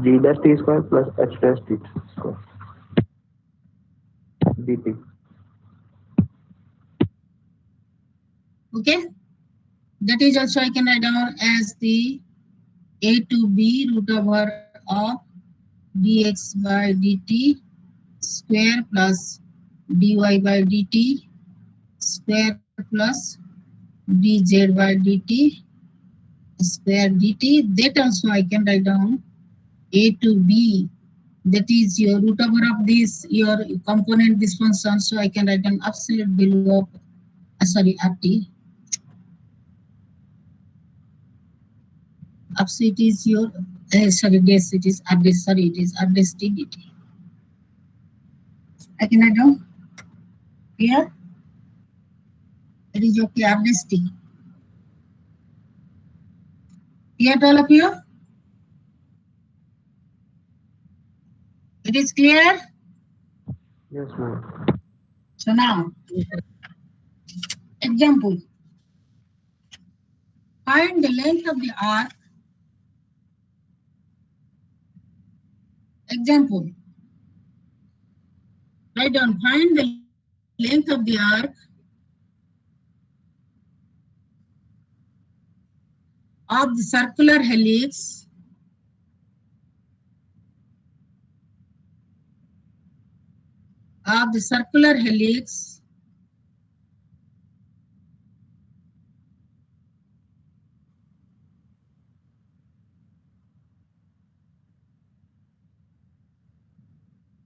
d dash t square plus h dash t square dt. Okay, that is also I can write down as the a to b root over of dx by dt square plus dy by dt square plus dz by dt square dt. That also I can write down a to b, that is your root over of this your component this function, so I can write an absolute value of sorry rt. Absolute is your sorry this it is r dash, sorry it is r dash t dt. I can write down here it is your r dash t. Clear to all of you? It is clear. Yes, ma'am. So now example, find the length of the arc. Example, write down find the length of the arc of the circular helix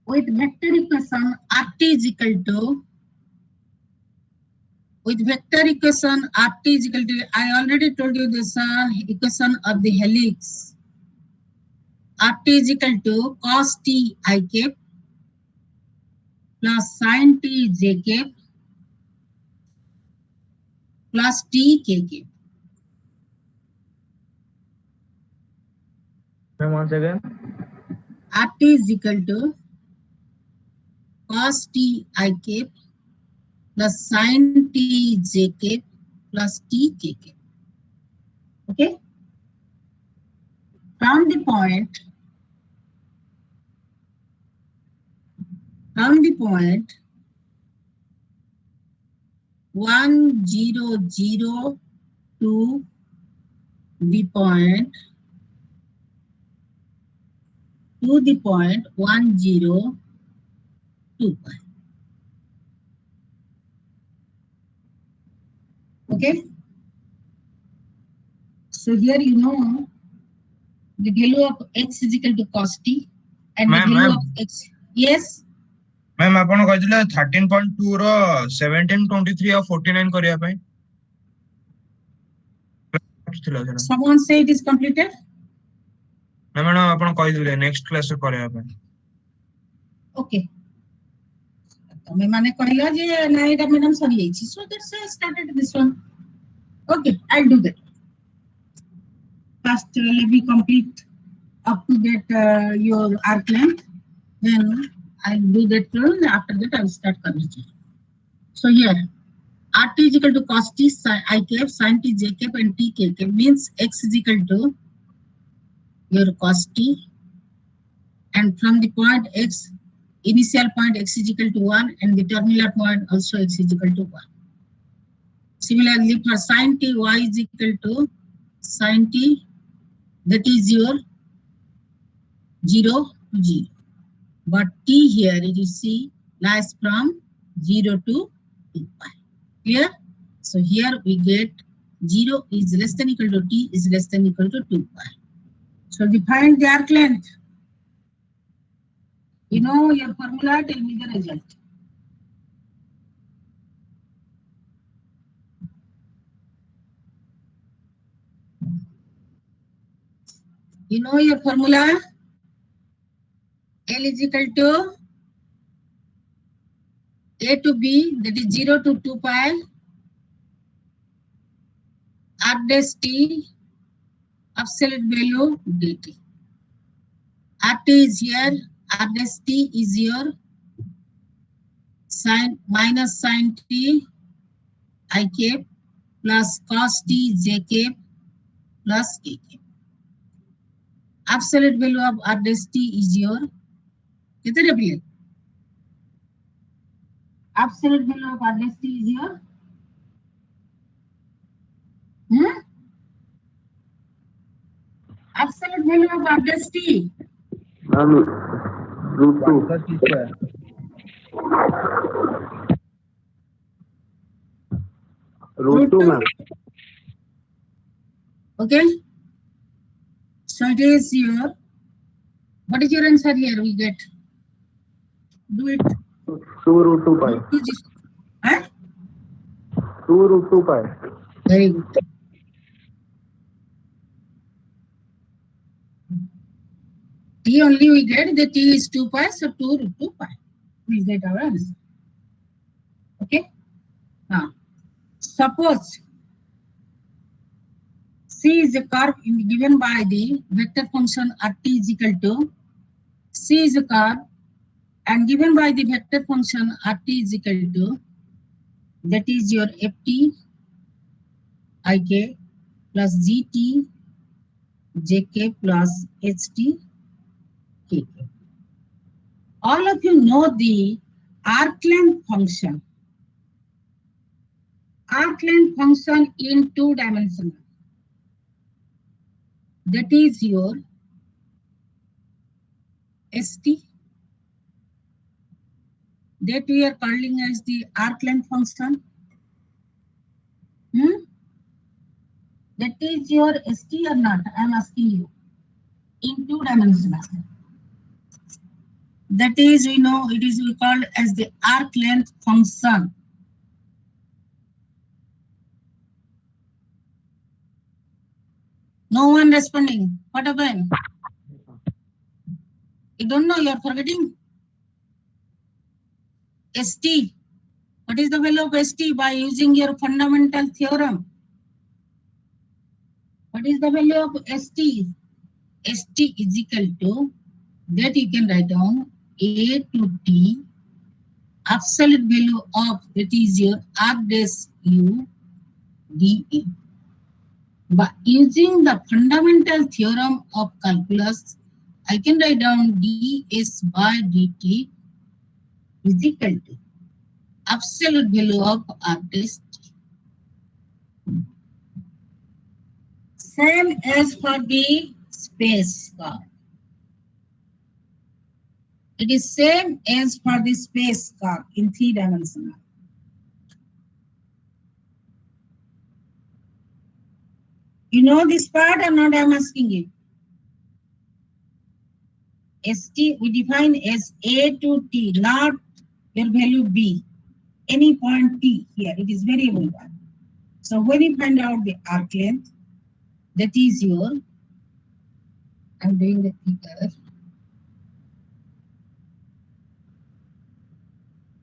with vector equation rt is equal to I already told you this equation of the helix. Rt is equal to cos t I cap plus sin t j cap plus t k cap. Ma'am, once again. Rt is equal to cos t I cap plus sin t j cap plus t k cap. Okay. From the point 1, 0, 0 to the point 1, 0, 2 pi. Okay. So here you know the value of x is equal to cos t and the value of x. Yes. Ma'am आपण कहले 13.2 रो 1723 और 49 करिया पई Someone say it is completed. ना madam आपण कहले next class रे करिया पई. Okay. तमे माने कहला जे ना एटा मैडम सरी जाईची, so that's why I started this one. Okay, I'll do that. First, let me complete up to that your arc length. Then I'll do that one. After that, I'll start conversion. So here, rt is equal to cos t I cap, sin t j cap, and t k cap means x is equal to your cos t, and from the point x, initial point x is equal to 1, and the terminal point also x is equal to 1. Similarly, for sin t, y is equal to sin t, that is your 0 to 0. But t here, you see, lies from 0 to 2 pi. Clear? So here we get 0 is less than equal to t is less than equal to 2 pi. So define the arc length. You know your formula, tell me the result. You know your formula? L is equal to A to B, that is 0 to 2 pi, R dash T, absolute value dt. RT is here, R dash T is your sin minus sin T I cap plus cos T j cap plus k cap. absolute value of r dash t is your कितने पे absolute value of r dash t is your absolute value of r dash t Ma'am, root 2. 1 plus t square. Root 2, ma'am. Okay, so it is your, what is your answer here? We get, do it. 2 root 2 pi. Huh? 2 root 2 pi. Very good. T only we get, the T is 2 pi, so 2 root 2 pi. We get our answer. Okay. Now, suppose C is a curve given by the vector function rt is equal to, C is a curve and given by the vector function rt is equal to, that is your ft ik plus gt jk plus ht kk. All of you know the arc length function. Arc length function in 2-dimensional. That is your st. That we are calling as the arc length function. That is your st or not? I am asking you. In 2-dimensional. That is, we know it is called as the arc length function. No one responding. What happened? You don't know, you are forgetting. St. What is the value of st by using your fundamental theorem? What is the value of st? St is equal to, that you can write down a to t, absolute value of, that is your r dash u dA. By using the fundamental theorem of calculus, I can write down ds by dt is equal to absolute value of r dash t. Same as for the space car. It is same as for the space car in 3-dimensional. You know this part or not? I am asking you. St we define as a to t, not your value b. Any point t here, it is variable one. So when you find out the arc length, that is your, I'm doing the figure.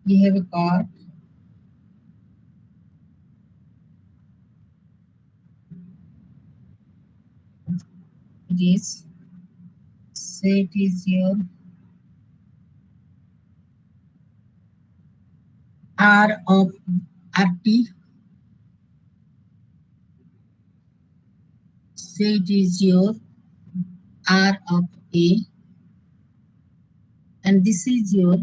We have a curve. It is, say it is your r of rt. Say it is your r of a. And this is your,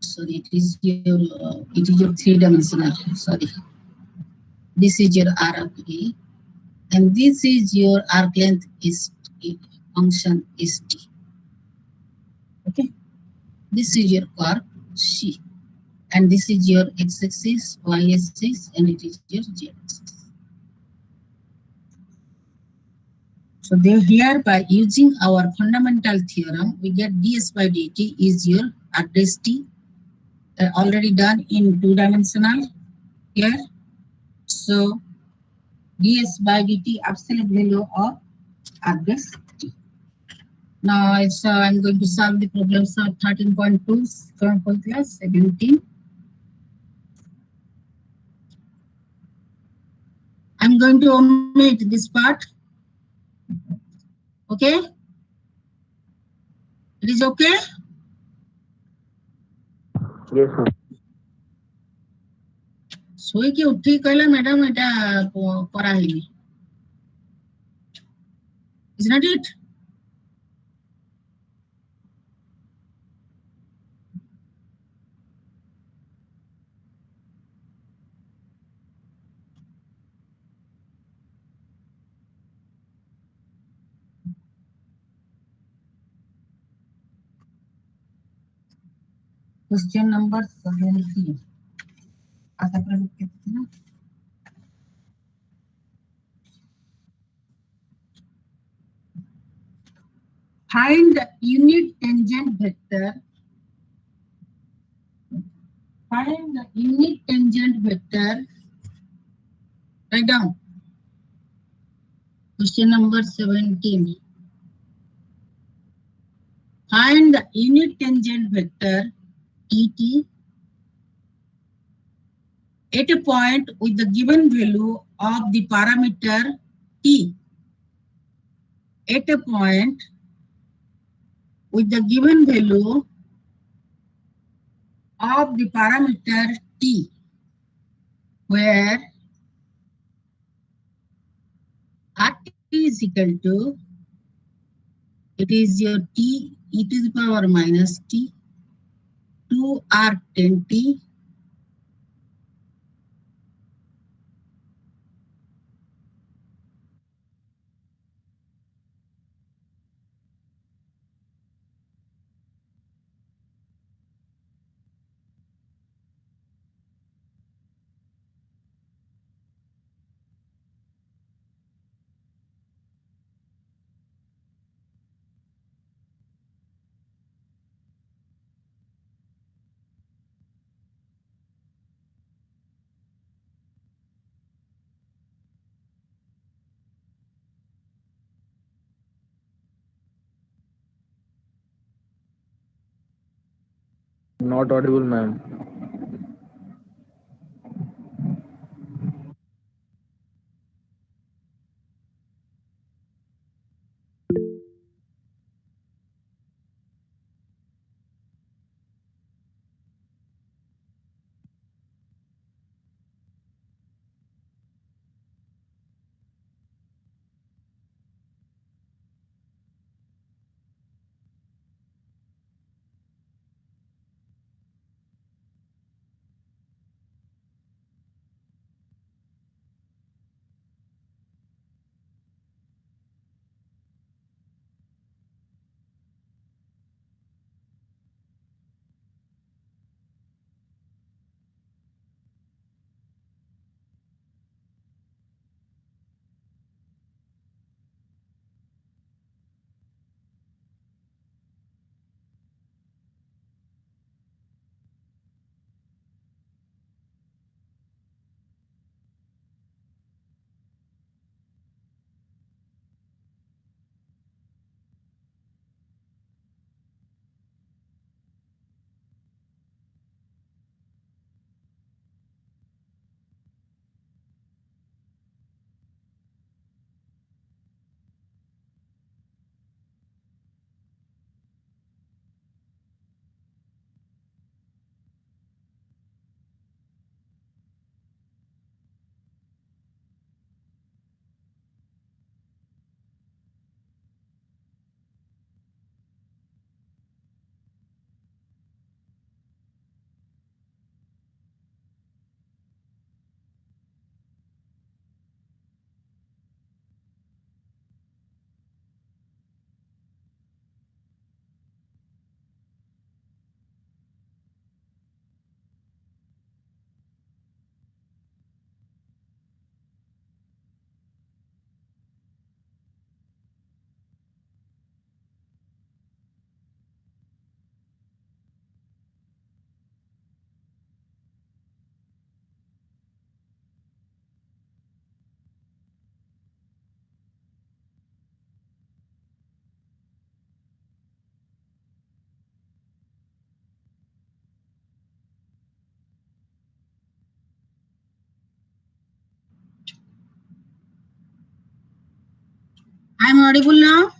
sorry, it is your 3-dimensional, sorry. This is your r of a. And this is your arc length is function is t. Okay. This is your curve C. And this is your x-axis, y-axis, and it is your z-axis. So they here, by using our fundamental theorem, we get ds by dt is your r dash t, already done in 2-dimensional here. So ds by dt absolute value of r dash t. Now it's I'm going to solve the problems of 13.2 from class 17. I'm going to omit this part. Okay? It is okay? Yes, ma'am. ଶୋଇକି ଉଠିକି କହିଲା madam ଏଟା କରାହେଇନି Isn't it? Question number 17. आता पर रुक के ना. Find the unit tangent vector. Find the unit tangent vector. Write down. Question number 17. Find the unit tangent vector ET at a point with the given value of the parameter T. At a point with the given value of the parameter T, where RT is equal to, it is your T e to the power minus T, 2R10T, Not audible, ma'am. I'm audible now?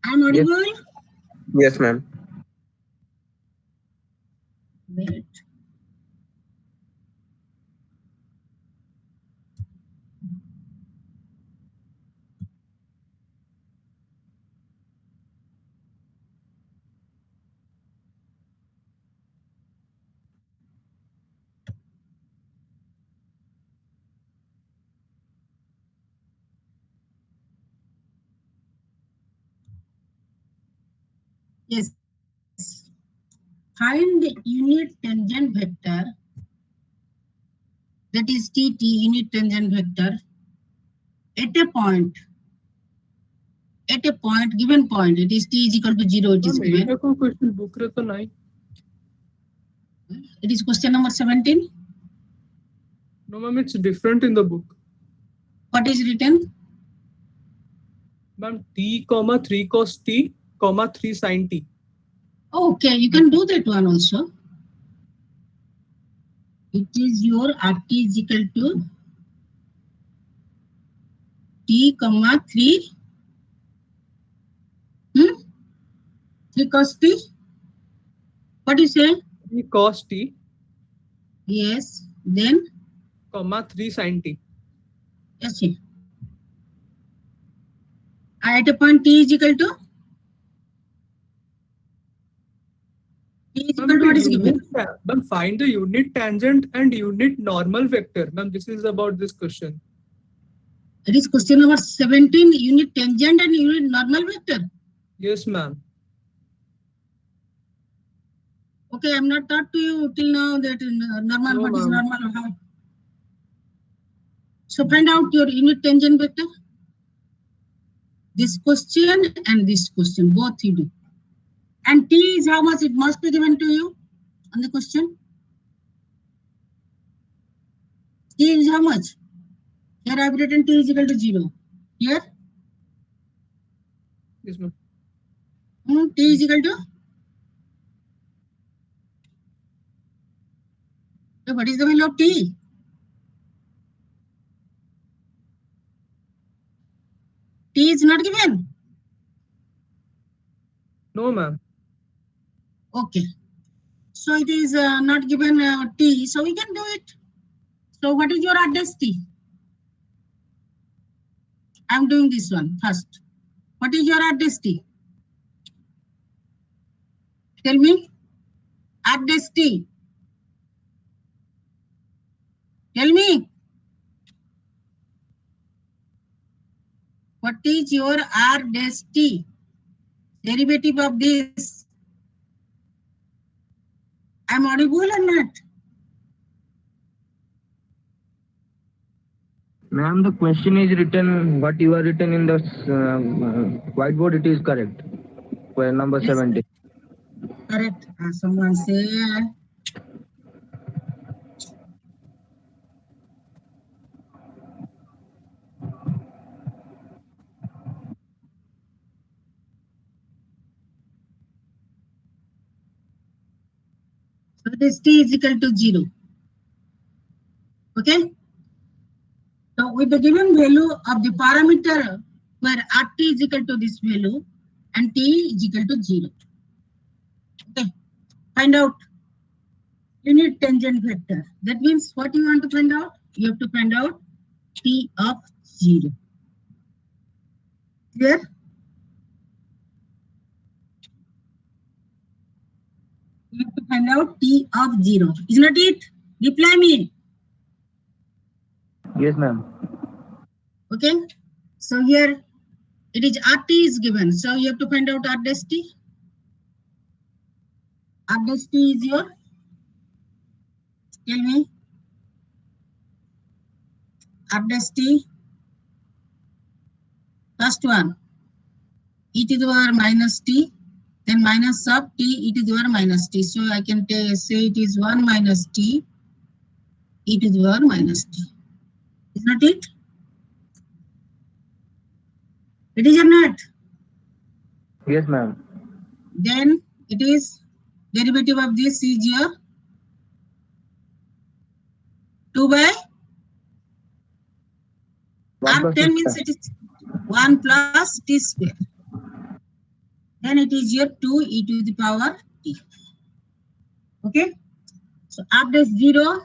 I'm audible? Yes, ma'am. Wait. Yes. Find the unit tangent vector, that is TT, unit tangent vector, at a point, given point, it is t is equal to 0, it is given. question book re to nahi. It is question number 17. No, ma'am, it's different in the book. What is written? Ma'am, t comma 3 cos t comma 3 sin t. Okay, you can do that one also. It is your RT is equal to t comma 3 3 cos t. What do you say? 3 cos t Yes. Then comma 3 sin t. yes. At a point t is equal to what is given? Ma'am, find the unit tangent and unit normal vector. Ma'am, this is about this question. It is question number 17, unit tangent and unit normal vector. Yes, ma'am. Okay, I'm not taught to you till now that normal, No, what is ma'am. normal, how. So find out your unit tangent vector. This question and this question, both you do. And t is how much it must be given to you on the question. T is how much? Here I have written t is equal to 0. Here? Yes, ma'am. T is equal to? So what is the value of t? T is not given. No, ma'am. Okay. So it is not given t, so we can do it. So what is your address t? I'm doing this one first. What is your address t? Tell me. Address t. Tell me. What is your r dash t? Derivative of this. I'm audible or not? Ma'am, the question is written, what you are written in the whiteboard, it is correct. For number Yes, 70. correct. Someone say. So this t is equal to 0. Okay. So with the given value of the parameter where rt is equal to this value and t is equal to 0. Okay. Find out unit tangent vector. That means what you want to find out? You have to find out t of 0. Clear? You have to find out t of 0. Is not it? Reply me. Yes, ma'am. Okay. So here it is RT is given. So you have to find out R dash T. R dash T is your, tell me. R dash T. First one. E to the power minus T. Then minus of T e to the power minus T. So I can say it is 1 minus T e to the power minus T. Is not it? It is or not? Yes, ma'am. Then it is derivative of this is your 2 by R10 means it is 1 plus T square. Then it is your 2 e to the power T. Okay. So R dash 0.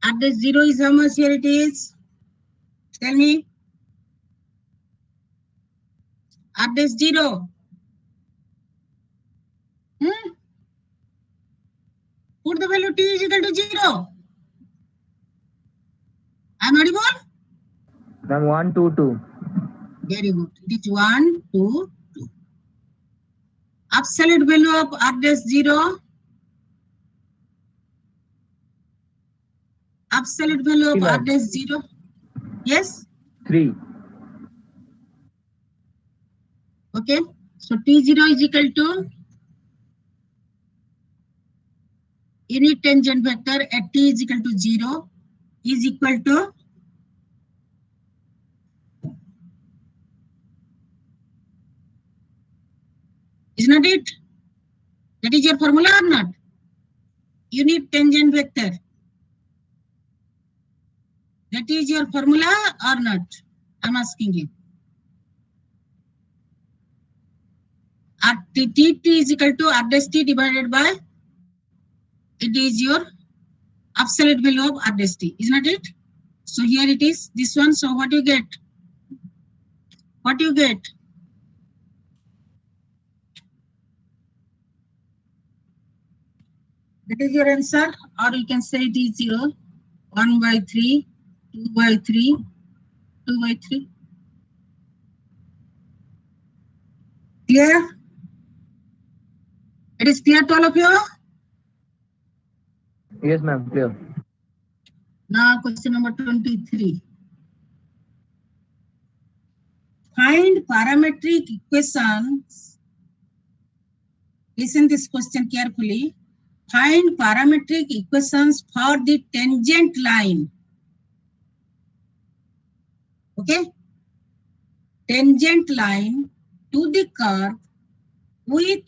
R dash 0 is how much here it is? Tell me. R dash 0. Put the value t is equal to 0. I'm audible? Ma'am, 1, 2, 2. Very good. It is 1, 2, Absolute value of r dash 0. Absolute value of r dash 0. Yes? 3. Okay. So T0 is equal to unit tangent vector at T is equal to 0 is equal to is not it? That is your formula or not? Unit tangent vector. That is your formula or not? I'm asking you. T is equal to r dash t divided by it is your absolute value of r dash t, is not it? So here it is, this one. So what you get? What you get? That is your answer, or you can say it is 0, 1 by 3, 2 by 3, 2 by 3. Clear? It is clear to all of you? Yes, ma'am. Clear. Now question number 23. Find parametric equations. Listen this question carefully. Find parametric equations for the tangent line. Okay? Tangent line to the curve with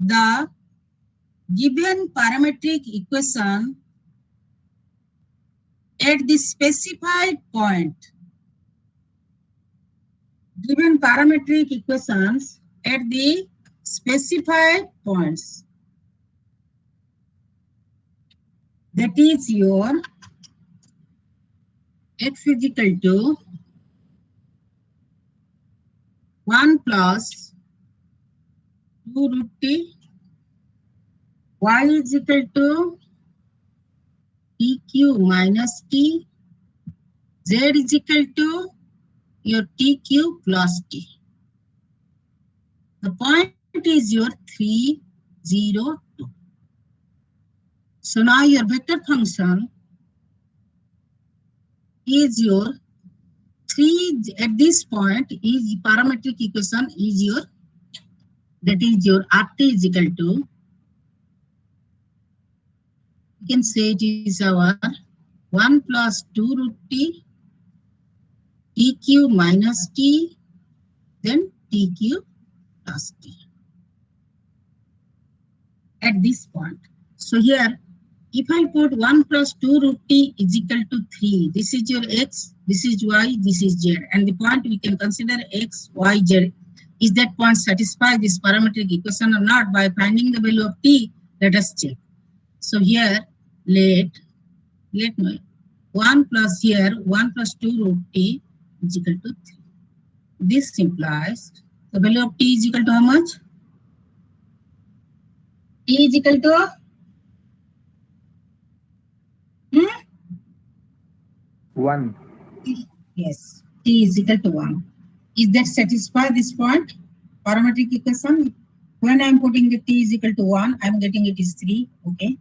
the given parametric equation at the specified point. Given parametric equations at the specified points. That is your x is equal to 1 plus 2 root t, y is equal to tq minus t, z is equal to your tq plus t. The point is your 3, 0, 2. So now your vector function is your 3 at this point is parametric equation is your, that is your rt is equal to, you can say it is our 1 plus 2 root t, tq minus t, then tq plus t at this point. So here, if I put 1 plus 2 root t is equal to 3, this is your x, this is y, this is z, and the point we can consider x, y, z. Is that point satisfy this parametric equation or not? By finding the value of t, let us check. So here, let me 1 plus here, 1 plus 2 root t is equal to 3. This implies the value of t is equal to how much? T is equal to 1. Yes, t is equal to 1. Is that satisfy this point? Parametric equation. When I am putting the t is equal to 1, I am getting it is 3. Okay.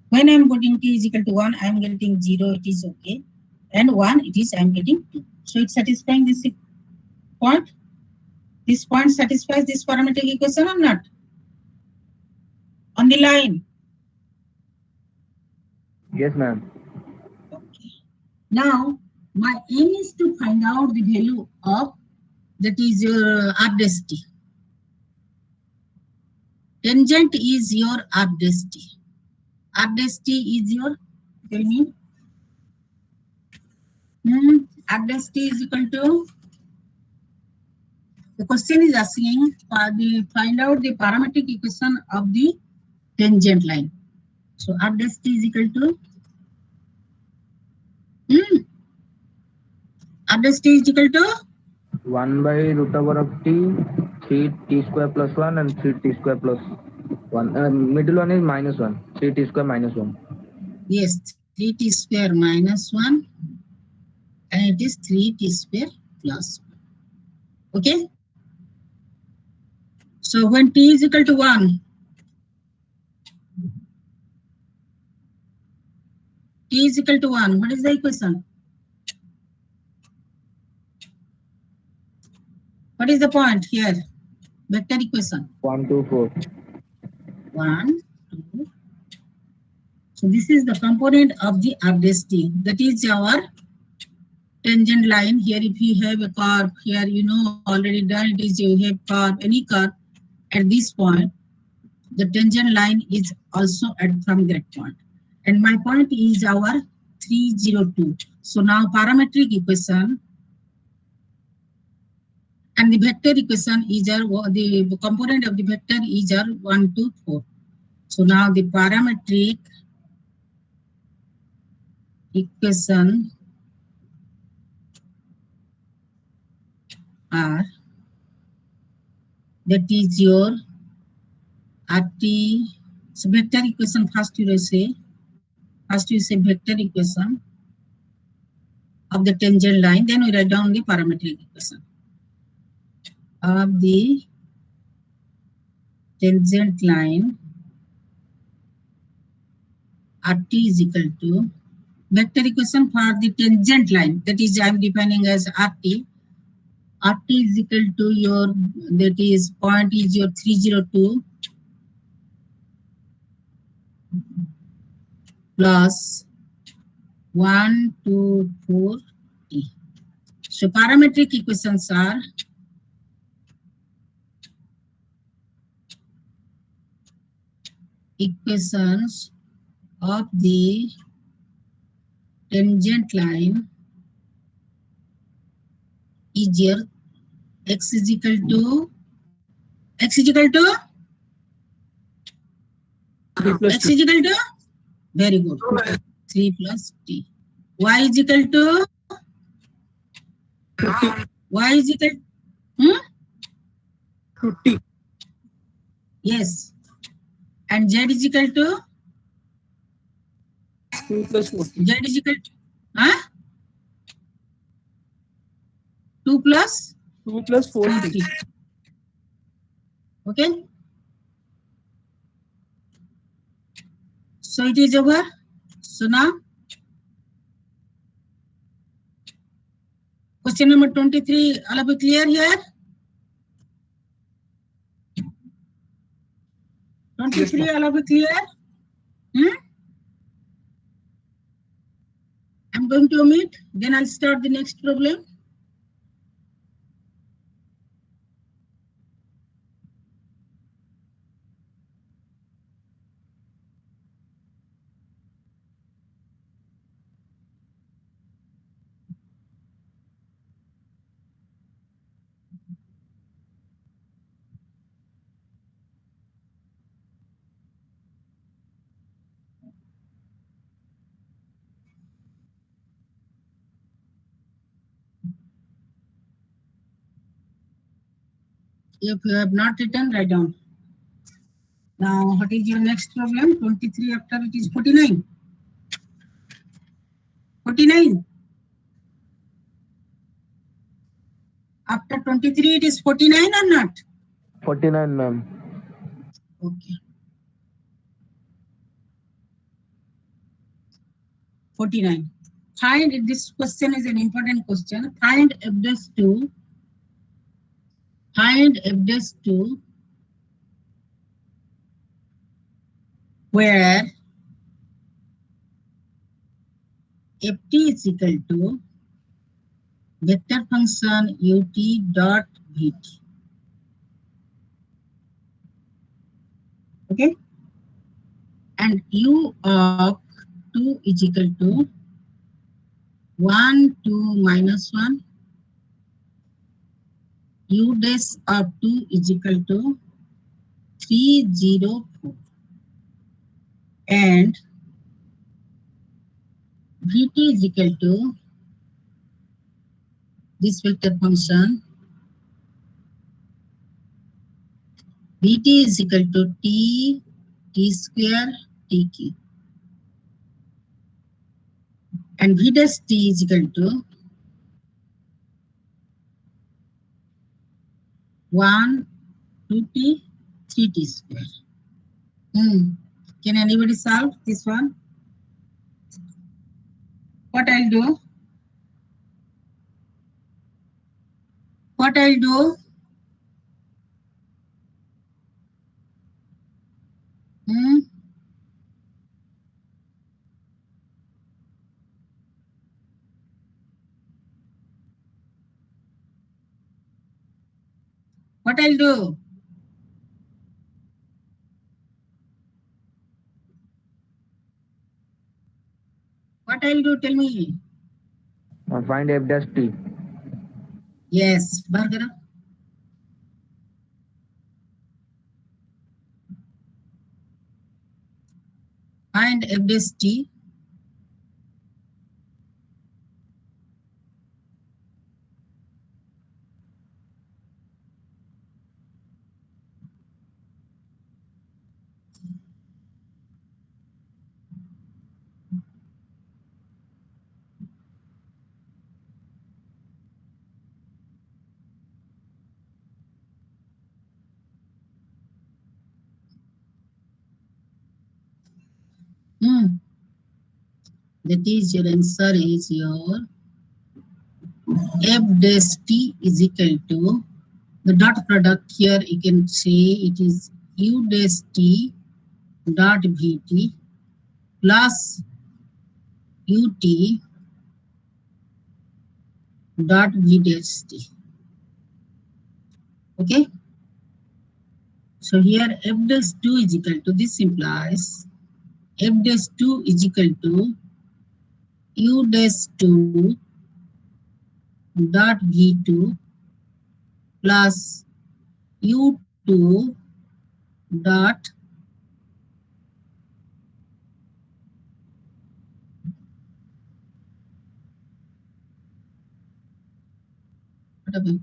When I am putting t is equal to 1, I am getting 0. It is okay. And 1, it is I am getting 2. So it's satisfying this point. This point satisfies this parametric equation or not? On the line. Yes, ma'am. Okay. Now, my aim is to find out the value of, that is your r dash t. Tangent is your r dash t. R dash t is your, tell me. R dash t is equal to, the question is asking find out the parametric equation of the tangent line. So r dash t is equal to, r dash t is equal to 1 by root over of t, 3 t square plus 1 and 3 t square plus 1. Middle one is minus 1. 3 t square minus 1. yes, 3 t square minus 1, and it is 3 t square plus 1. Okay. So when t is equal to 1, t is equal to 1, what is the equation? What is the point here? Vector equation. 1, 2, 4. 1, 2. So this is the component of the average t. That is our tangent line. Here if you have a curve, here you know already done it is you have curve, any curve at this point, the tangent line is also at from that point. And my point is our 302. So now parametric equation and the vector equation is our, the component of the vector is our 1, 2, 4. So now the parametric equation are, that is your RT. So vector equation first you say vector equation of the tangent line, then we write down the parametric equation of the tangent line. RT is equal to vector equation for the tangent line, that is I am defining as RT. RT is equal to your, that is point is your 302 plus 1, 2, 4 t. So parametric equations are equations of the tangent line is your x is equal to x is equal to 3 plus x is equal to, very good, 3 plus t. Y is equal to 50 y is equal hmm? 50. Yes. And z is equal to 2 plus 40. z is equal to huh? 2 plus 2 plus 40. 40. Okay. So it is over. So now question number 23, all of you clear here? 23, Yes, all of you clear? Hmm? I'm going to omit, then I'll start the next problem. If you have not written, write down. Now, what is your next problem? 23 after it is 49. 49. After 23, it is 49 or not? 49, ma'am. Okay. 49. Find, this question is an important question. Find f dash 2. Find f dash 2 where ft is equal to vector function ut dot vt. Okay. And u of 2 is equal to 1, 2, minus 1. U dash of 2 is equal to 3, 0, 4. And vt is equal to this vector function. Vt is equal to t, t square, t cube. And v dash t is equal to 1 2t, 3t square. Can anybody solve this one? What I'll do? What I'll do? What I'll do? What I'll do? Tell me. Find f dash t. Yes, Bhargara. Find f dash t. That is your answer is your f dash t is equal to the dot product here. You can say it is u dash t dot vt plus ut dot v dash t. Okay. So here f dash 2 is equal to, this implies f dash 2 is equal to u dash 2 dot v2 plus u2 dot whatever.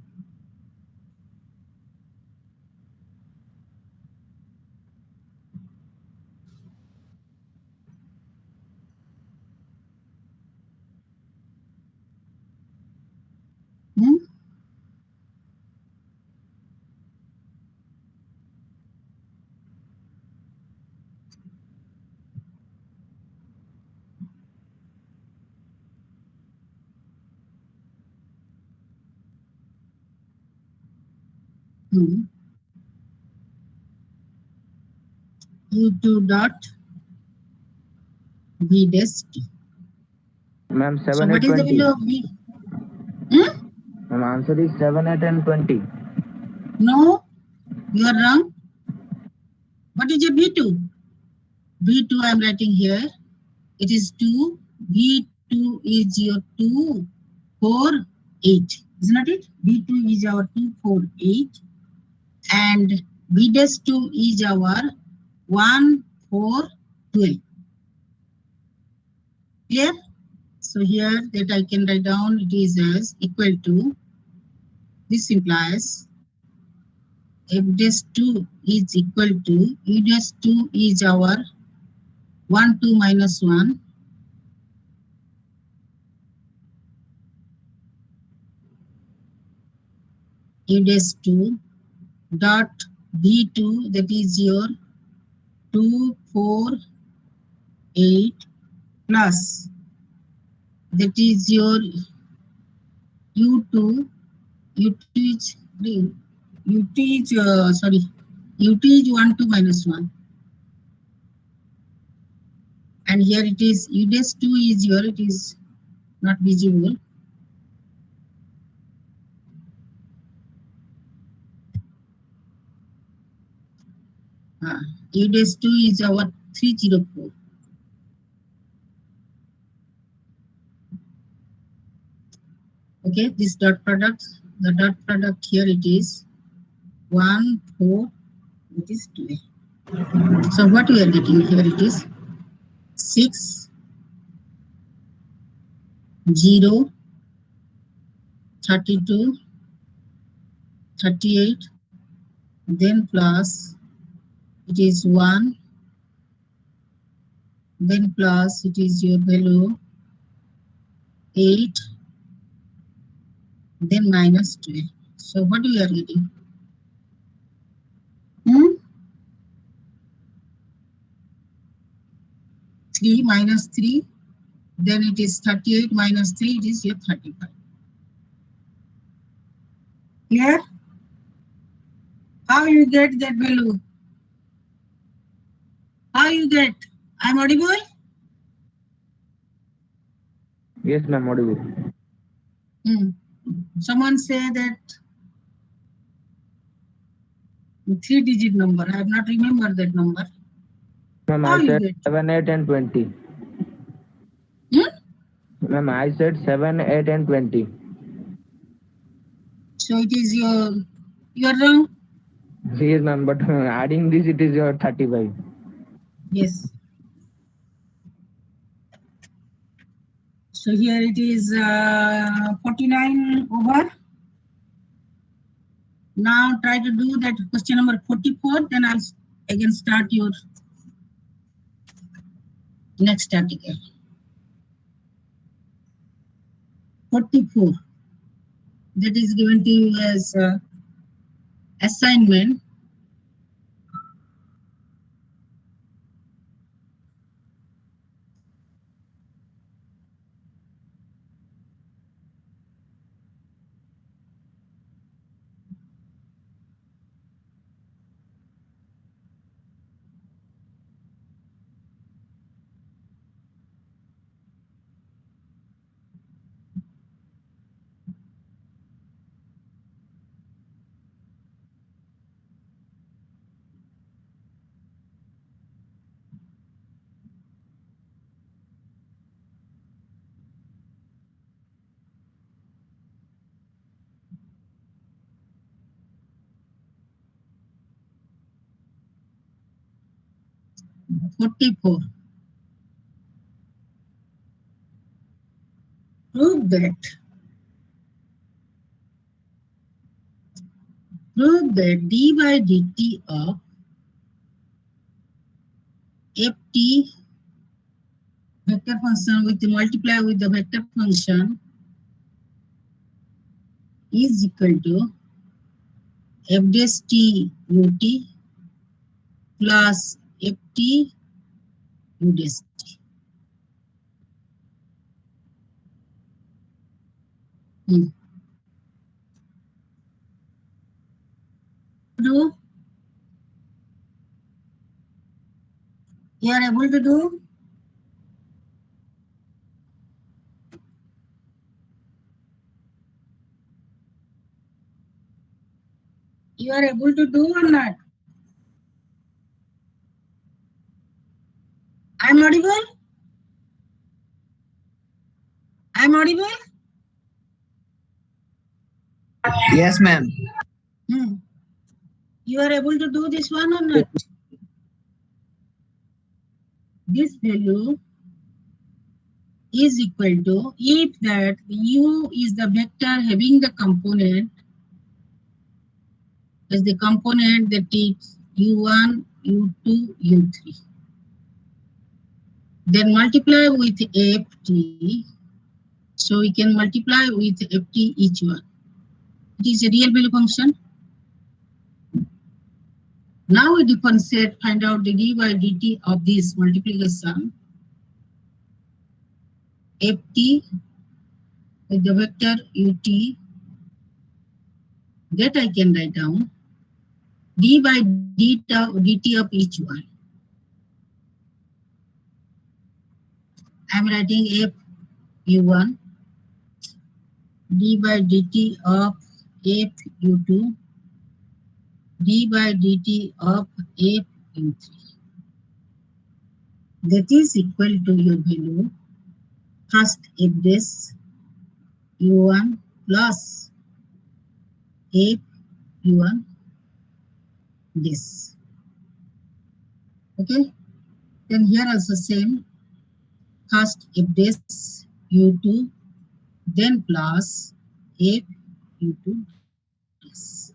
u2 dot v dash t. Ma'am, So 7, what 8, is the 20. value of v? Ma'am, answer is 7, 8, and 20. No, you are wrong. What is your v2? v2 I am writing here. It is 2. v2 is your 2, 4, 8. Isn't it? v2 is our 2, 4, 8. And v dash 2 is our 1, 4, 12. Clear? So here that I can write down, it is as equal to, this implies f dash 2 is equal to, u dash 2 is our 1, 2 minus 1. U dash 2 dot v2, that is your 2, 4, 8 plus, that is your u2, ut is, ut is sorry, ut is 1, 2 minus 1. And here it is u dash 2 is your, it is not visible. U dash 2 is our 304. Okay, this dot product, the dot product here it is 1, 4, it is 2. So what we are getting here, it is 6, 0, 32, 38, then plus, it is 1, then plus, it is your value 8, then minus 12. So what we are getting? 3 minus 3, then it is 38 minus 3, it is your 35. Clear? How you get that value? How you get? I'm audible? Yes, ma'am, audible. Someone say that 3-digit number. I have not remembered that number. Ma'am, How I you said get? 7, 8, and 20. Ma'am, I said 7, 8, and 20. So it is your wrong? Yes, ma'am, but adding this, it is your 35. Yes. So here it is 49 over. Now try to do that question number 44, then I'll again start your next article. 44. That is given to you as assignment. Forty-four. Prove that d by dt of ft vector function with multiply with the vector function is equal to f dash t ut plus ft u dash t. Do you are able to do? You are able to do or not? I'm audible? I'm audible? Yes, ma'am. You are able to do this one or not? This value is equal to, if that u is the vector having the component, as the component that is u1, u2, u3. Then multiply with ft. So we can multiply with ft each one. It is a real value function. Now we differentiate, find out the d by dt of this multiplication. ft with the vector ut, that I can write down d by dt of each one. I am writing f u1, d by dt of f u2, d by dt of f u3. That is equal to your value first f this u1 plus f u1 this. Okay. Then here also same. First f this u2, then plus f u2 this.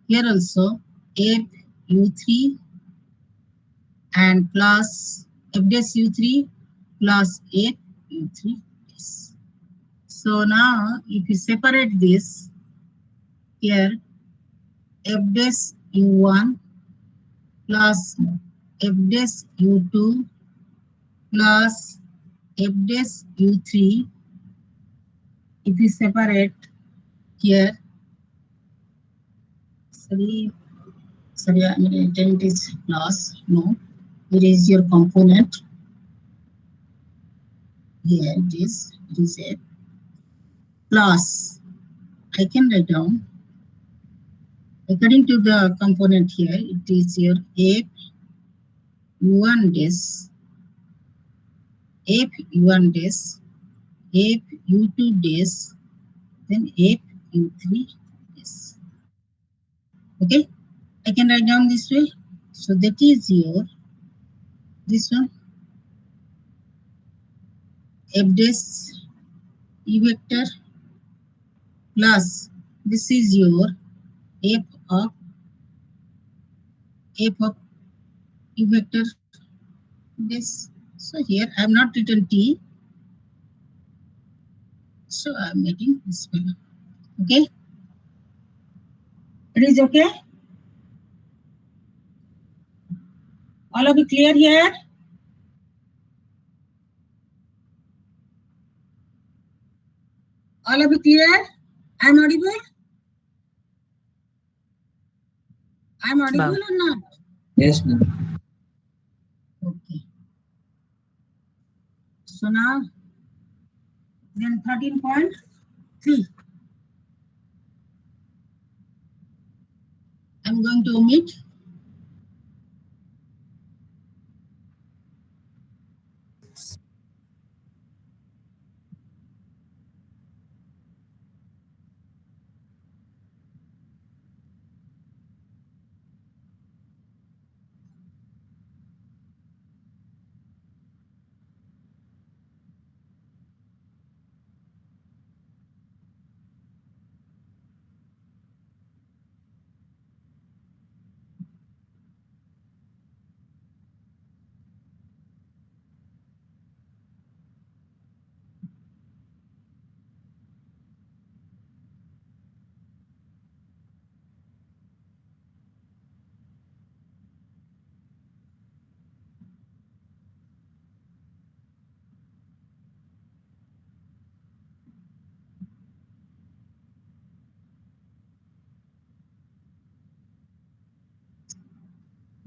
Here also f u3 and plus f dash u3 plus f u3 this. So now if you separate this, here f dash u1 plus f dash u2 plus f dash u3. If you separate here, sorry, I mean it is plus, no, it is your component. Here it is a plus. I can write down according to the component here, it is your f u1 dash, f u1 dash, f u2 dash, then f u3 dash. Okay, I can write down this way. So that is your this one f dash e vector plus this is your f of e vector this. So here I have not written t, so I am making this one. Okay, it is okay. All of you clear here? All of you clear? I am audible? I am audible or not? Yes, ma'am. Okay. So now then 13.3. I'm going to omit.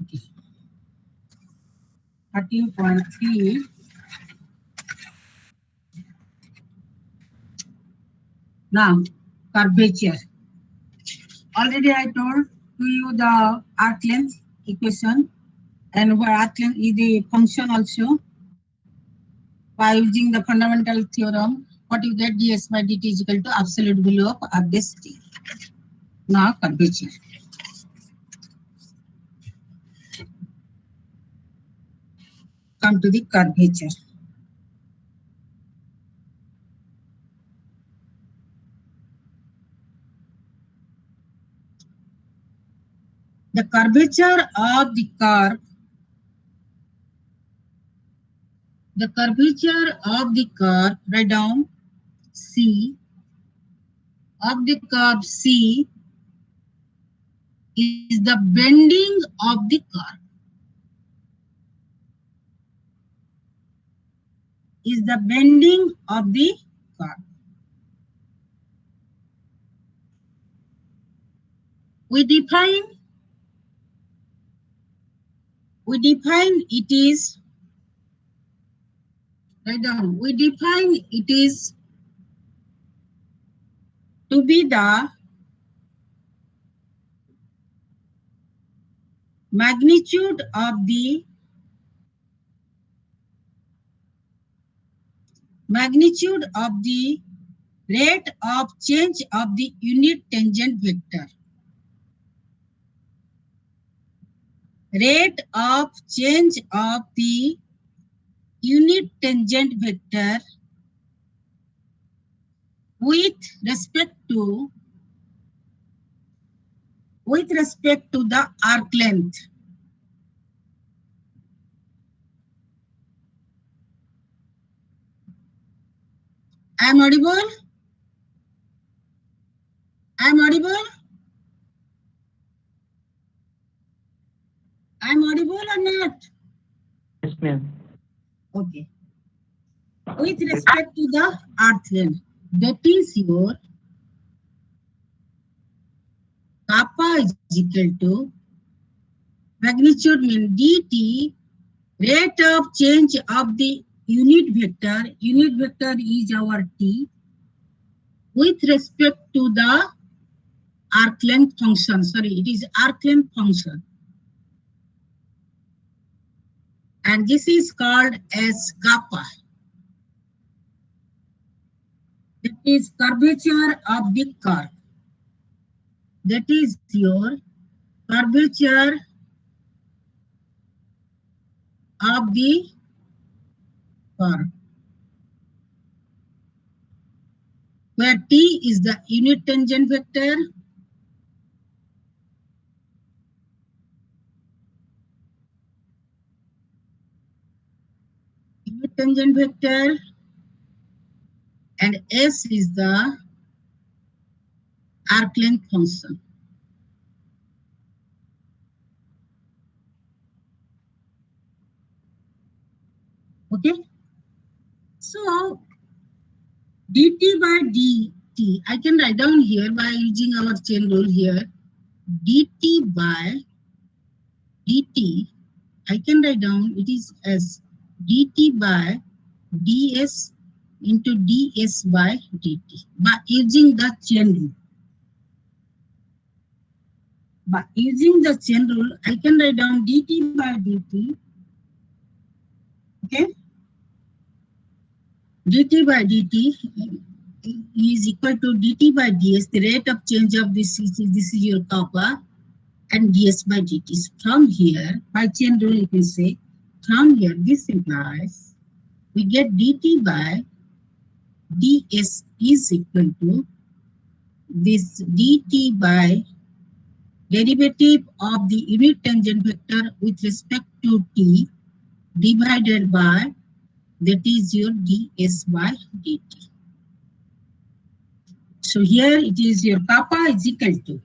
Okay. 13.3. Now curvature. Already I told to you the arc length equation and where arc length is the function also. By using the fundamental theorem, what you get ds by dt is equal to absolute value of r dash t. Now curvature. Come to the curvature. The curvature of the curve, write down C of the curve C is the bending of the curve. Is the bending of the curve. We define it is, write down, we define it is to be the magnitude of the rate of change of the unit tangent vector. Rate of change of the unit tangent vector with respect to the arc length. I am audible? I am audible? I am audible or not? Yes, ma'am. Okay. With respect to the earth length, that is your kappa is equal to magnitude mean dt, rate of change of the unit vector. Unit vector is our t with respect to the arc length function. Sorry, it is arc length function. And this is called as kappa. That is curvature of the curve. That is your curvature of the curve, where t is the unit tangent vector, and s is the arc length function. Okay, so dt by dt, I can write down here by using our chain rule here. Dt by dt, I can write down it is as dt by ds into ds by dt by using the chain rule. By using the chain rule, I can write down dt by dt. Okay, dt by dt is equal to dt by ds. The rate of change of this is your kappa, and ds by dt. From here, by chain rule, you can say from here this implies we get dt by ds is equal to this dt by derivative of the unit tangent vector with respect to t divided by that is your ds by dt. So here it is your kappa is equal to,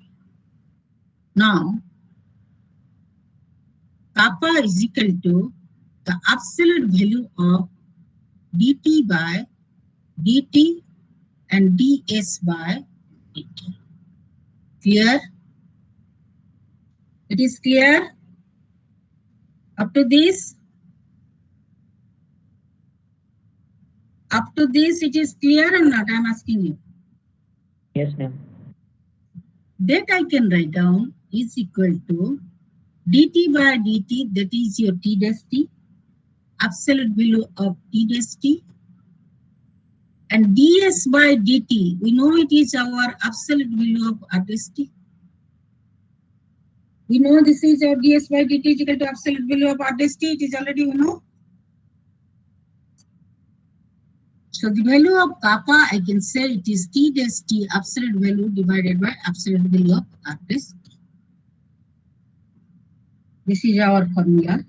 now kappa is equal to the absolute value of dt by dt and ds by dt. Clear? It is clear up to this? Up to this it is clear or not? I am asking you. Yes, ma'am. That I can write down is equal to dt by dt, that is your t dash t, absolute value of t dash t, and ds by dt, we know it is our absolute value of r dash t. We know this is our ds by dt is equal to absolute value of r dash t, it is already we know. So the value of kappa, I can say it is t dash t absolute value divided by absolute value of r dash t. This is our formula.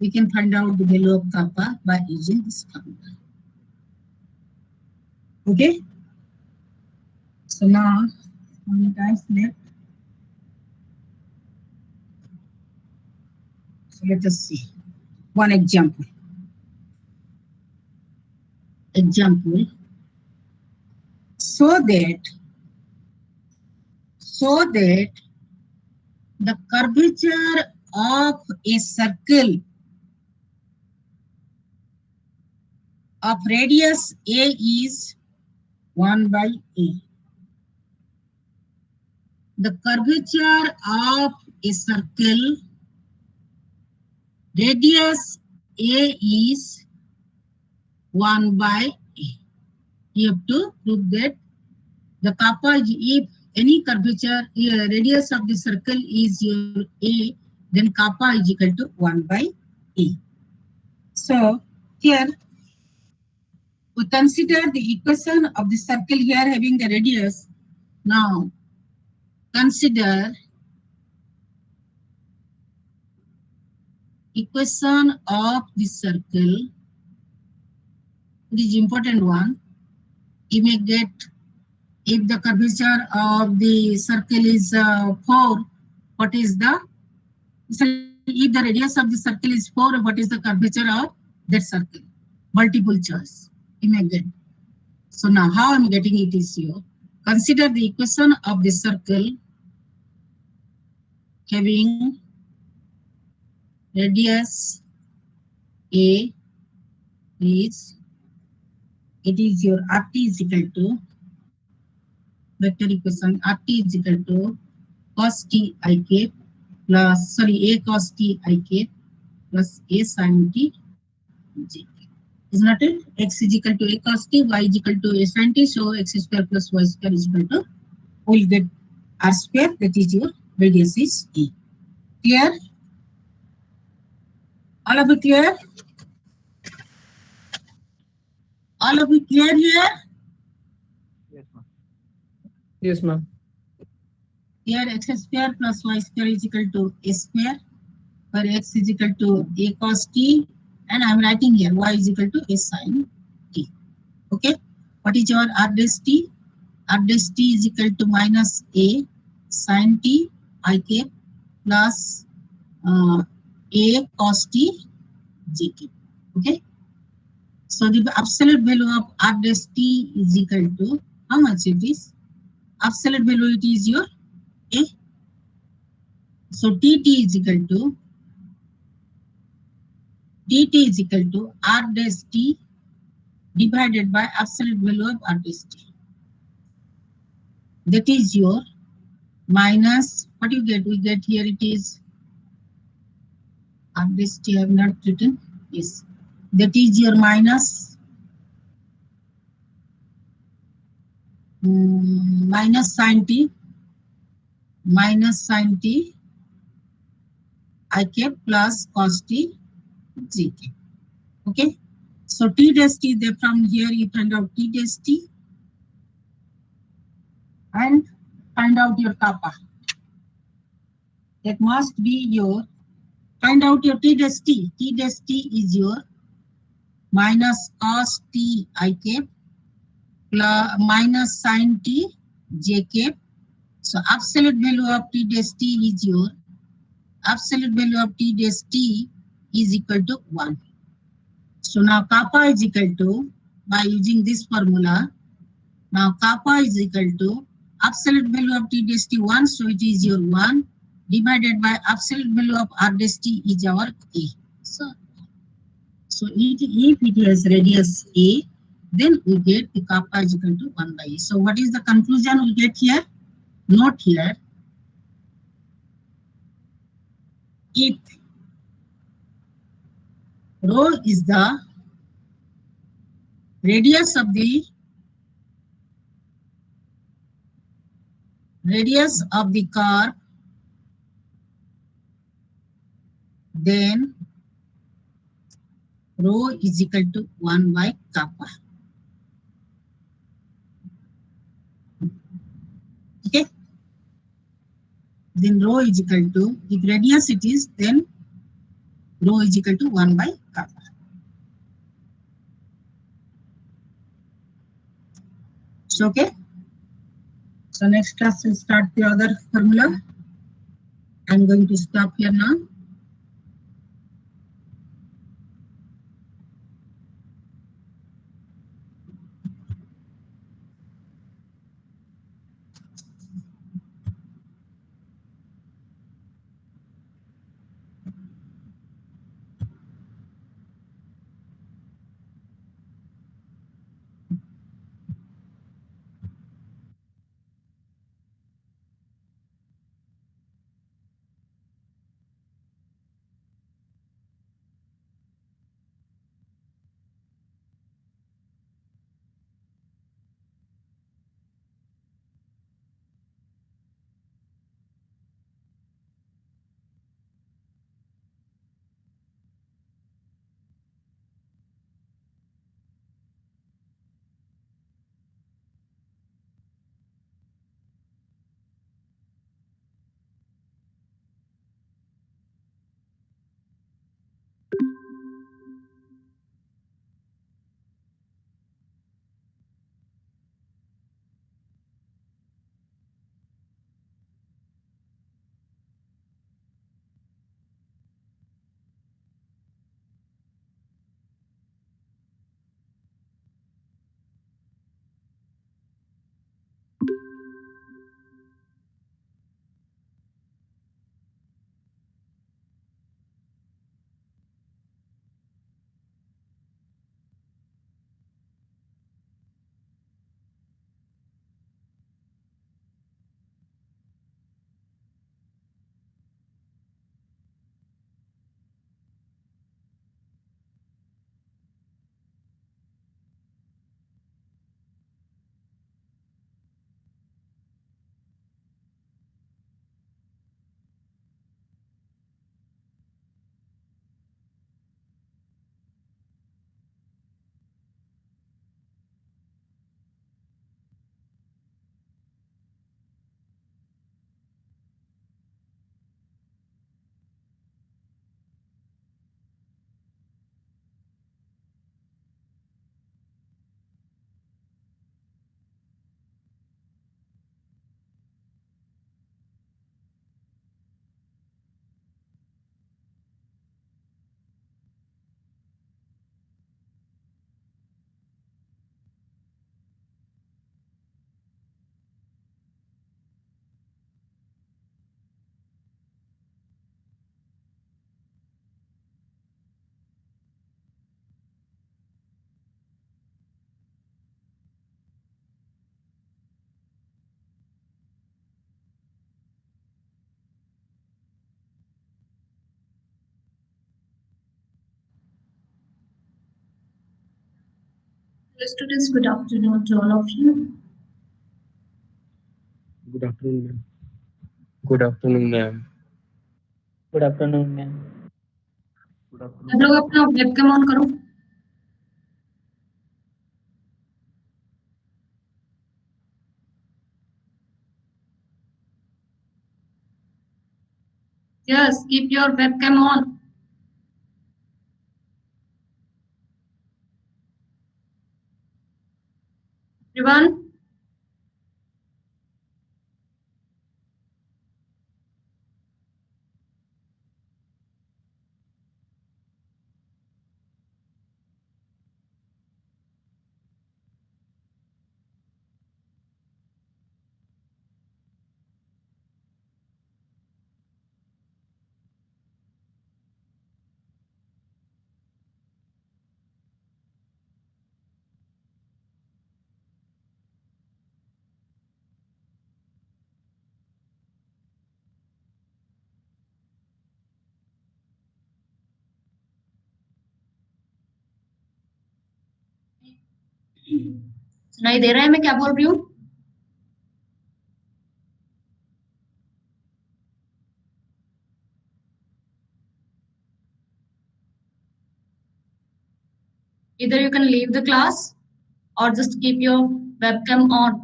We can find out the value of kappa by using this formula. Okay. So now, how many times left? So let us see. One example. So that the curvature of a circle of radius a is 1 by a. The curvature of a circle radius a is 1 by a. You have to prove that the kappa, if any curvature radius of the circle is your a, then kappa is equal to 1 by a. So here we consider the equation of the circle here having the radius. Now consider equation of the circle. It is important one. You may get, if the curvature of the circle is 4, what is the if the radius of the circle is 4, what is the curvature of that circle? Multiple choice. You may get. So now how I'm getting it is here. Consider the equation of the circle having radius A is, it is your RT is equal to vector equation RT is equal to cos t I k plus, sorry, A cos t I k plus A sin t j. Is not it? X is equal to A cos t, Y is equal to A sin t. So x square plus y square is equal to, we'll get R square, that is your radius is E. Clear? All of it clear? All of it clear here? Yes, ma'am. Yes, ma'am. Here x square plus y square is equal to A square, where x is equal to A cos t, and I'm writing here y is equal to A sin t. Okay? What is your R dash t? R dash t is equal to minus A sin t I k plus A cos t j k. Okay? So the absolute value of R dash t is equal to, how much it is? Absolute value it is your A. So dt is equal to R dash t divided by absolute value of R dash t. That is your minus, what you get? We get here it is R dash t I have not written. Yes. That is your minus minus sin t I k plus cos t j k. Okay. So t dash t, there from here you find out t dash t and find out your kappa. That must be your, find out your t dash t. T dash t is your minus cos t I k plus minus sin t j k. So absolute value of t dash t is your, absolute value of t dash t is equal to 1. So now kappa is equal to, by using this formula, now kappa is equal to absolute value of t dash t 1, so it is your 1 divided by absolute value of r dash t is our A. So if it has radius A, then we get the kappa is equal to 1 by A. So what is the conclusion we get here? Note here, if rho is the radius of the curve, then rho is equal to 1 by kappa. Okay? Then rho is equal to, if radius it is, then rho is equal to 1 by kappa. So, okay? So next class we'll start the other formula. I'm going to stop here now. Hello students, good afternoon to all of you. Good afternoon, ma'am. Good afternoon, ma'am. Good afternoon, ma'am. सब लोग अपना webcam on करो. Yes, keep your webcam on. Everyone. सुनाई दे रहा है मैं क्या बोल रही हूँ? Either you can leave the class or just keep your webcam on.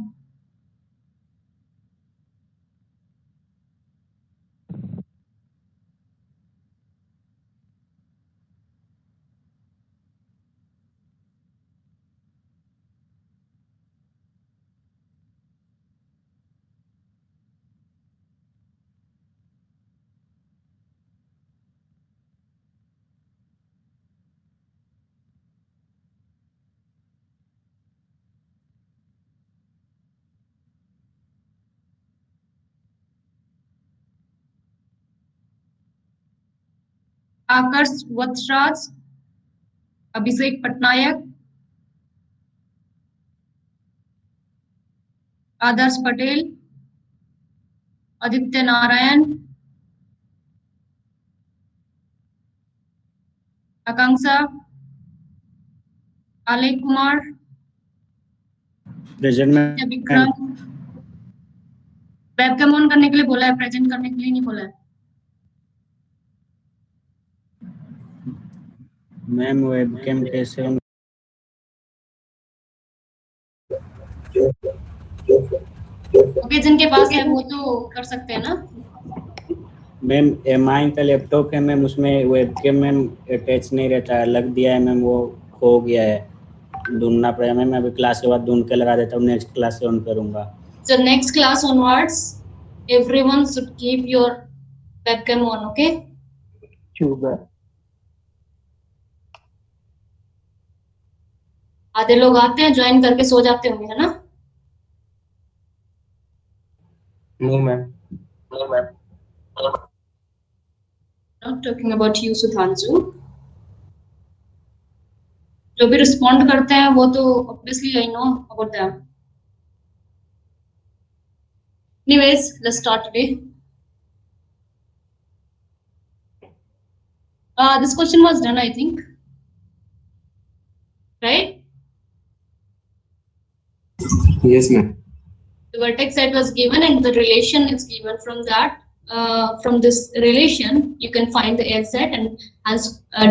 आकर्ष Vatsaraj, अभिषेक पटनायक, आदर्श पटेल, आदित्य नारायण, आकांक्षा, आलय कुमार, प्रेजेंट में विक्रम. वेबकैम ऑन करने के लिए बोला है, प्रेजेंट करने के लिए नहीं बोला है. मैम वेबकैम कैसे on? ओके, जिनके पास है वो तो कर सकते हैं ना. मैम एमआई का लैपटॉप है मैम, उसमें वेबकैम मैम अटैच नहीं रहता है, लग दिया है मैम, वो खो गया है, ढूंढना पड़ेगा मैम. अभी क्लास के बाद ढूंढ के लगा देता हूँ, नेक्स्ट क्लास से ऑन करूंगा. So next class onwards, everyone should keep your webcam on, okay? Sugar. आधे लोग आते हैं, ज्वाइन करके सो जाते होंगे, है ना? No, ma'am. Not talking about you, Sudhanshu. जो भी रिस्पॉन्ड करते हैं वो तो obviously I know about them. Anyways, let's start today. This question was done, I think. Right? Yes, ma'am. The vertex set was given and the relation is given from that. From this relation, you can find the edge set and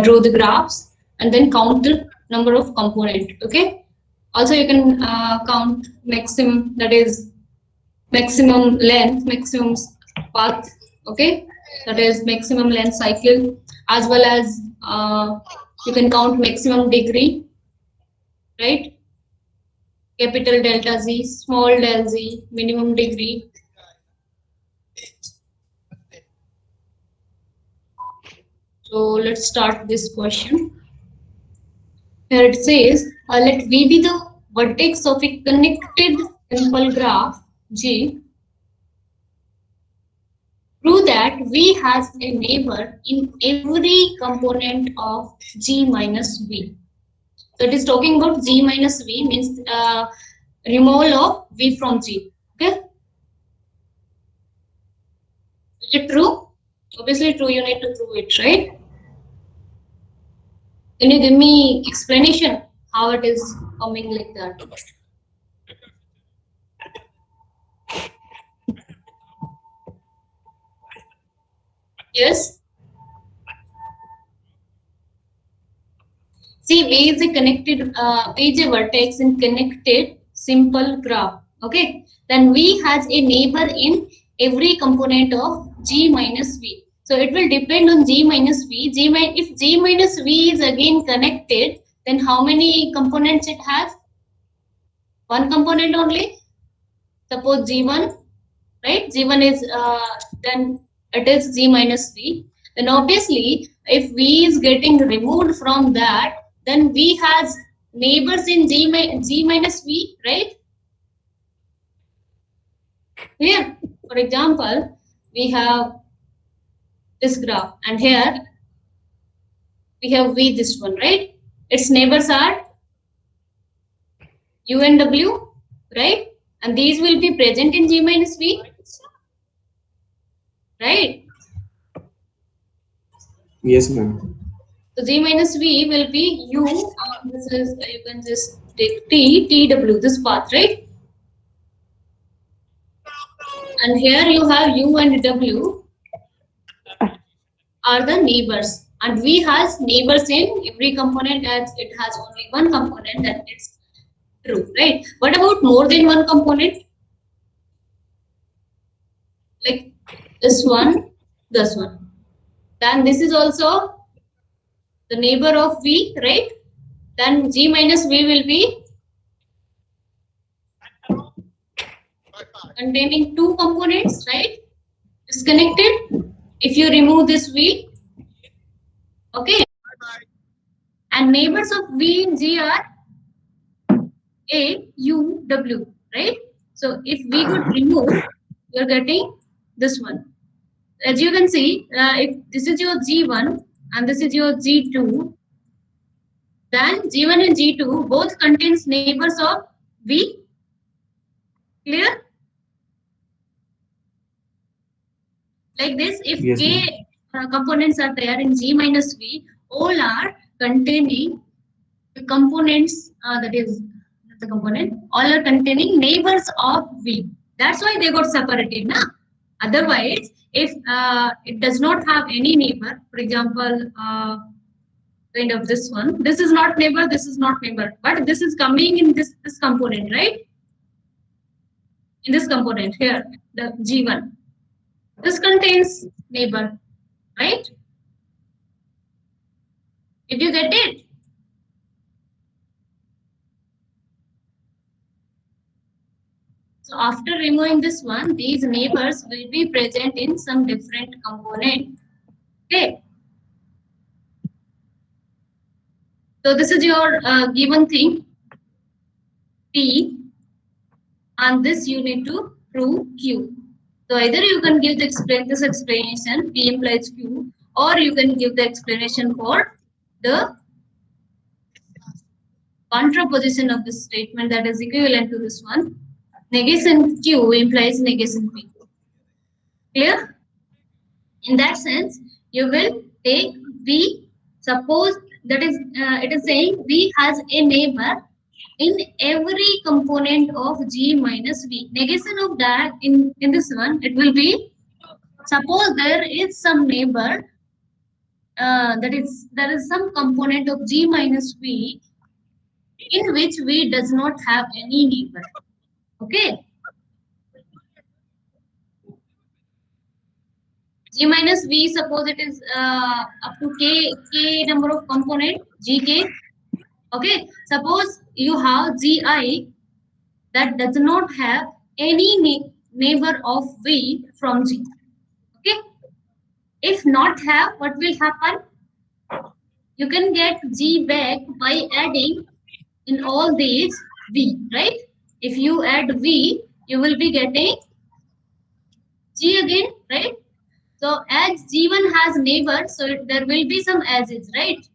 draw the graphs and then count the number of component. Okay. Also, you can count maximum, that is maximum length, maximum path. Okay, that is maximum length cycle, as well as you can count maximum degree, right? Capital delta Z, small del Z, minimum degree. So let's start this question. Here it says, let V be the vertex of a connected simple graph G. Prove that V has a neighbor in every component of G minus V. So it is talking about G minus V, means removal of V from G. Okay. Is it true? Obviously true, you need to prove it, right? Can you give me explanation how it is coming like that. Yes. See, V is a connected, V is a vertex in connected simple graph. Okay. Then V has a neighbor in every component of G minus V. So it will depend on G minus V. If G minus V is again connected, then how many components it has? One component only. Suppose G1, right? G1 is then it is G minus V. Then obviously, if V is getting removed from that, then V has neighbors in G minus V, right? Here, for example, we have this graph, and here we have V, this one, right? Its neighbors are U and W, right? And these will be present in G minus V, right? Yes, ma'am. So G minus V will be U, this is, you can just take T, TW, this path, right? And here you have U and W are the neighbors. And V has neighbors in every component, as it has only one component, that it's true, right? What about more than one component? Like this one, this one. Then this is also the neighbor of V, right? Then G minus V will be containing two components, right? Disconnected. If you remove this V, okay. And neighbors of V and G are A, U, W, right? So if we could remove, you're getting this one. As you can see, if this is your G1 and this is your G2, then G1 and G2 both contains neighbors of V. Clear? Like this, if Yes, K components are there in G minus V, all are containing the components, that is the component, all are containing neighbors of V. That's why they got separated. Na? Otherwise, if it does not have any neighbor, for example, kind of this one, this is not neighbor, this is not neighbor, but this is coming in this component, right? In this component here, the G1. This contains neighbor, right? Did you get it? So after removing this one, these neighbors will be present in some different component. Okay. So this is your given thing, P, and this you need to prove Q. So either you can give this explanation, P implies Q, or you can give the explanation for the contraposition of this statement that is equivalent to this one. Negation Q implies negation P. Clear? In that sense, you will take V. Suppose that is, it is saying V has a neighbor in every component of G minus V. Negation of that in this one, it will be, suppose there is some neighbor, there is some component of G minus V in which V does not have any neighbor. Okay. G minus V, suppose it is up to k number of component, Gk. Okay. Suppose you have Gi that does not have any neighbor of V from G. Okay. If not have, what will happen? You can get G back by adding in all these V, right? If you add V, you will be getting G again, right? So as G1 has neighbors, so there will be some edges, right?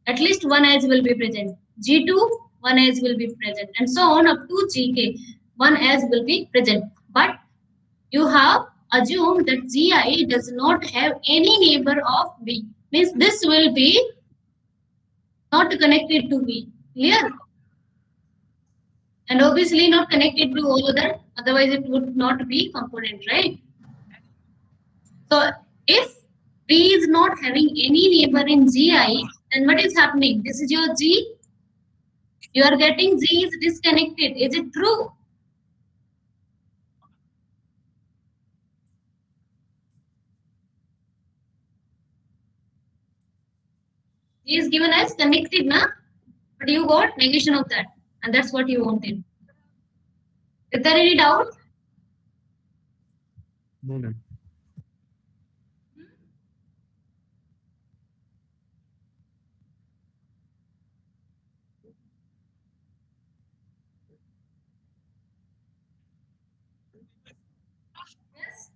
At least one edge will be present. G2, one edge will be present, and so on up to Gk. One edge will be present. But you have assumed that Gi does not have any neighbor of V. Means this will be not connected to V. Clear? and obviously not connected to all other, otherwise it would not be component, right? So if V is not having any neighbor in GI, then what is happening? This is your G. You are getting G is disconnected. Is it true? G is given as connected, na? But you got negation of that, and that's what you wanted. Is there any doubt? No, ma'am. Yes.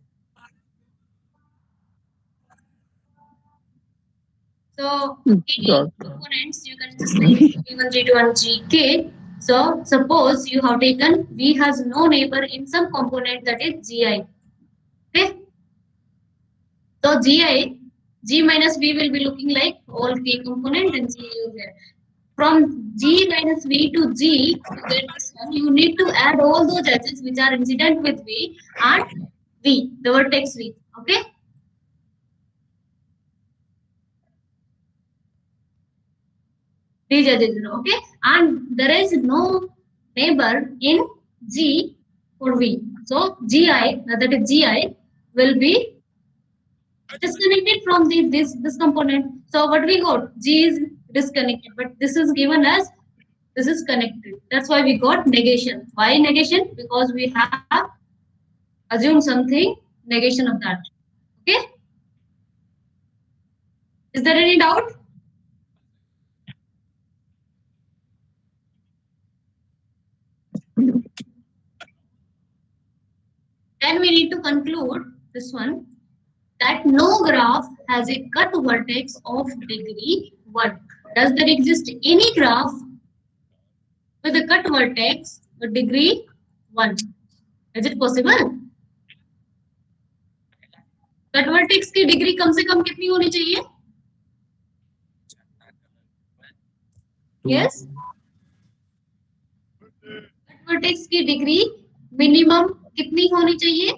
So any Sure. components you can just take G1, G2, and Gk. So suppose you have taken V has no neighbor in some component, that is Gi. Okay. So Gi, G minus V will be looking like all K component and G is there. From G minus V to G to get this one, you need to add all those edges which are incident with V and V, the vertex V. Okay. These edges, okay. And there is no neighbor in G for V. So Gi, that is Gi, will be disconnected from this component. So what we got? G is disconnected, but this is given as this is connected. That's why we got negation. Why negation? Because we have assumed something, negation of that. Okay. Is there any doubt? Then we need to conclude this one, that no graph has a cut vertex of degree 1. Does there exist any graph with a cut vertex of degree 1? Is it possible? Cut vertex की degree कम से कम कितनी होनी चाहिए? Yes, cut vertex की degree minimum कितनी होनी चाहिए?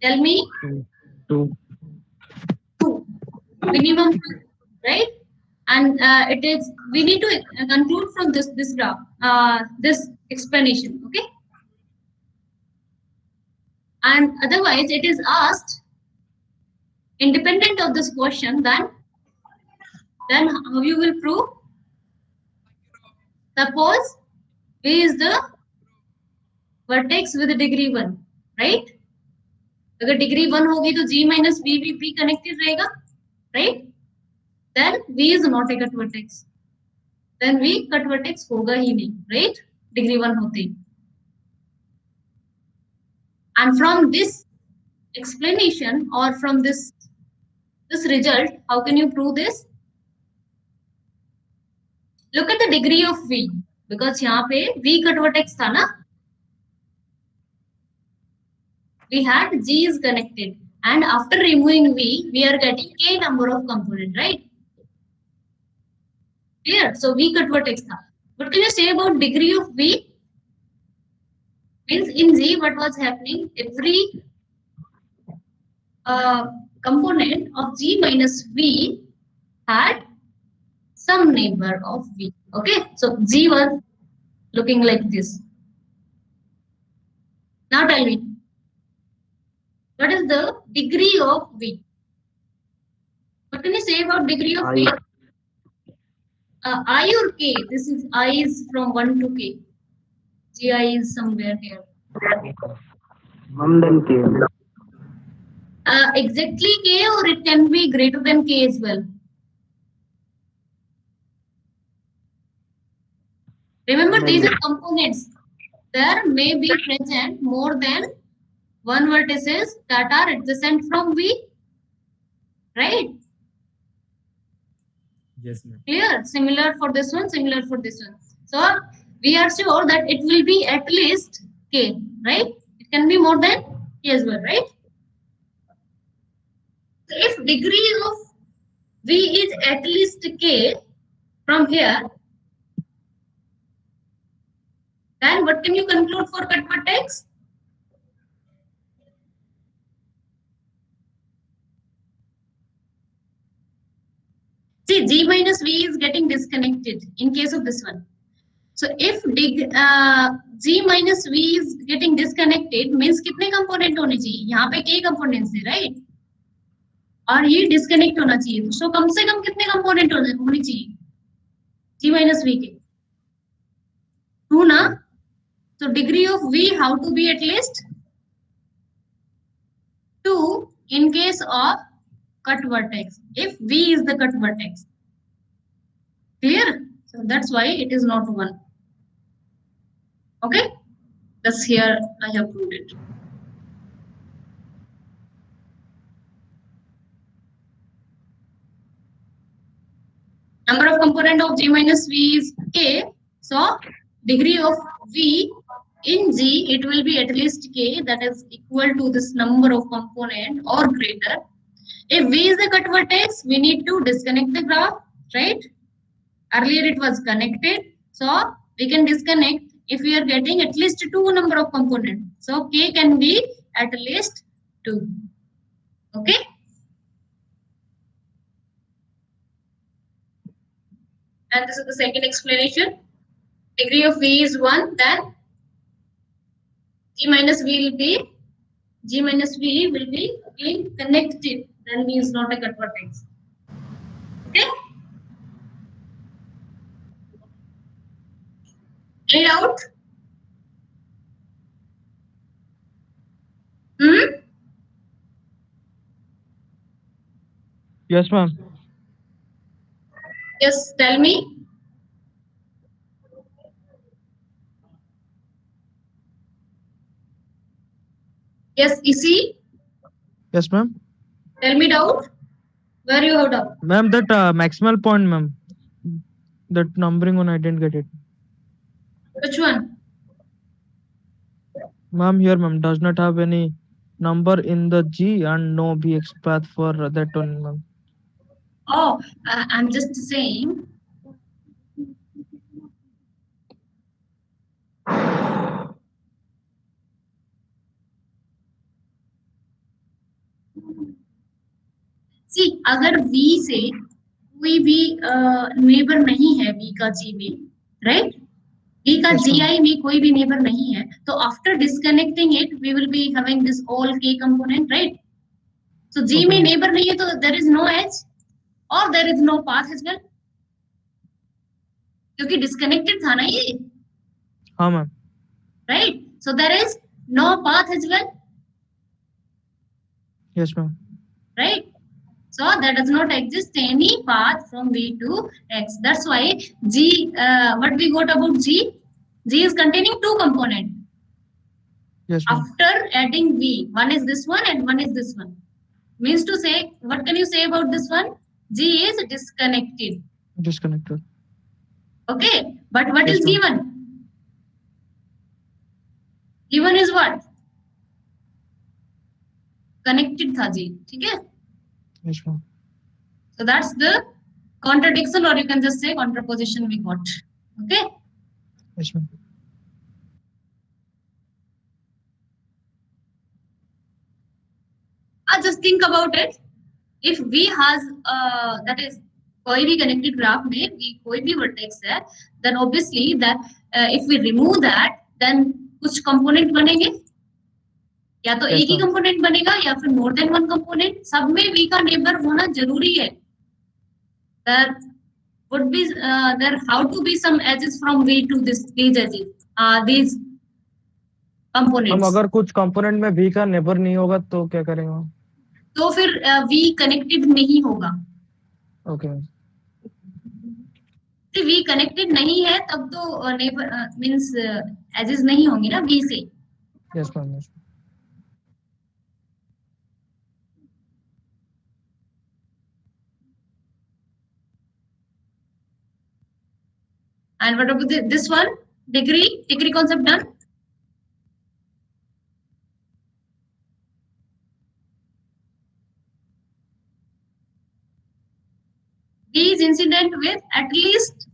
Tell me. 2. Minimum 2, right? And it is, we need to conclude from this graph, this explanation, okay? And otherwise it is asked independent of this question, then how you will prove? Suppose V is the vertex with degree 1, right? अगर degree 1 होगी तो G minus V भी connected रहेगा, right? Then V is not a cut vertex. Then V cut vertex होगा ही नहीं, right? Degree 1 होते ही. And from this explanation or from this result, how can you prove this? Look at the degree of V, because यहाँ पे V cut vertex था ना, we had G is connected, and after removing V, we are getting K number of component, right? Clear? So V cut vertex था. What can you say about degree of V? Means in G, what was happening? Every component of G minus V had some neighbor of V. Okay, so G was looking like this. Now tell me, what is the degree of V? What can you say about degree of V? I or K? This is I is from 1 to K. Gi is somewhere here. Then K. Exactly K, or it can be greater than K as well. Remember, these are components. There may be present more than one vertices that are adjacent from V, right? Yes, ma'am. Clear? Similar for this one, similar for this one. So we are sure that it will be at least K, right? It can be more than K as well, right? So if degree of V is at least K from here, then what can you conclude for cut vertex? See, G minus V is getting disconnected in case of this one. So if G minus V is getting disconnected, means कितने component होने चाहिए? यहाँ पे K components है, right? और ये disconnect होना चाहिए. So कम से कम कितने component होने चाहिए? G minus V के 2 ना? So degree of V how to be at least 2 in case of cut vertex. If V is the cut vertex. Clear? So that's why it is not 1. Okay? That's here I have proved it. Number of component of G minus V is K. So degree of V in G, it will be at least K, that is equal to this number of component or greater. If V is the cut vertex, we need to disconnect the graph, right? Earlier it was connected. So we can disconnect if we are getting at least 2 number of components. So K can be at least 2. Okay? And this is the second explanation. Degree of V is 1, then G minus V will be again connected, then V is not a cut vertex. Okay? Any doubt? Yes, ma'am. Yes, tell me. Yes, Isi, Yes, ma'am. tell me doubt. Where you have doubt? Ma'am, that maximal point, ma'am. That numbering one, I didn't get it. Which one? Ma'am, here, ma'am, does not have any number in the G and no BX path for that one, ma'am. Oh, I'm just saying. See, अगर V से कोई भी neighbour नहीं है V का G में, right? V का Yes, ma'am. GI में कोई भी नेबर नहीं है, तो after disconnecting it, we will be having this all K component, right? So G Okay, में ma'am. नेबर नहीं है, तो there is no edge or there is no path as well. क्योंकि disconnected था ना ये, हाँ, ma'am. right? So there is no path as well, Yes, ma'am. right? So there does not exist any path from V to X. That's why G, what we got about G? G is containing 2 components. Yes, ma'am. After adding V, one is this one and one is this one. Means to say, what can you say about this one? G is disconnected. Disconnected. Okay, but what Yes, is ma'am. given? Given is what? Connected था G, ठीक है? Yes, ma'am. So that's the contradiction, or you can just say contraposition we got. Okay? Yes, ma'am. Just think about it. If V has that is कोई भी connected graph में V कोई भी vertex है, then obviously that if we remove that, then कुछ component बनेंगे, या तो Yes, एक ही ma'am. component बनेगा या फिर more than one component. सब में V का neighbor होना जरूरी है. There would be there how to be some edges from V to these edges, these हम components. अगर कुछ कंपोनेंट में V का नेबर नहीं होगा तो क्या करेंगे हम? तो फिर V connected नहीं होगा. Okay. V connected नहीं है तब तो नेबर मींस एजेस नहीं होंगी ना V से. Yes, ma'am. Yes. And what about this one? Degree concept done. incident with at least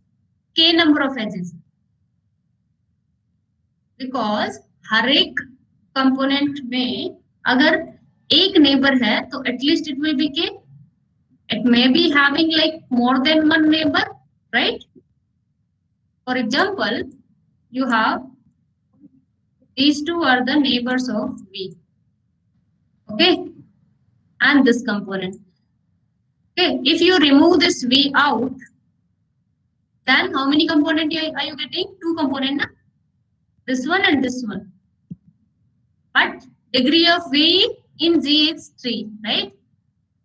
k number of edges, because हर एक कंपोनेंट में अगर एक नेबर है तो एटलीस्ट इट विल बी के. It may be having like more than one neighbor, right? For example, you have these two are the neighbors of V. Okay, and this component. Okay, if you remove this V out, then how many components are you getting? Two components, na? This one and this one. But degree of V in G is 3, right?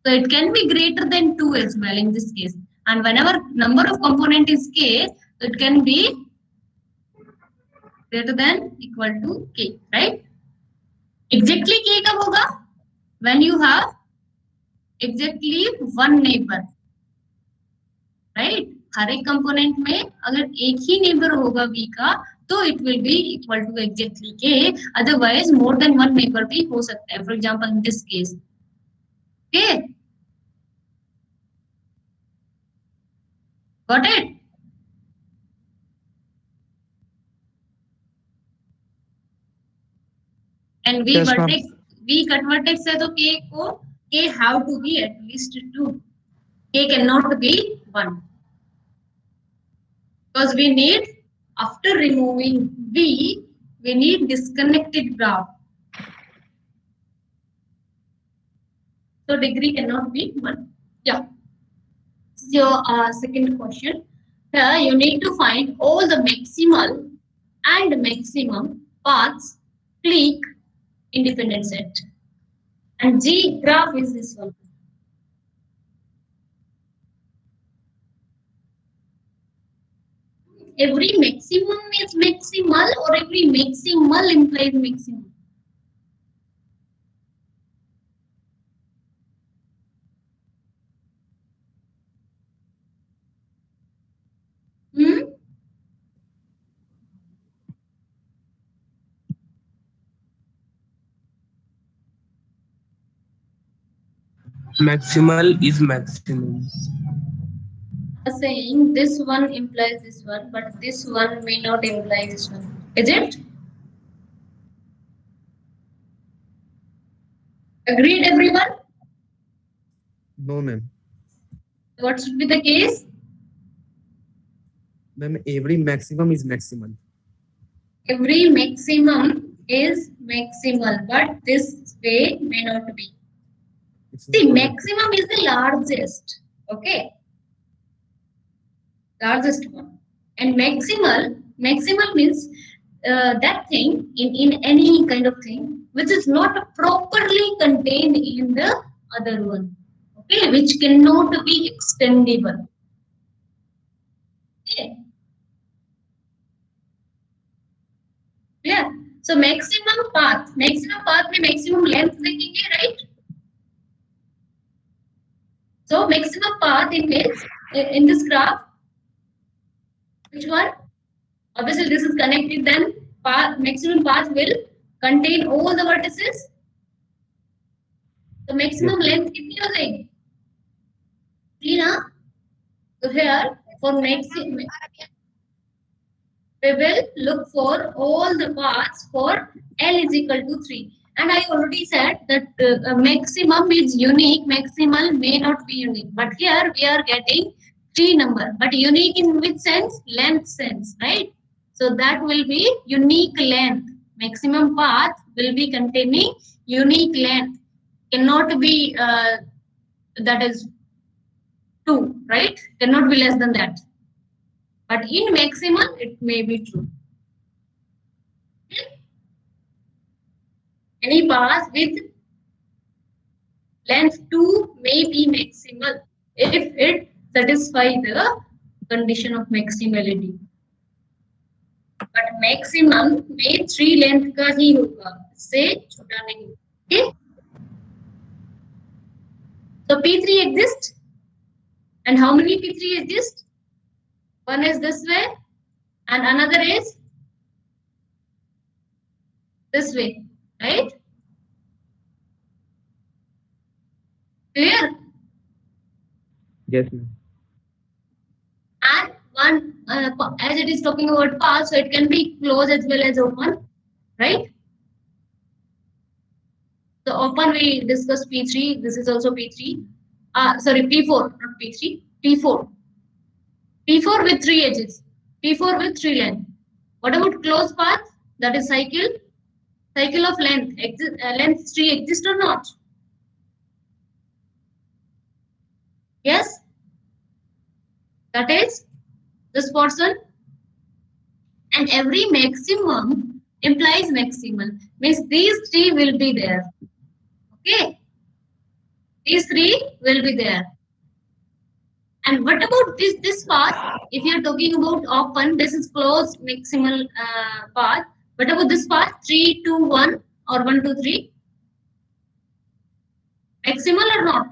So it can be greater than 2 as well in this case. And whenever number of component is K, it can be greater than equal to K, right? Exactly K कब होगा? When you have exactly one neighbor, right? हर एक component में अगर एक ही neighbour होगा V का तो it will be equal to exactly K. Otherwise more than one neighbor भी हो सकता है. For example, in this case. Okay? Got it? And V Yes, ma'am. vertex, V cut vertex है तो K को K have to be at least 2. K cannot be 1. Because we need, after removing V, we need disconnected graph. So degree cannot be 1. Yeah. So second question. Here you need to find all the maximal and maximum paths clique independent set. And G graph is this one. Every maximum is maximal or every maximal implies maximum? Hmm? Maximal is maximum. Saying this one implies this one, but this one may not imply this one. Is it? Agreed, everyone? No, ma'am. What should be the case? Ma'am, every maximum is maximal. Every maximum is maximal, but this way may not be. See, maximum is the largest. Okay. Largest one. And maximal means that thing in any kind of thing which is not properly contained in the other one. Okay, which cannot be extendable. Okay. Yeah. So maximum path में maximum length देखेंगे, right? So maximum path in this graph, which one? Obviously this is connected, then maximum path will contain all the vertices. So maximum length कितनी हो जाएगी? 3 ना? So here for maximum we will look for all the paths for L is equal to 3. And I already said that maximum is unique, maximal may not be unique. But here we are getting 3 number. But unique in which sense? Length sense, right? So that will be unique length. Maximum path will be containing unique length. Cannot be that is 2, right? Cannot be less than that. But in maximal, it may be true. Any path with length 2 may be maximal if it satisfies the condition of maximality. But maximum में 3 length का ही होगा, इससे छोटा नहीं. Okay? So P3 exists. And how many P3 exist? One is this way and another is this way, right? Clear? Yes, ma'am. and as it is talking about path, so it can be closed as well as open, right? So open we discussed P3. This is also P3. Sorry, P4, not P3. P4. P4 with 3 edges. P4 with 3 length. What about closed path? That is cycle. Cycle of length. Length 3 exist or not? Yes. That is this portion. And every maximum implies maximal. Means these 3 will be there. Okay. These 3 will be there. And what about this path? If you are talking about open, this is closed maximal path. What about this path? 3, 2, 1 or 1, 2, 3? Maximal or not?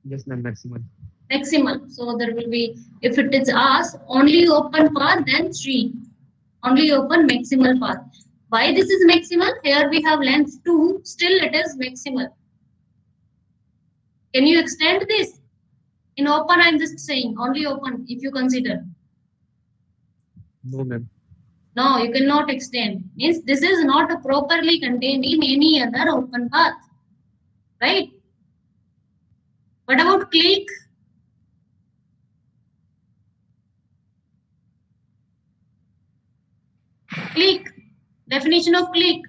Yes, ma'am, maximal. Maximal. So there will be, if it is asked, only open path, then 3. Only open maximal path. Why this is maximal? Here we have length 2, still it is maximal. Can you extend this? In open, I am just saying, only open if you consider. No, ma'am. No, you cannot extend. Means this is not properly contained in any other open path. Right? What about clique? Clique. Definition of clique.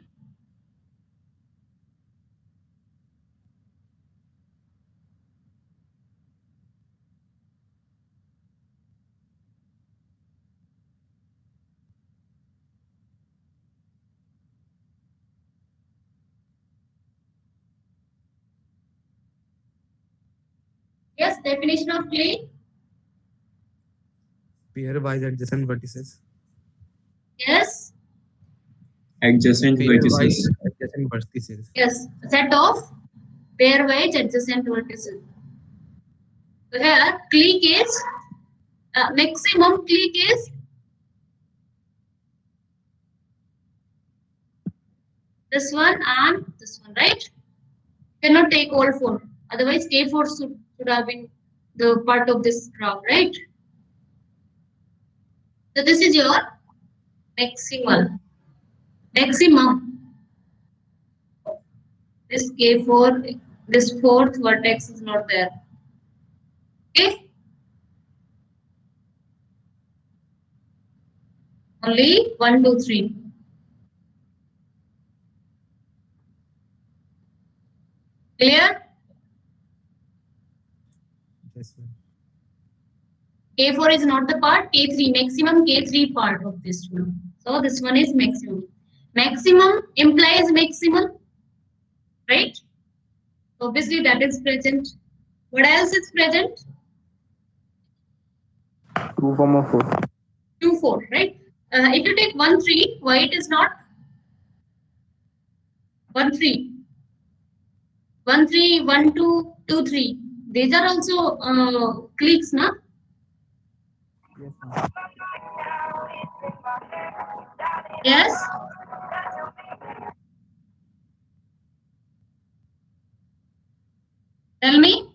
Yes, definition of clique. Pairwise adjacent vertices. Yes. Adjacent Pairwise vertices. adjacent vertices. Yes. Set of pairwise adjacent vertices. So here clique is maximum clique is this one and this one, right? Cannot take all 4. Otherwise, K4 should have been the part of this graph, right? So this is your maximal. Maximum. This K4, this 4th vertex is not there. Okay? Only 1, 2, 3. Clear? Yes, ma'am. K4 is not the part, K3, maximum K3 part of this one. So this one is maximum. Maximum implies maximal, right? Obviously that is present. What else is present? 2, 4. 2, 4, right? If you take 1, 3, why it is not? 1, 3. 1, 3, 1, 2, 2, 3. These are also cliques, na? Yes, ma'am. Yes? Tell me.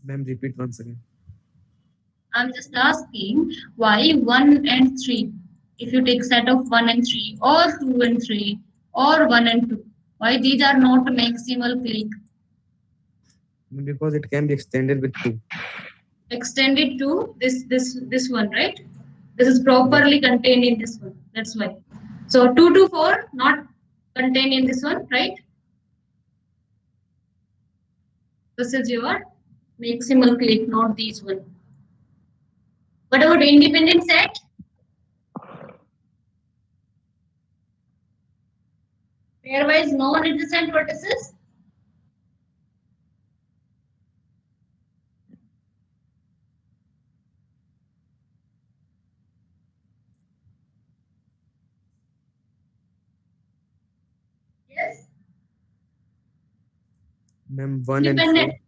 Ma'am, repeat once again. I'm just asking why 1 and 3? If you take set of 1 and 3 or 2 and 3 or 1 and 2, why these are not maximal clique? Because it can be extended with 2. Extended to this one, right? This is properly contained in this one. That's why. So 2 to 4 not contained in this one, right? This is your maximal clique, not these one. What about independent set? Pairwise non-adjacent vertices? Yes. Ma'am, 1 and 4. Independent.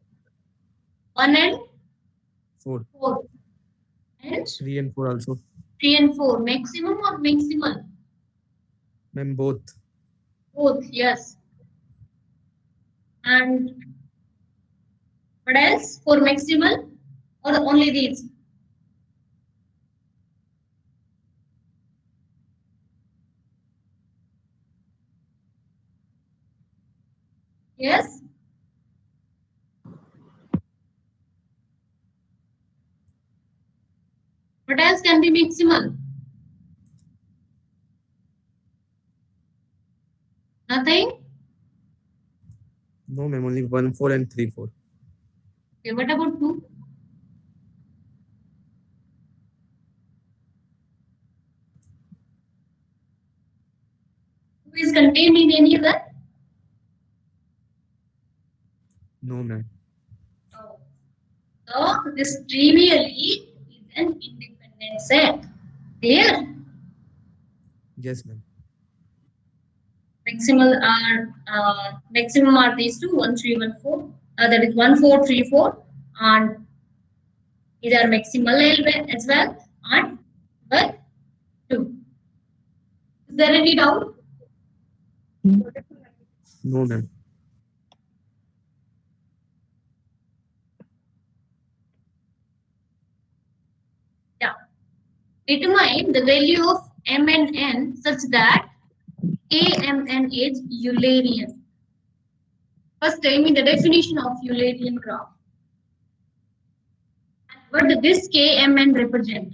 1 and 4. 4. And 3 and 4 also. 3 and 4. Maximum or maximal? Ma'am, both. Both, yes. And what else for maximal? Or only these? Yes. What else can be maximal? Nothing? No, ma'am. Only 1, 4, and 3, 4. Okay, what about 2? Who is contained in any other? No, ma'am. Oh. So this trivially is an independent set. There, Yes, ma'am. maximum are these two 1, 3, 1, 4. That is 1, 4, 3, 4, and these are maximal as well, and but 2. Is there any doubt? No, ma'am. Yeah. Determine the value of m and n such that Kmn is Eulerian. First, tell me the definition of Eulerian graph. What does this Kmn represent?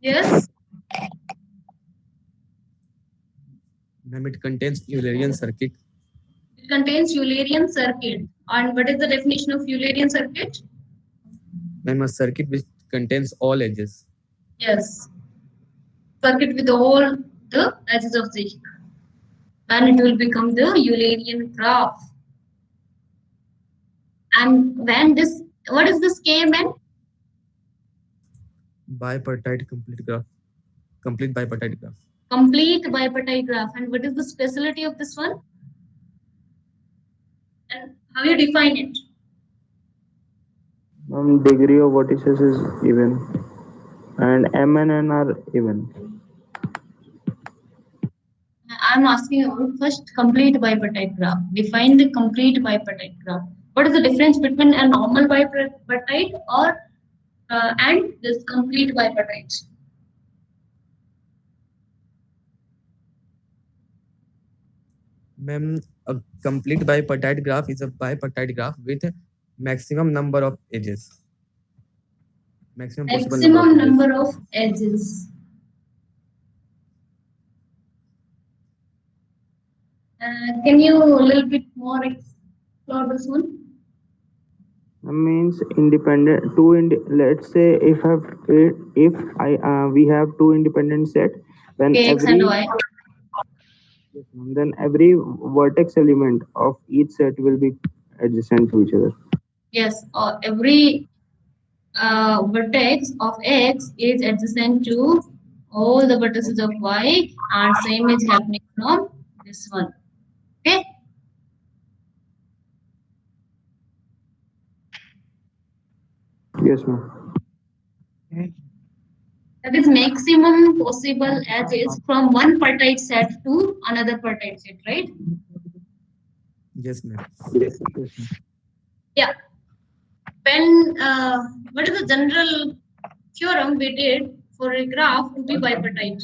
Yes, Ma'am, it contains Eulerian circuit. it contains Eulerian circuit. And what is the definition of Eulerian circuit? Ma'am, a circuit which contains all edges. Yes, circuit with all the edges of the, and it will become the Eulerian graph. And when this, what is this Kmn? Bipartite complete graph. Complete bipartite graph. Complete bipartite graph. And what is the specialty of this one? And how you define it? Degree of vertices is even, and m and n are even. I'm asking you first complete bipartite graph. Define the complete bipartite graph. What is the difference between a normal bipartite or and this complete bipartite? Ma'am, a complete bipartite graph is a bipartite graph with maximum number of edges. Maximum possible Maximum number number of edges. Can you a little bit more explore this one? Means independent let's say if we have two independent set, then X and Y. then every vertex element of each set will be adjacent to each other. Yes, every vertex of X is adjacent to all the vertices of Y, and same is happening from this one. Okay. Yes, ma'am. That is maximum possible edges from one partite set to another partite set, right? Yes, ma'am. Yes. Yeah. When what is the general theorem we did for a graph to be bipartite?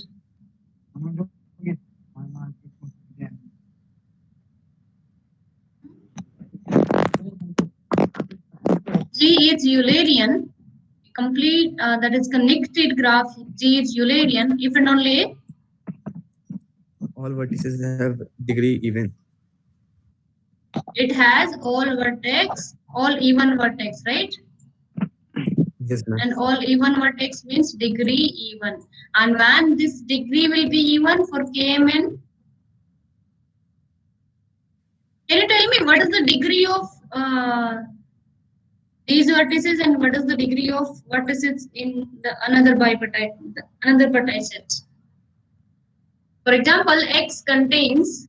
G is Eulerian. Complete that is connected graph G is Eulerian if and only All vertices have degree even. it has all even vertex, right? Yes, ma'am. And all even vertex means degree even. And when this degree will be even for Kmn? Can you tell me what is the degree of these vertices and what is the degree of vertices in the another bipartite set. For example, X contains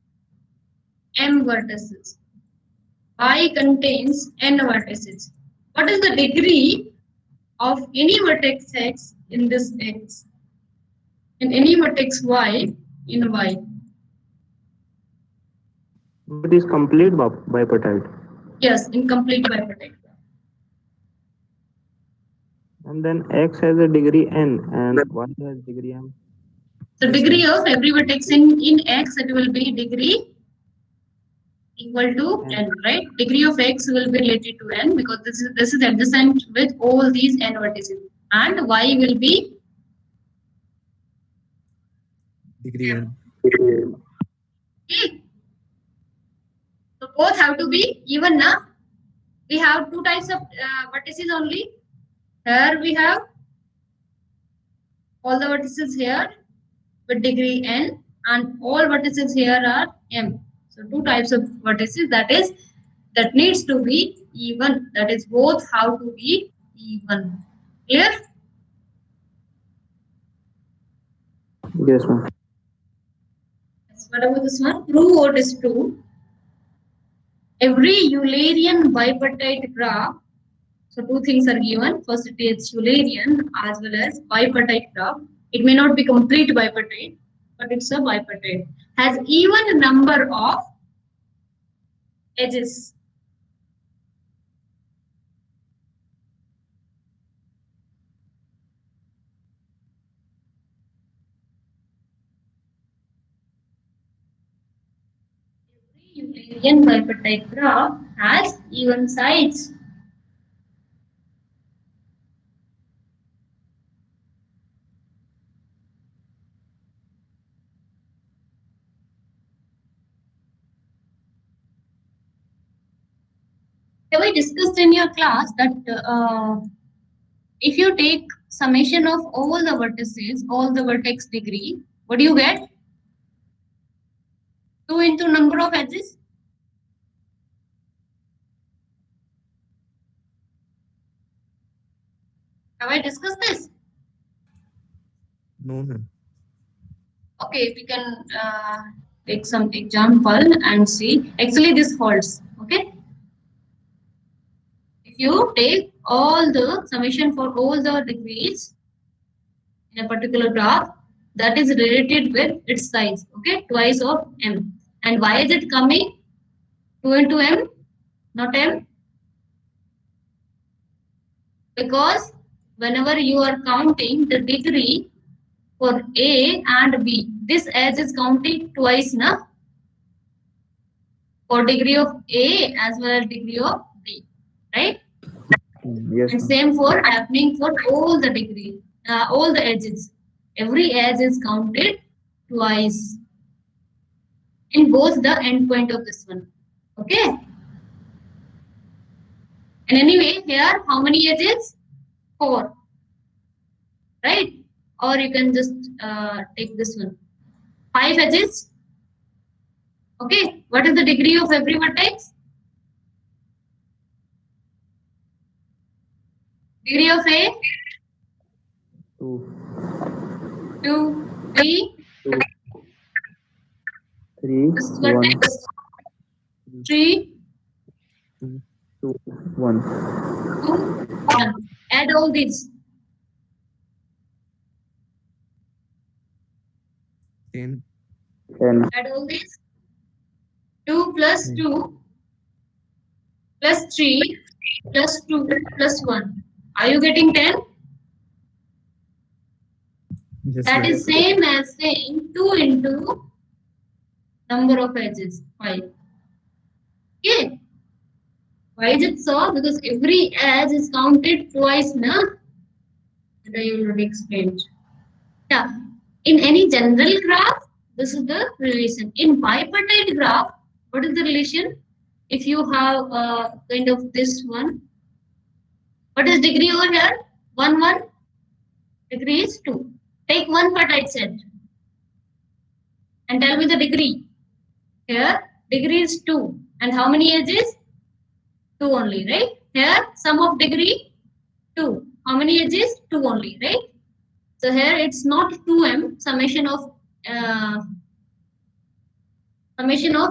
M vertices, Y contains N vertices. What is the degree of any vertex X in this X and any vertex Y in Y? It is complete bipartite. Yes, incomplete bipartite. And then X has a degree N and Y has degree M. So degree of every vertex in X, it will be degree equal to N, right? Degree of X will be related to N because this is adjacent with all these N vertices. And Y will be Degree N. okay. So both have to be even now. We have two types of vertices only. Here we have all the vertices here with degree N and all vertices here are M. So two types of vertices that needs to be even. That is both have to be even. Clear? Yes, ma'am. Yes, what about this one? Prove what is true. Every Eulerian bipartite graph. So two things are given. First, it is Eulerian as well as bipartite graph. It may not be complete bipartite, but it's a bipartite. Has even number of edges. Every Eulerian bipartite graph has even sides. Have I discussed in your class that if you take summation of all the vertices, all the vertex degree, what do you get? 2 into number of edges. Have I discussed this? No, ma'am. Okay, we can take some example and see. Actually, this holds. Okay. If you take all the summation for all the degrees in a particular graph, that is related with its size. Okay, twice of M. And why is it coming? 2 into M, not M. Because whenever you are counting the degree for A and B, this edge is counting twice now for degree of A as well as degree of B, right? Yes, And ma'am. same for happening for all the degree, all the edges. Every edge is counted twice in both the endpoint of this one. Okay. And anyway, here how many edges? 4, right? Or you can just take this one. 5 edges. Okay. What is the degree of every vertex? Degree of A? 2, 2, 3. 2, 3, This 1, vertex? 3, 2, 1. 2, 1. Add all these. 10. 10. Add all these. 2 plus 2 plus 3 plus 2 plus 1. Are you getting 10? Yes, That ma'am. is same as saying 2 into number of edges, 5. Okay. Why is it so? Because every edge is counted twice, na? That I already explained. Yeah. In any general graph, this is the relation. In bipartite graph, what is the relation? If you have kind of this one, what is degree over here? 1, 1. Degree is 2. Take one partite set and tell me the degree. Here, degree is 2. And how many edges? 2 only, right? Here sum of degree 2. How many edges? 2 only, right? So here it's not 2m summation of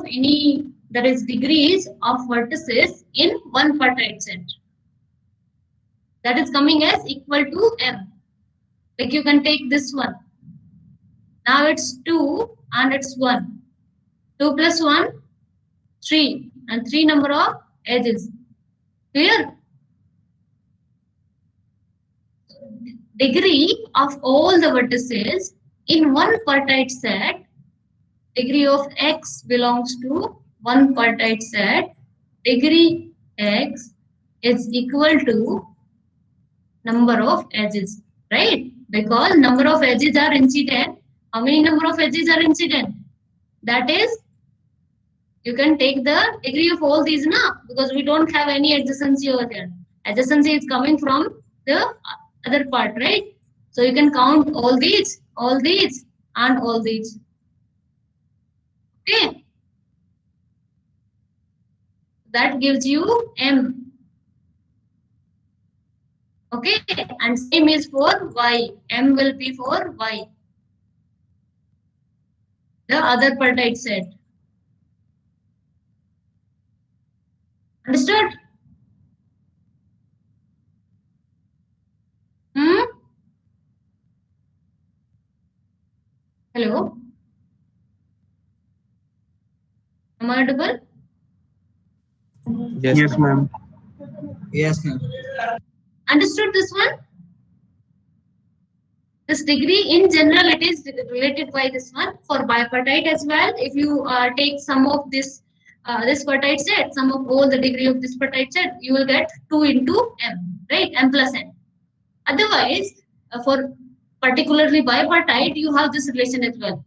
any, that is degrees of vertices in one partite set. That is coming as equal to m. Like you can take this one. Now it's 2 and it's 1. 2 plus 1, 3. And 3 number of edges. Clear? Degree of all the vertices in one partite set, degree of x belongs to one partite set, degree x is equal to number of edges, right? Because number of edges are incident. How many number of edges are incident? That is, you can take the degree of all these now, because we don't have any adjacency over here. Adjacency is coming from the other part, right? So you can count all these, and all these. Okay. That gives you m. Okay. And same is for y. M will be for y. The other partite set. Understood? Hello? Am I audible? Yes, ma'am. Yes, ma'am. Understood this one? This degree in general, it is related by this one. For bipartite as well, if you take sum of this partite set, sum of all the degree of this partite set, you will get 2 into m, right? M plus n. Otherwise, for particularly bipartite, you have this relation as well.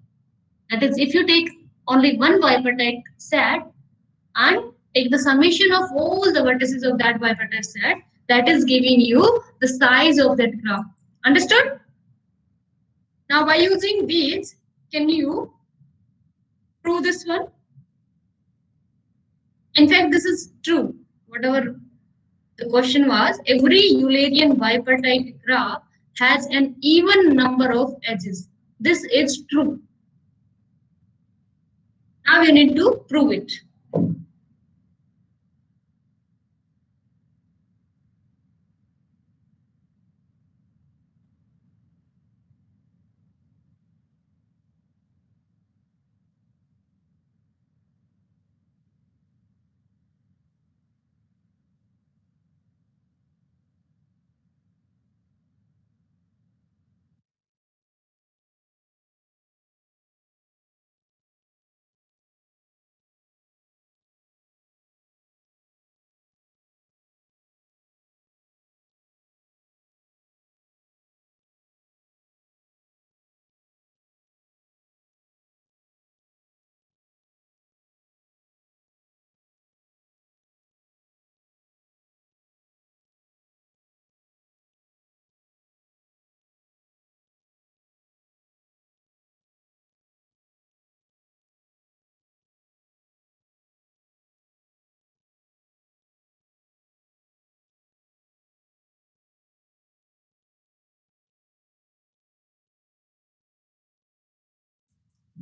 That is, if you take only one bipartite set and take the summation of all the vertices of that bipartite set, that is giving you the size of that graph. Understood? Now, by using these, can you prove this one? In fact, this is true. Whatever the question was, every Eulerian bipartite graph has an even number of edges. This is true. Now you need to prove it.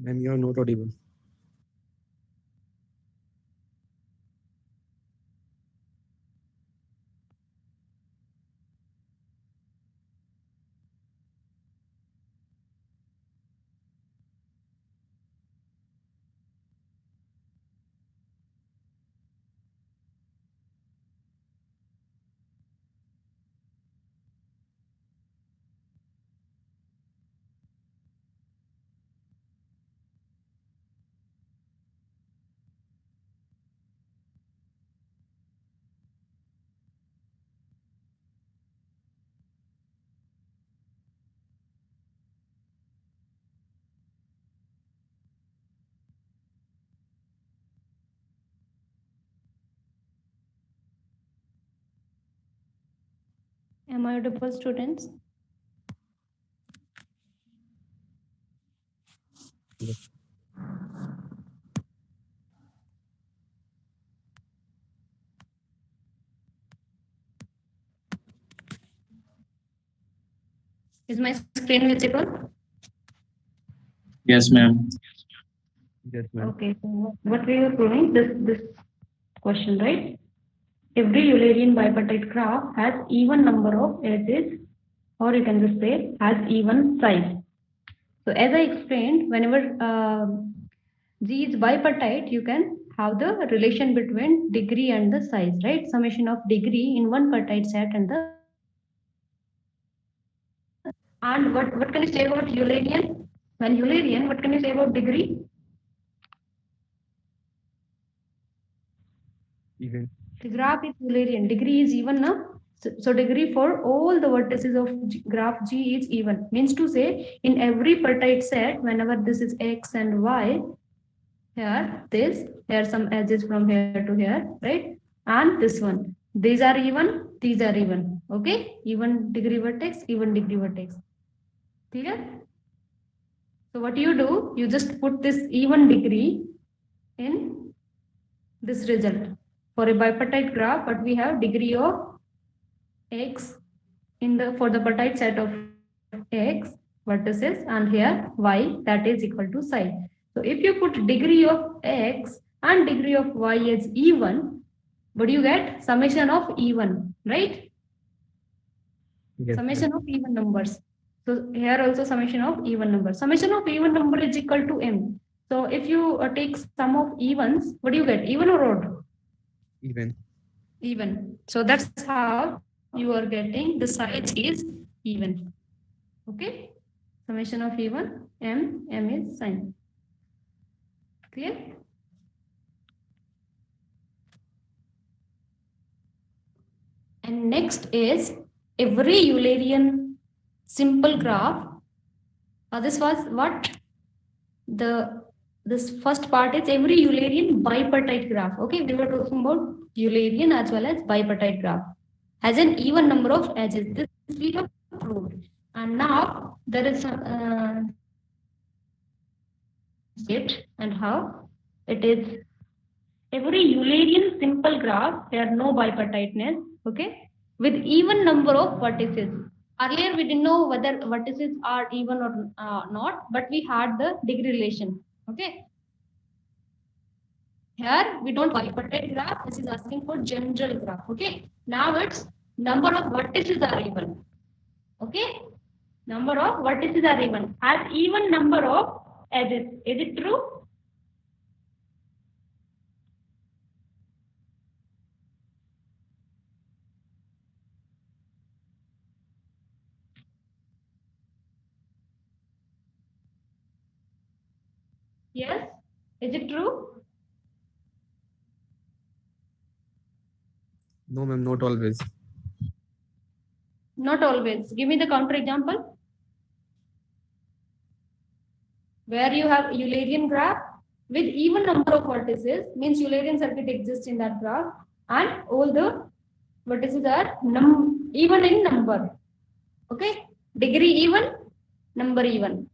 ma'am, you are not audible. Am I audible, students? Yes. Is my screen visible? Yes, ma'am. Yes, ma'am. Okay, so what we are proving this question, right? Every Eulerian bipartite graph has even number of edges, or you can just say has even size. So as I explained, whenever G is bipartite, you can have the relation between degree and the size, right? Summation of degree in one partite set and the and what can you say about Eulerian? When Eulerian, what can you say about degree? Even. The graph is Eulerian. Degree is even now. So degree for all the vertices of graph G is even. Means to say, in every partite set, whenever this is X and Y, here some edges from here to here, right? And this one. These are even, these are even. Okay? Even degree vertex, even degree vertex. Clear? So what you do, you just put this even degree in this result. For a bipartite graph, but we have degree of X in the for the partite set of X vertices and here Y that is equal to psi. So if you put degree of X and degree of Y as even, what do you get? Summation of even, right? Yes, Summation of even numbers. So here also summation of even numbers. Summation of even number is equal to M. So if you take sum of evens, what do you get? Even or odd? Even. Even. So that's how you are getting the size is even. Okay? Summation of even, M is sign. Clear? And next is every Eulerian simple graph. This was what? This first part is every Eulerian bipartite graph. Okay, we were talking about Eulerian as well as bipartite graph. Has an even number of edges. This we have proved. And now there is it and how it is every Eulerian simple graph, there are no bipartiteness, okay, with even number of vertices. Earlier we didn't know whether vertices are even or not, but we had the degree relation, okay. Here we don't bipartite graph, this is asking for general graph, okay. Now it's number of vertices are even, okay. Number of vertices are even, has even number of edges. Is it true? Yes. Is it true? No, ma'am, not always. Not always. Give me the counter example. Where you have Eulerian graph with even number of vertices, means Eulerian circuit exists in that graph, and all the vertices are even in number. Okay? Degree even, number even.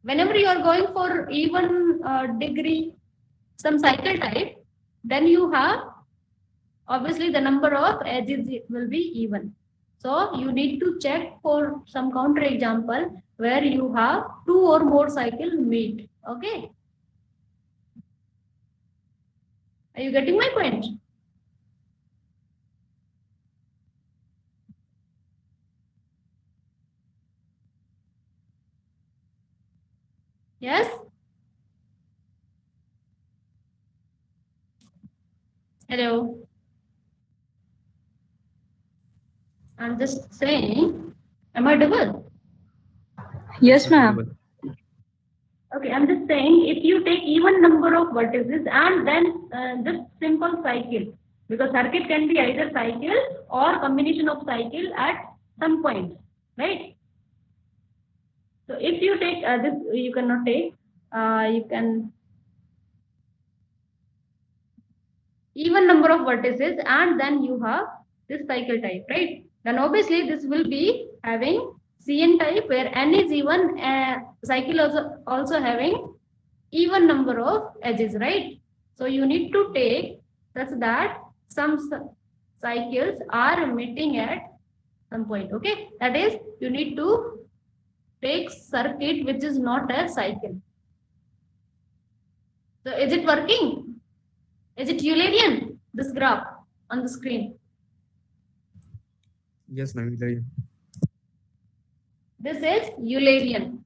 Whenever you are going for even degree, some cycle type, then you have obviously the number of edges will be even. So you need to check for some counter example where you have 2 or more cycle meet. Okay. Are you getting my point? Yes? Hello. I'm just saying, am I double? Yes, ma'am. Okay, I'm just saying if you take even number of vertices and then just simple cycle, because circuit can be either cycle or combination of cycle at some point, right? So if you take this, you cannot take, you can even number of vertices and then you have this cycle type, right? Then obviously this will be having CN type where N is even, cycle also having even number of edges, right? So you need to take such that some cycles are meeting at some point. Okay, that is, you need to take circuit which is not a cycle. So is it working? Is it Eulerian, this graph on the screen? Yes, ma'am. This is Eulerian.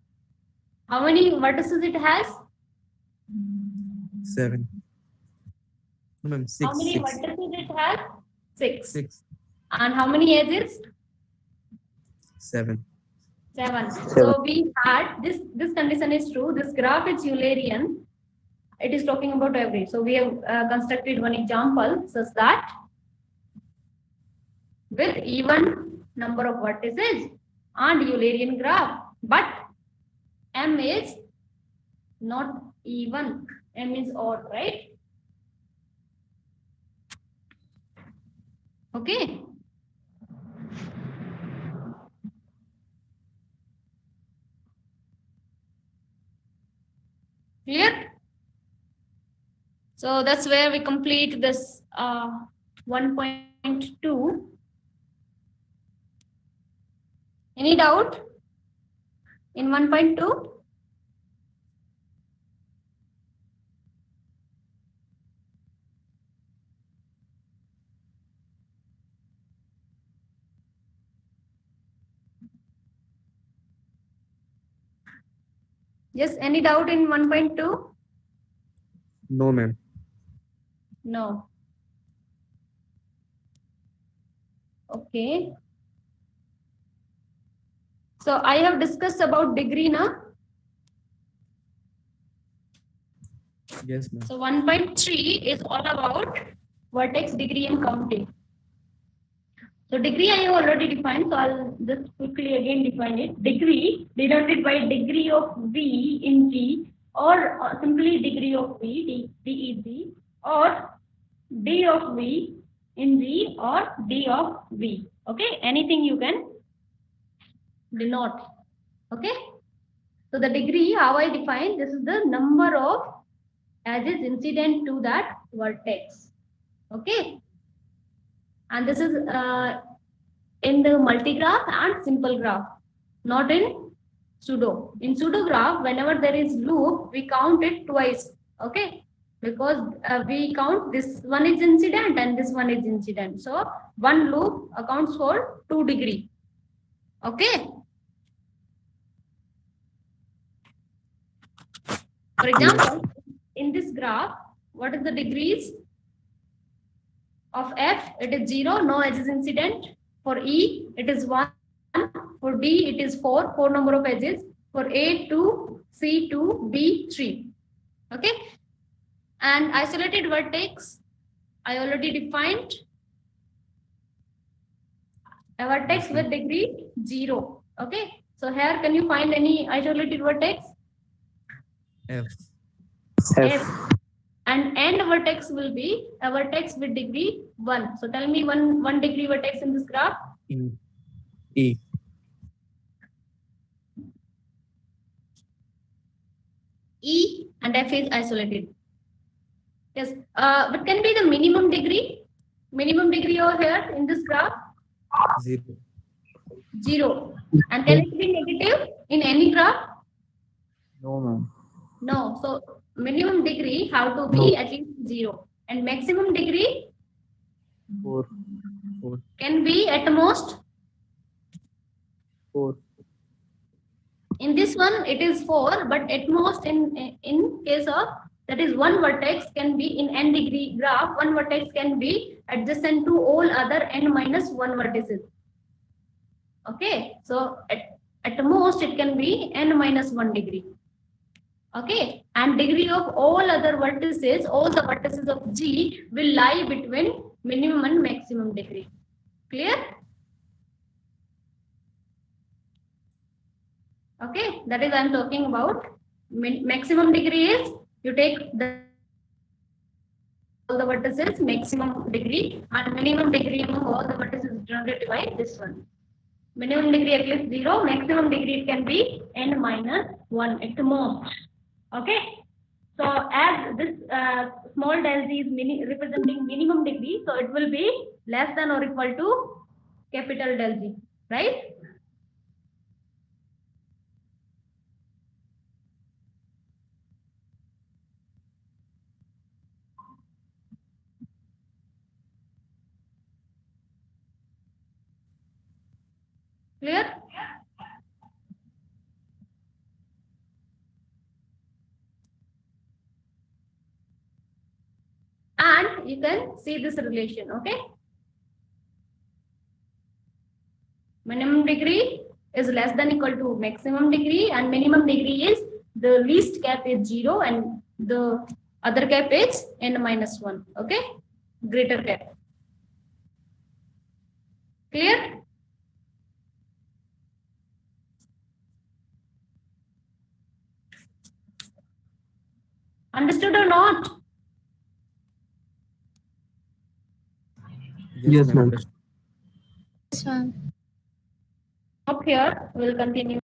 How many vertices it has? 7. No, ma'am. 6. How many 6. vertices it has? 6. 6. And how many edges? 7. 7. So we had this condition is true. This graph is Eulerian. It is talking about every. So we have constructed one example such that with even number of vertices and Eulerian graph, but M is not even. M is odd, right? Okay. Clear? So that's where we complete this 1.2. Any doubt in 1.2? Yes, any doubt in 1.2? No, ma'am. No. Okay. So I have discussed about degree now. Yes, ma'am. So 1.3 is all about vertex degree and counting. So degree I have already defined, so I'll just quickly again define it. Degree denoted by degree of V in G, or simply degree of V, DEG, or D of V in G, or D of V. Okay, anything you can denote. Okay, so the degree, how I define, this is the number of edges incident to that vertex. Okay, and this is in the multigraph and simple graph, not in pseudo. In pseudo graph, whenever there is loop, we count it twice. Okay, because we count this one is incident and this one is incident. So one loop accounts for 2 degree. Okay. For example, in this graph, what is the degrees of F? It is 0, no edges incident. For E, it is 1. For D, it is 4 number of edges. For A, 2, C, 2, B, 3. Okay. And isolated vertex, I already defined. A vertex with degree 0. Okay. So here, can you find any isolated vertex? F. F. And end vertex will be a vertex with degree 1. So tell me one degree vertex in this graph. E. E. E and F is isolated. Yes. What can be the minimum degree? Minimum degree over here in this graph? 0. 0. And can it be negative in any graph? No, ma'am. No. So minimum degree have to be at least 0. And maximum degree 4. 4. can be at most. 4. In this one, it is 4, but at most in case of that is one vertex can be in n degree graph, one vertex can be adjacent to all other n minus 1 vertices. Okay, so at most it can be n minus 1 degree. Okay, and degree of all other vertices, all the vertices of G will lie between minimum and maximum degree. Clear? Okay, that is I am talking about. Maximum degree is you take all the vertices maximum degree, and minimum degree among all the vertices generated by this one. Minimum degree at least 0, maximum degree can be n minus 1 at the most. Okay, so as this small del z is representing minimum degree, so it will be less than or equal to capital del G, right? Clear? And you can see this relation, okay? Minimum degree is less than equal to maximum degree, and minimum degree is the least cap is 0 and the other cap is n-1, okay? Greater cap. Clear? Understood or not? Yes, ma'am. ma'am. Understood. Up here, we'll continue.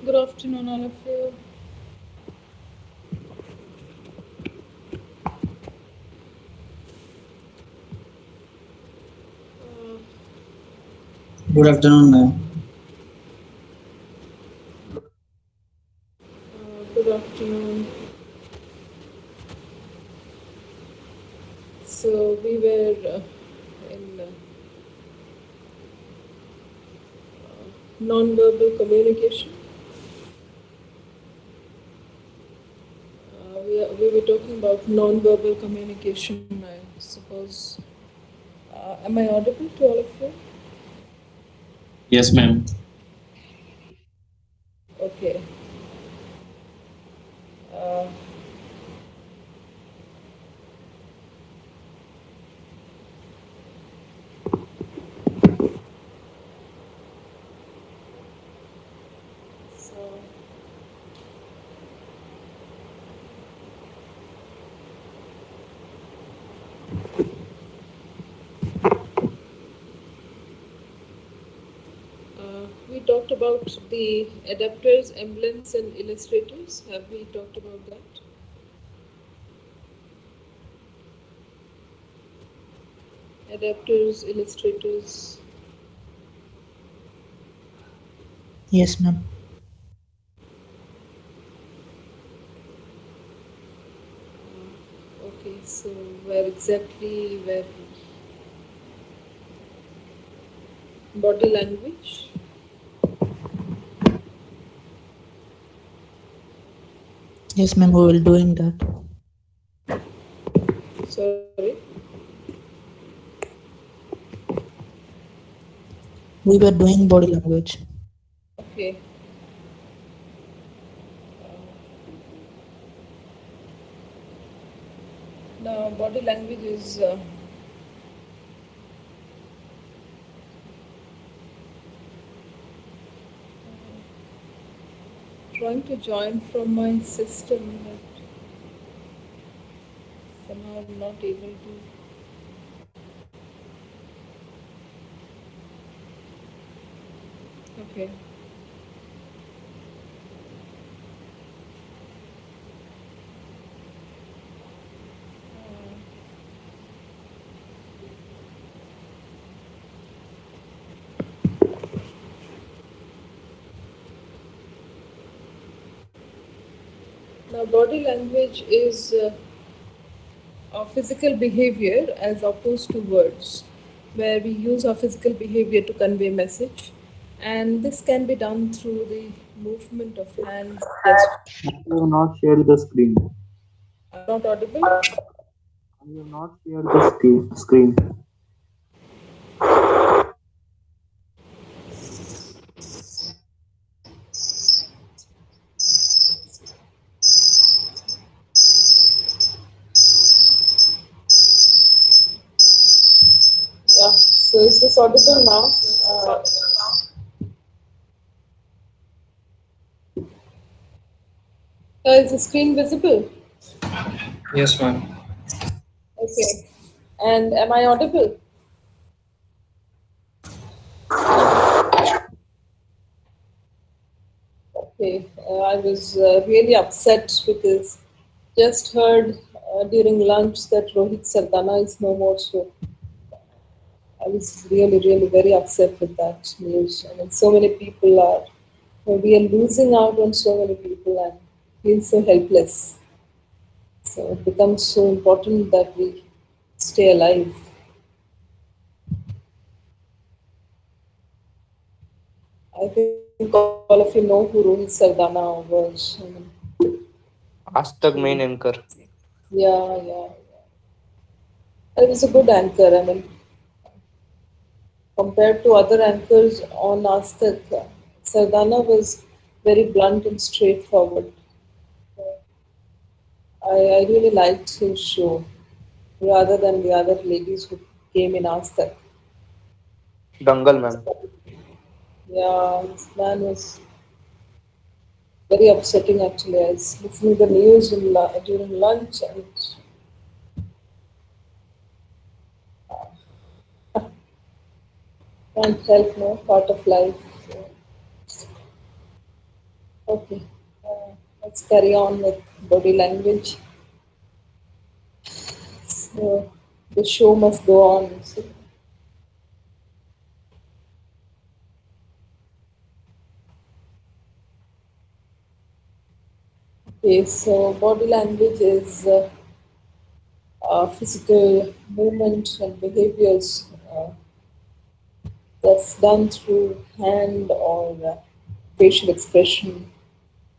Good afternoon, all of you. Good afternoon, ma'am. Good afternoon. So, non-verbal communication. We were talking about non-verbal communication, I suppose. Am I audible to all of you? Yes, ma'am. Okay. Uh, so we talked about the adapters, emblems, and illustrators. Have we talked about that? Adapters, illustrators. Yes, ma'am. Okay, so where exactly were we? Body language. Yes, ma'am. We will doing that. Sorry. We were doing body language. Okay. Now, body language is trying to join from my system, but somehow I'm not able to. Okay. Now, body language is our physical behavior as opposed to words, where we use our physical behavior to convey message, and this can be done through the movement of hands, gestures. You have not shared the screen. I'm not audible. You have not shared the screen. Yeah. So is this audible now? Is the screen visible? Yes, ma'am. Okay. And am I audible? Okay. I was really upset because just heard during lunch that Rohit Sardana is no more. So I was really, really very upset with that news. I mean, so many people are, we are losing out on so many people and feel so helpless. So it becomes so important that we stay alive. I think all of you know who Rohit Sardana was. I mean, आज तक main anchor. yeah. He was a good anchor. I mean, compared to other anchors on Astak, Sardana was very blunt and straightforward. I really liked his show rather than the other ladies who came in Astak. Dangal, ma'am. Yeah, this man was very upsetting actually. I was listening to the news during lunch and can't help, no, part of life. So, okay, let's carry on with body language. So, the show must go on. So, okay, so body language is physical movement and behaviors that's done through hand or facial expression,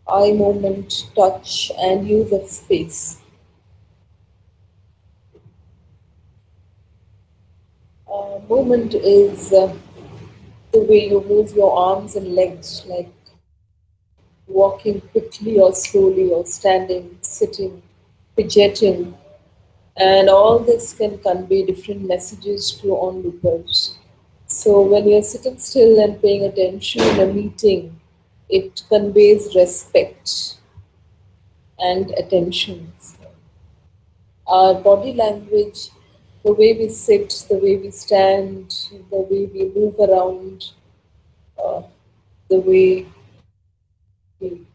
eye movement, touch, and use of space. Movement is the way you move your arms and legs, like walking quickly or slowly, or standing, sitting, fidgeting, and all this can convey different messages to onlookers. So when you're sitting still and paying attention in a meeting, it conveys respect and attention. Our body language, the way we sit, the way we stand, the way we move around, uh, the way we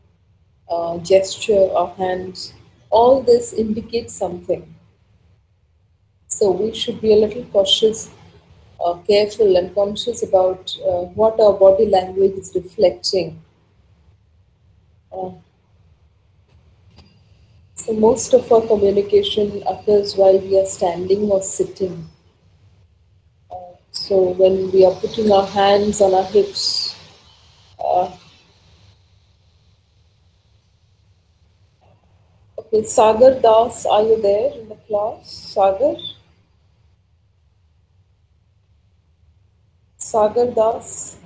gesture our hands, all this indicates something. So we should be a little cautious, careful, and conscious about what our body language is reflecting. Uh, so most of our communication occurs while we are standing or sitting. So when we are putting our hands on our hips, uh, okay, Sagar Das, are you there in the class? Sagar? Sagar Das?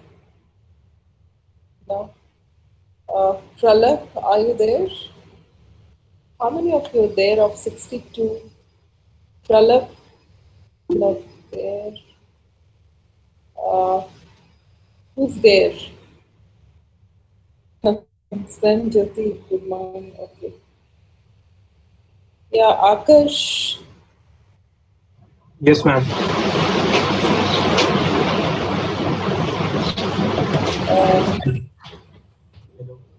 No. Pralab, are you there? How many of you are there of 62? Pralab? Not there. Uh, who's there? Sven Jyoti, good morning. Okay. Yeah, Akash. Yes, ma'am. Uh,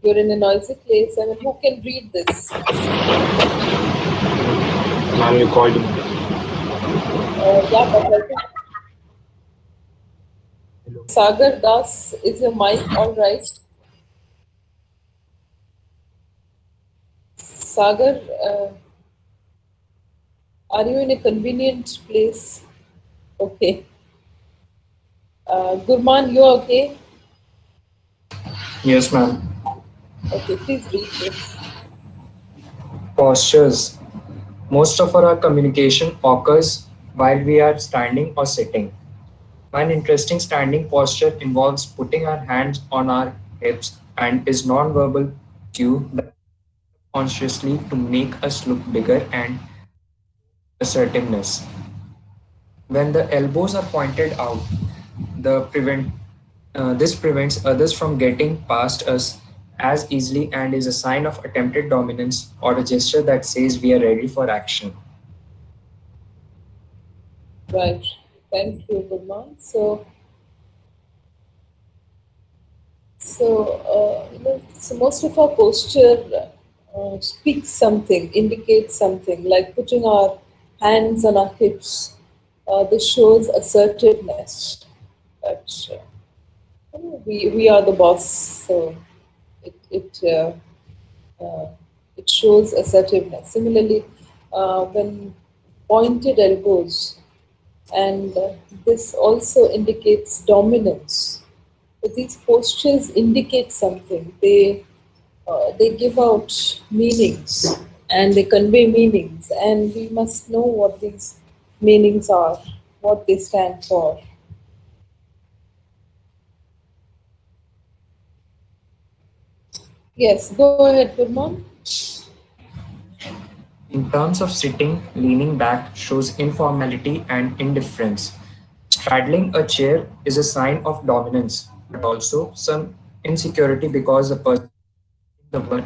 you're in a noisy place. I mean, who can read this? Ma'am, you called me. Yeah, but I think Sagar Das, is your mic all right? Sagar, are you in a convenient place? Okay. Gurman, you okay? Yes, ma'am. Okay, please read this. Postures. Most of our communication occurs while we are standing or sitting. One interesting standing posture involves putting our hands on our hips and is non-verbal cue that consciously to make us look bigger and assertiveness. When the elbows are pointed out, this prevents others from getting past us as easily and is a sign of attempted dominance or a gesture that says we are ready for action. Right. Thank you, Gurman. So most of our posture speaks something, indicates something, like putting our hands on our hips. This shows assertiveness. That we are the boss, so it it uh, it shows assertiveness. Similarly, when pointed elbows, and this also indicates dominance. But these postures indicate something. They give out meanings and they convey meanings, and we must know what these meanings are, what they stand for. Yes, go ahead, Gurman. In terms of sitting, leaning back shows informality and indifference. Straddling a chair is a sign of dominance, but also some insecurity because the person is the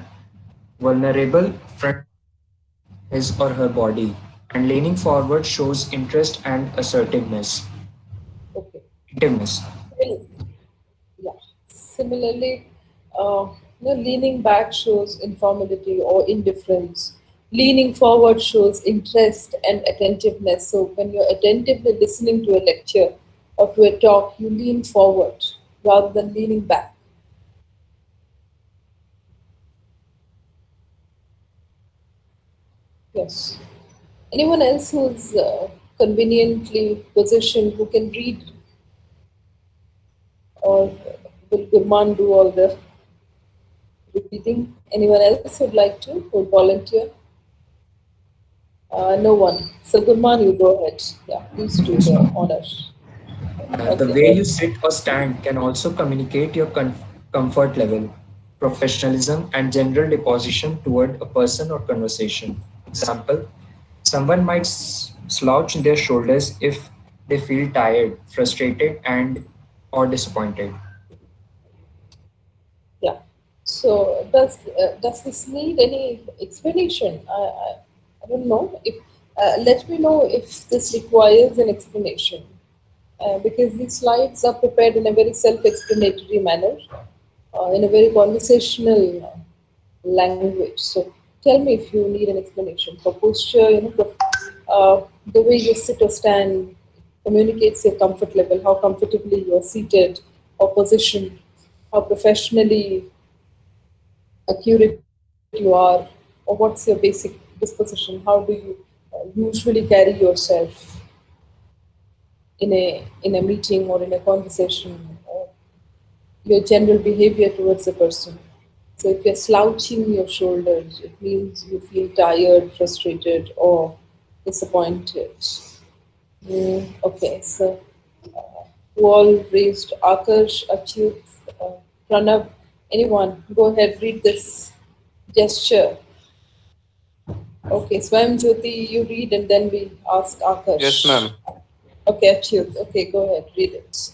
vulnerable front his or her body, and leaning forward shows interest and assertiveness. Okay. Attentiveness. Well, yeah. Similarly, leaning back shows informality or indifference. Leaning forward shows interest and attentiveness. So when you're attentively listening to a lecture or to a talk, you lean forward rather than leaning back. Yes. Anyone else who's conveniently positioned who can read? or will Gurman do all the reading? Anyone else would like to, would volunteer? No one. So Gurman, you go ahead. Yeah, please do Yes, the ma'am. honors. The Okay. way you sit or stand can also communicate your comfort level, professionalism, and general disposition toward a person or conversation. Example, someone might slouch their shoulders if they feel tired, frustrated, and or disappointed. Yeah. So does this need any explanation? I don't know if let me know if this requires an explanation because these slides are prepared in a very self-explanatory manner, in a very conversational language. So tell me if you need an explanation for posture. The way you sit or stand communicates your comfort level, how comfortably you are seated or positioned, how professionally accurate you are, or what's your basic disposition, how do you usually carry yourself in a meeting or in a conversation, or your general behavior towards a person. So if you're slouching your shoulders, it means you feel tired, frustrated, or disappointed. Okay, so who all raised Akash, Achyut, Pranab, anyone, go ahead, read this gesture. Okay, Swam Jyoti, you read and then we ask Yes, Akash. ma'am. Okay, Achyut, okay, go ahead, read it.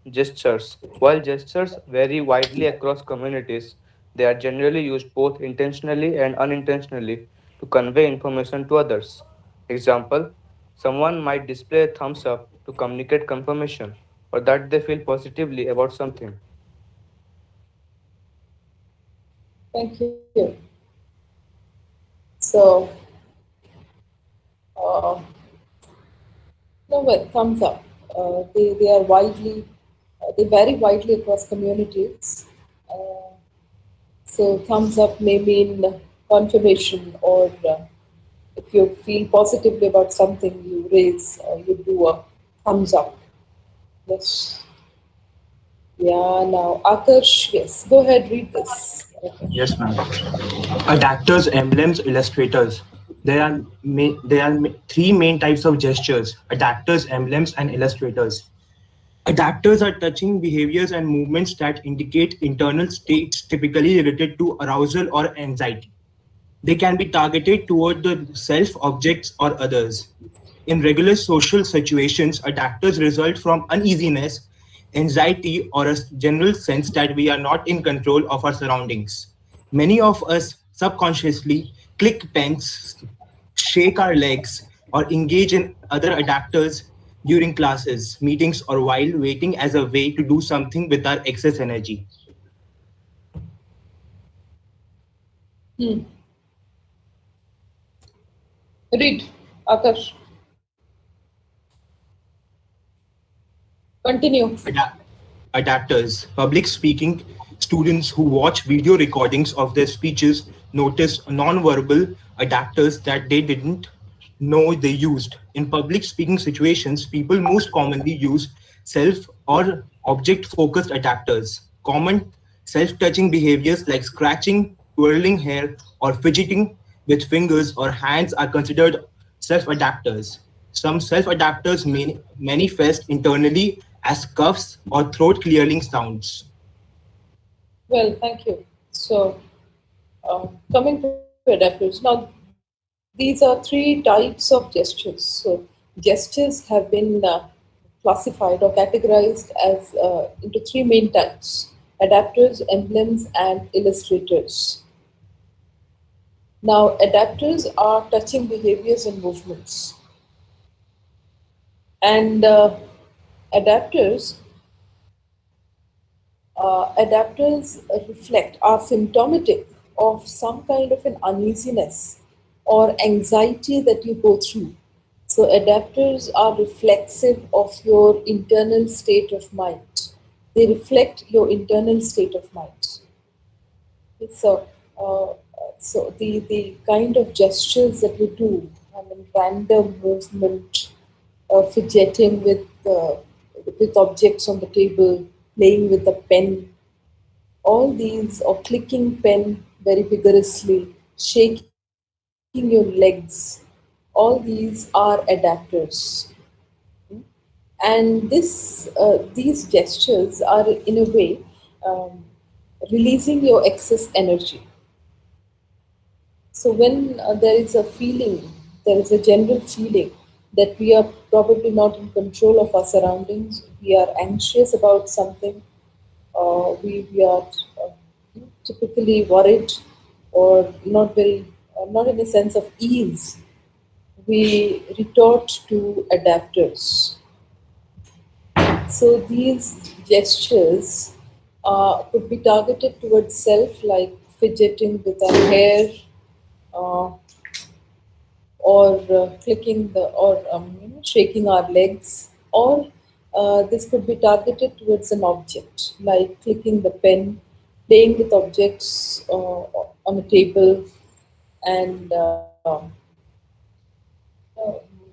Gestures. While gestures vary widely across communities, they are generally used both intentionally and unintentionally to convey information to others. Example, someone might display a thumbs up to communicate confirmation or that they feel positively about something. Thank you. So, uh, no, well, thumbs up. They are widely, they vary widely across communities. Uh, so, thumbs up may mean confirmation, or if you feel positively about something, you raise, you do a thumbs up. Yes. Yeah, now, Akash, yes, go ahead, read this. Okay. Yes, ma'am. Adapters, emblems, illustrators. There are three main types of gestures: adapters, emblems, and illustrators. Adapters are touching behaviors and movements that indicate internal states typically related to arousal or anxiety. They can be targeted toward the self, objects, or others. In regular social situations, adapters result from uneasiness, anxiety, or a general sense that we are not in control of our surroundings. Many of us subconsciously click pens, shake our legs, or engage in other adapters during classes, meetings, or while waiting as a way to do something with our excess energy. Hmm. Read, Akash. Continue. Adapters, public speaking students who watch video recordings of their speeches notice nonverbal adapters that they didn't know they used. In public speaking situations, people most commonly use self or object focused adapters. Common self touching behaviors like scratching, twirling hair, or fidgeting with fingers or hands are considered self adapters. Some self adapters manifest internally as coughs or throat clearing sounds. Well, thank you. So, coming to adapters, now these are three types of gestures. So, gestures have been classified or categorized as into three main types: adapters, emblems, and illustrators. Now, adapters are touching behaviors and movements, and adapters adapters reflect are symptomatic of some kind of an uneasiness or anxiety that you go through. So, adapters are reflexive of your internal state of mind. They reflect your internal state of mind. So, the kind of gestures that we do, I mean, random movement, fidgeting with objects on the table, playing with a pen, all these, or clicking pen very vigorously, shaking your legs, all these are adapters. And these gestures are in a way um, releasing your excess energy. So when there is a feeling, there is a general feeling that we are probably not in control of our surroundings, we are anxious about something, we are typically worried or not in a sense of ease, we retort to adapters. So these gestures could be targeted towards self, like fidgeting with our hair, uh, or clicking the or shaking our legs, or this could be targeted towards an object, like clicking the pen, playing with objects on a table, and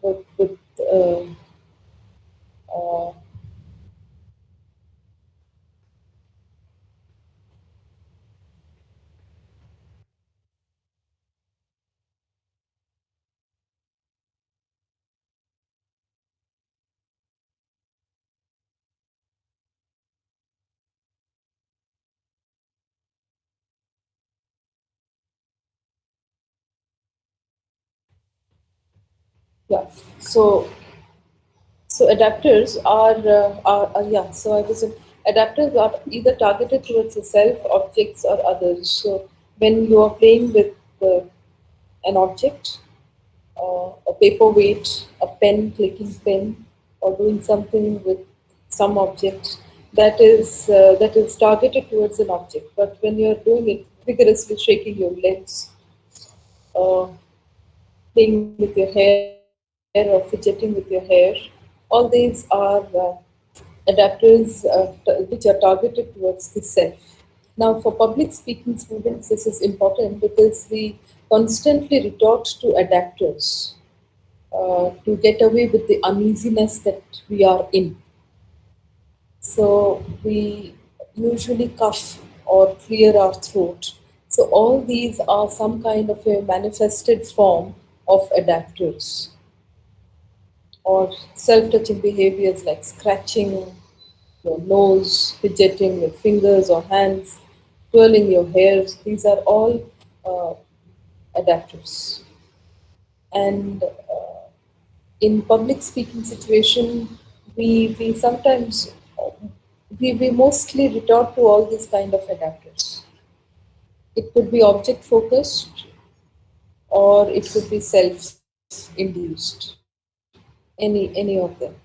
with uh, yeah. So adapters are yeah. So I was adapters are either targeted towards the self, objects, or others. So when you are playing with an object, a paperweight, a pen, clicking pen, or doing something with some object that is targeted towards an object. But when you are doing it vigorously, shaking your legs, uh, playing with your hair or fidgeting with your hair, all these are adapters which are targeted towards the self. Now, for public speaking students, this is important because we constantly retort to adapters to get away with the uneasiness that we are in. So we usually cough or clear our throat. So all these are some kind of a manifested form of adapters, or self-touching behaviors like scratching your nose, fidgeting with fingers or hands, twirling your hairs. These are all uh, adapters. And in public speaking situation, we sometimes we mostly retort to all these kind of adapters. It could be object focused or it could be self induced. Any of them.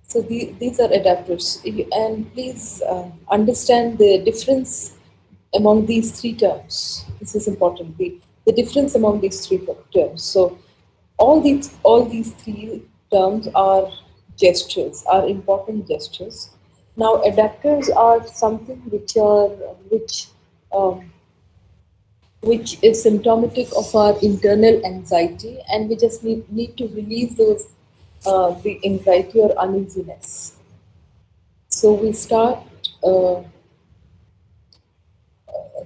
So these are adapters. And please understand the difference among these three terms. This is important. The difference among these three terms. So all these three terms are gestures, are important gestures. Now adapters are something um, which is symptomatic of our internal anxiety, and we just need to release those the anxiety or uneasiness. So we uh,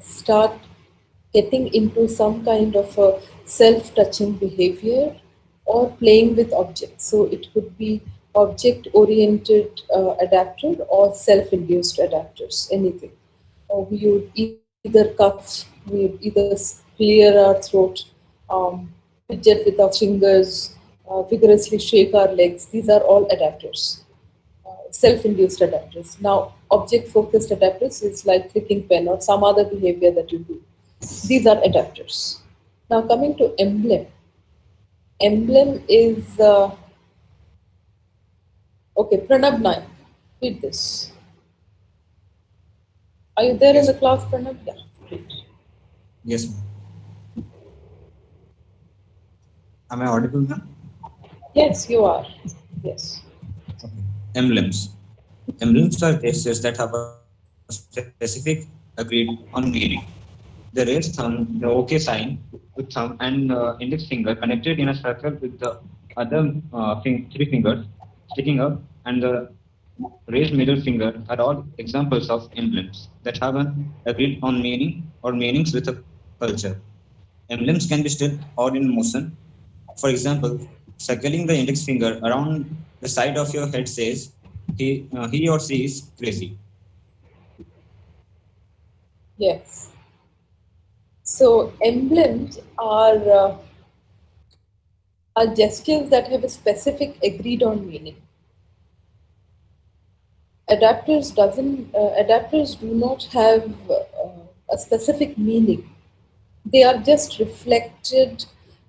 start getting into some kind of a self-touching behavior or playing with objects. So it could be object-oriented adapter or self-induced adapters, anything. We would either cough, we would either clear our throat, fidget with our fingers, vigorously shake our legs. These are all adapters, self-induced adapters. Now, object-focused adapters is like clicking pen or some other behavior that you do. These are adapters. Now, coming to emblem. Emblem is okay. Pranab Naik, read this. Are you there in the class, Pranab? Yeah. Great. Yes, ma'am. Am I audible now? Yes, you are. Yes. Okay. Emblems. Emblems are gestures that have a specific agreed on meaning. The raised thumb, the OK sign with thumb and index finger connected in a circle with the other three fingers sticking up, and the raised middle finger are all examples of emblems that have an agreed on meaning or meanings with a culture. Emblems can be still or in motion. For example, circling the index finger around the side of your head says he or she is crazy. Yes. So emblems are gestures that have a specific agreed on meaning. Adapters do not have a specific meaning. They are just reflected,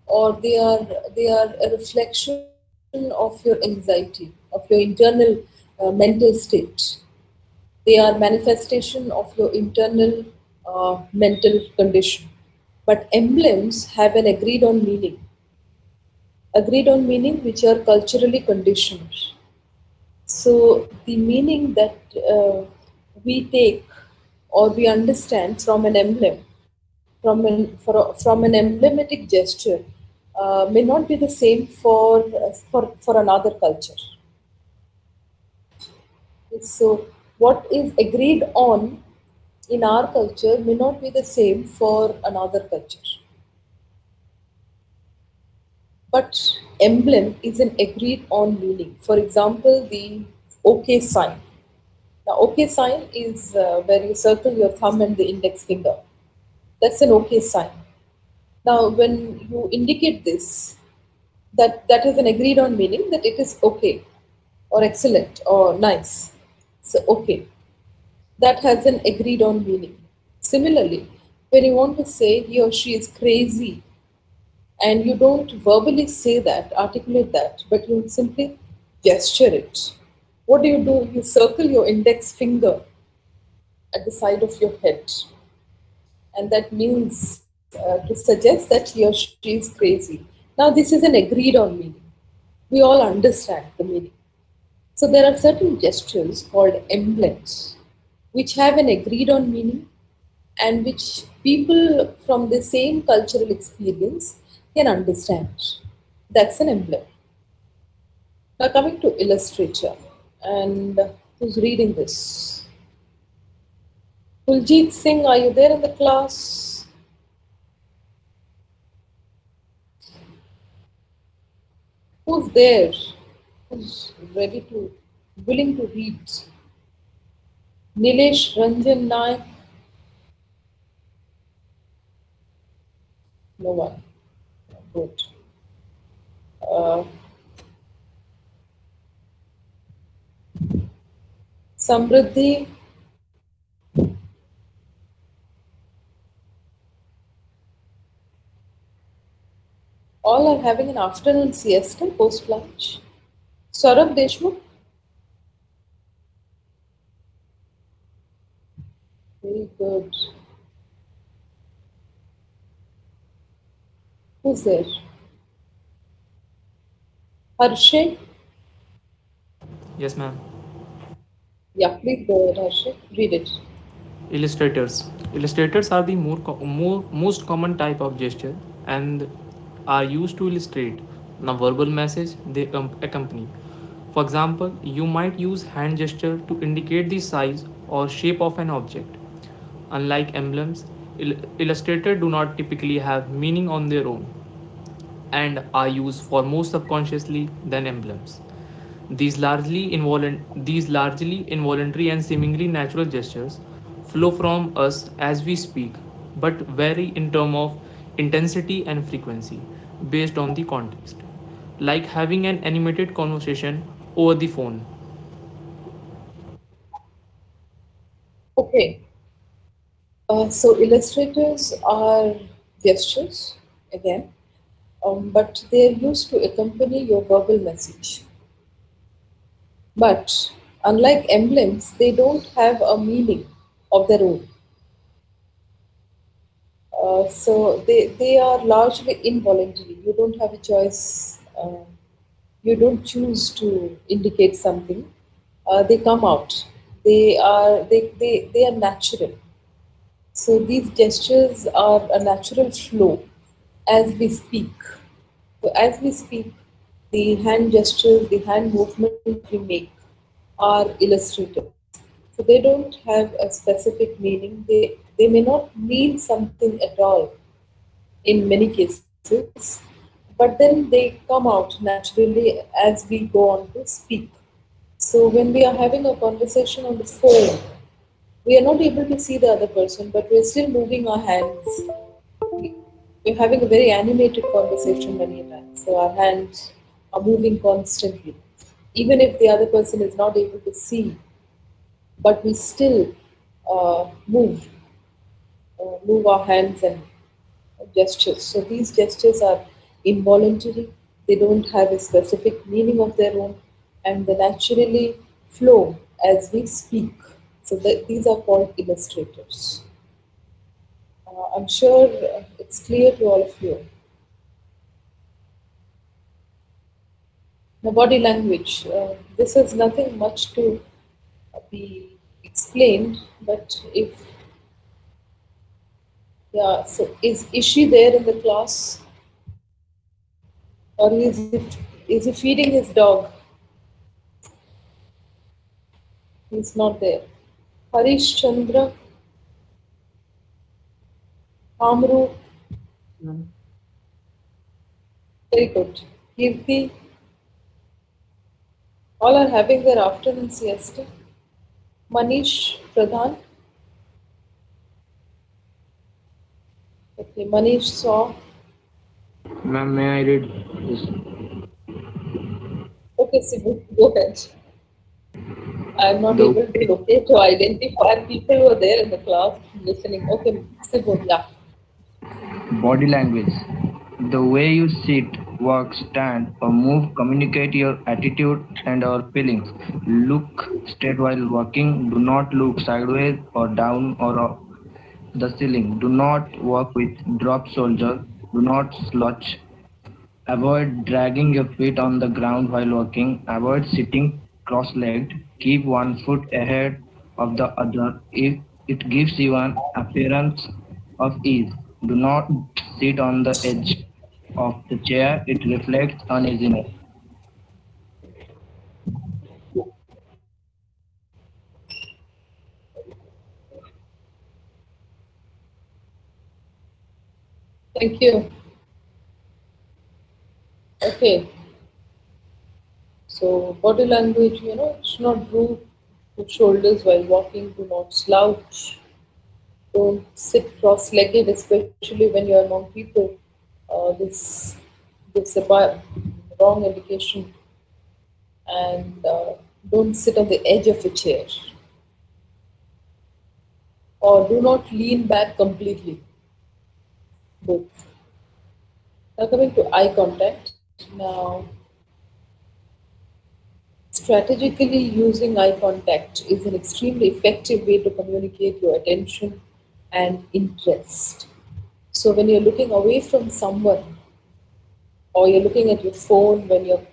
or they are a reflection of your anxiety, of your internal mental state. They are manifestation of your internal mental condition. But emblems have an agreed on meaning which are culturally conditioned. So the meaning that we take or we understand from an emblem, from an emblematic gesture, may not be the same for another culture. So what is agreed on in our culture may not be the same for another culture. But emblem is an agreed on meaning. For example, the OK sign. The OK sign is where you circle your thumb and the index finger. That's an OK sign. Now, when you indicate this, that is an agreed on meaning that it is okay or excellent or nice. So, okay, that has an agreed on meaning. Similarly, when you want to say he or she is crazy, and you don't verbally say that, articulate that, but you simply gesture it. What do? You circle your index finger at the side of your head, and that means to suggest that he or she is crazy. Now, this is an agreed on meaning. We all understand the meaning. So, there are certain gestures called emblems which have an agreed on meaning and which people from the same cultural experience can understand. That's an emblem. Now, coming to Illustrator, and who's reading this? Kuljit Singh, are you there in the class? Who's there? Who's ready to, willing to read? Nilesh Ranjan Naik? No one. Good. Uh, Samriddhi? All are having an afternoon siesta post lunch. Saurabh Deshmukh? Very good. Who's there? Harshay? Yes, ma'am. Yeah, please go ahead, Harshay. Read it. Illustrators. Illustrators are the most common type of gesture and are used to illustrate the verbal message they accompany. For example, you might use hand gesture to indicate the size or shape of an object. Unlike emblems, illustrators do not typically have meaning on their own and are used for more subconsciously than emblems. These largely involuntary and seemingly natural gestures flow from us as we speak, but vary in terms of intensity and frequency based on the context, like having an animated conversation over the phone. Okay, so illustrators are gestures again, but they're used to accompany your verbal message. But unlike emblems, they don't have a meaning of their own. So they are largely involuntary. You don't have a choice. You don't choose to indicate something. They come out. They are natural. So these gestures are a natural flow as we speak. So as we speak, the hand gestures, the hand movement that we make are illustrators. So they don't have a specific meaning. They may not mean something at all in many cases, but then they come out naturally as we go on to speak. So when we are having a conversation on the phone, we are not able to see the other person, but we're still moving our hands. We- We're having a very animated conversation many times, so our hands are moving constantly. Even if the other person is not able to see, but we still move our hands and gestures. So these gestures are involuntary, they don't have a specific meaning of their own, and they naturally flow as we speak. So these are called illustrators. I'm sure it's clear to all of you. Now, body language. This is nothing much to be explained, but if yeah, so is she there in the class, or is he feeding his dog? He's not there. Harish Chandra, Amru, Ma'am. very good. Kirti, all are having their afternoon siesta. Manish Pradhan, okay, Manish saw. Ma'am, may I read this? Okay, Sibu, go ahead. I'm not The able to locate or identify people who are there in the class listening. Okay, Sibu, yeah. body language. The way you sit, walk, stand, or move communicate your attitude and our feelings. Look straight while walking. Do not look sideways or down or up the ceiling. Do not walk with drop shoulder. Do not slouch. Avoid dragging your feet on the ground while walking. Avoid sitting cross-legged. Keep one foot ahead of the other if it gives you an appearance of ease. Do not sit on the edge of the chair. It reflects uneasiness. Thank you. Okay, so body language, should not droop your shoulders while walking, do not slouch, don't sit cross-legged, especially when you're among people. This gives a wrong indication, and don't sit on the edge of a chair, or do not lean back completely. Both. Now coming to eye contact. Now, strategically using eye contact is an extremely effective way to communicate your attention and interest. So when you're looking away from someone, or you're looking at your phone when you're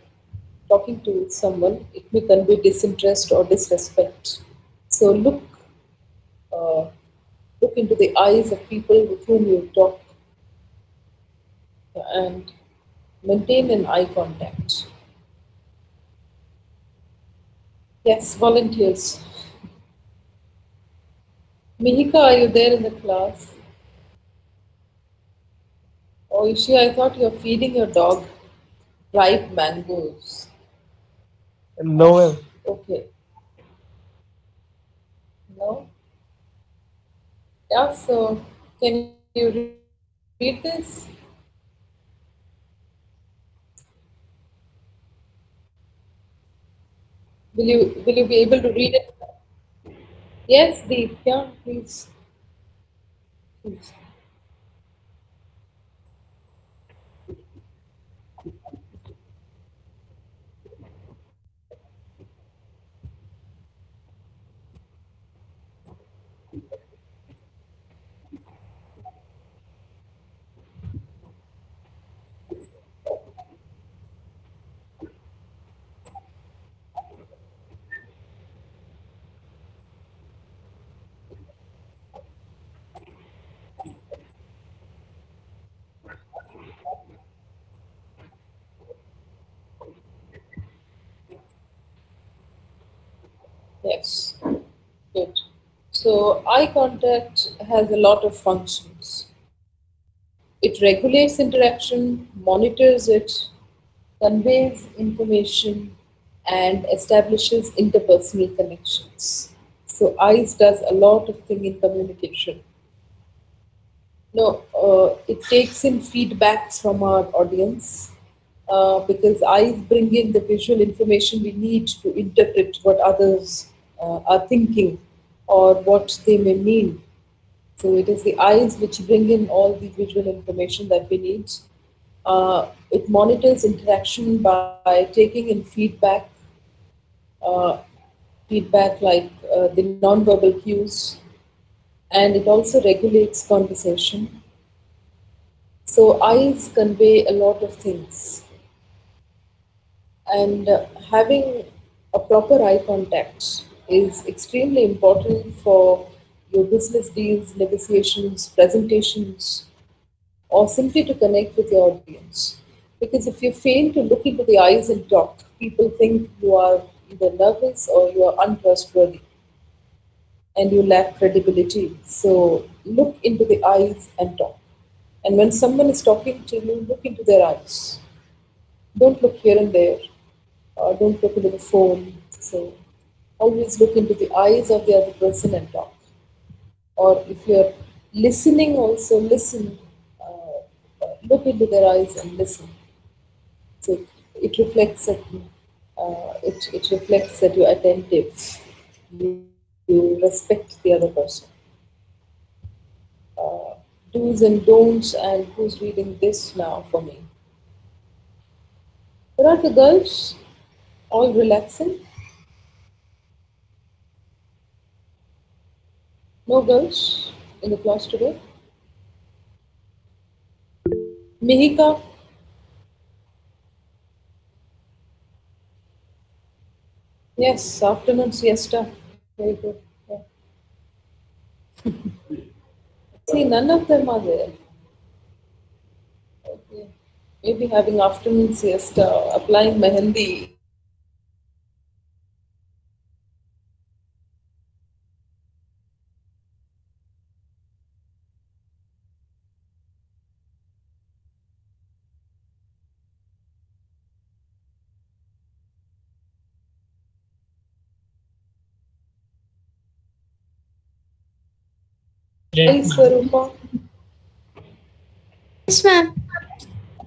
talking to someone, it may convey disinterest or disrespect. So uh, look into the eyes of people with whom you talk and maintain an eye contact. Yes, volunteers. Mihika, are you there in the class? Oh, Ishi, I thought you're feeding your dog ripe mangoes. No, ma'am. Okay. No? Yeah, so can you read this? Will you be able to read it? Yes, Deep, yeah, please. Please. Yes, good. So eye contact has a lot of functions. It regulates interaction, monitors it, conveys information, and establishes interpersonal connections. So eyes does a lot of thing in communication. No, it takes in feedback from our audience because eyes bring in the visual information we need to interpret what others are thinking or what they may mean. So it is the eyes which bring in all the visual information that we need. It monitors interaction by taking in uh, feedback like the non-verbal cues, and it also regulates conversation. So eyes convey a lot of things, and having a proper eye contact is extremely important for your business deals, negotiations, presentations, or simply to connect with your audience. Because if you fail to look into the eyes and talk, people think you are either nervous or you are untrustworthy and you lack credibility. So look into the eyes and talk. And when someone is talking to you, look into their eyes. Don't look here and there. Don't look into the phone. So always look into the eyes of the other person and talk. Or if you're listening, also listen. Look into their eyes and listen. So it reflects that it reflects that you're attentive. You respect the other person. Do's and don'ts, and who's reading this now for me? Where are the girls? All relaxing? No girls in the class today? Mihika? Yes, afternoon siesta. Very good. Yeah. See, none of them are there. Okay. Maybe having afternoon siesta, applying mehendi. Hi, Swarupa. Yes, ma'am.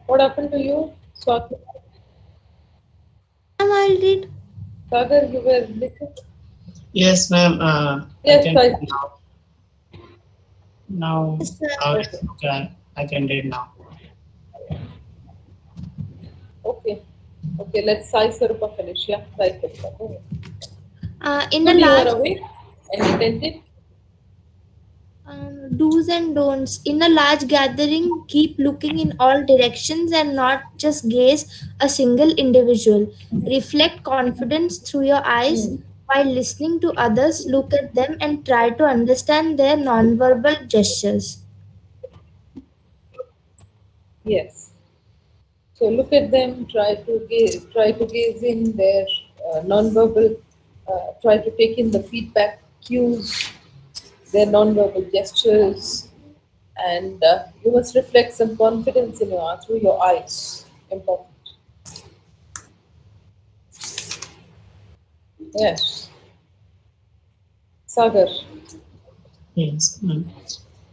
What happened to you? Swati? Ma'am, I'll read. Sagar, you were listening? Yes, ma'am. I Yes, can I. read now. Now, Yes, ma'am. it's okay. I can read now. Okay. Okay, let's Sai Swarupa finish. Yeah, Sai Swarupa. Go ahead. In the Good, you are large awake and attentive. do's and don'ts. In a large gathering, keep looking in all directions and not just gaze a single individual. Reflect confidence through your eyes while listening to others. Look at them and try to understand their nonverbal gestures. Yes. So look at them, try to gaze in their non-verbal, try to take in the feedback cues, their non-verbal gestures, and you must reflect some confidence in your through your eyes. Important. Yes. Sagar. Yes, ma'am.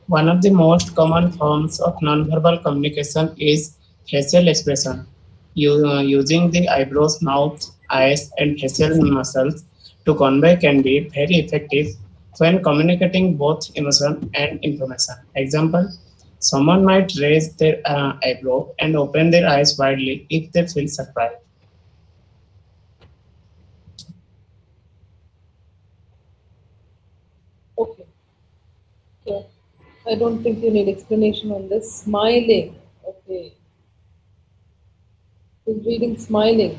One of the most common forms of nonverbal communication is facial expression. Using the eyebrows, mouth, eyes, and facial muscles to convey can be very effective when communicating both emotion and information. Example, someone might raise their eyebrow and open their eyes widely if they feel surprised. Okay. So I don't think you need explanation on this. Smiling. Okay. Who's reading smiling?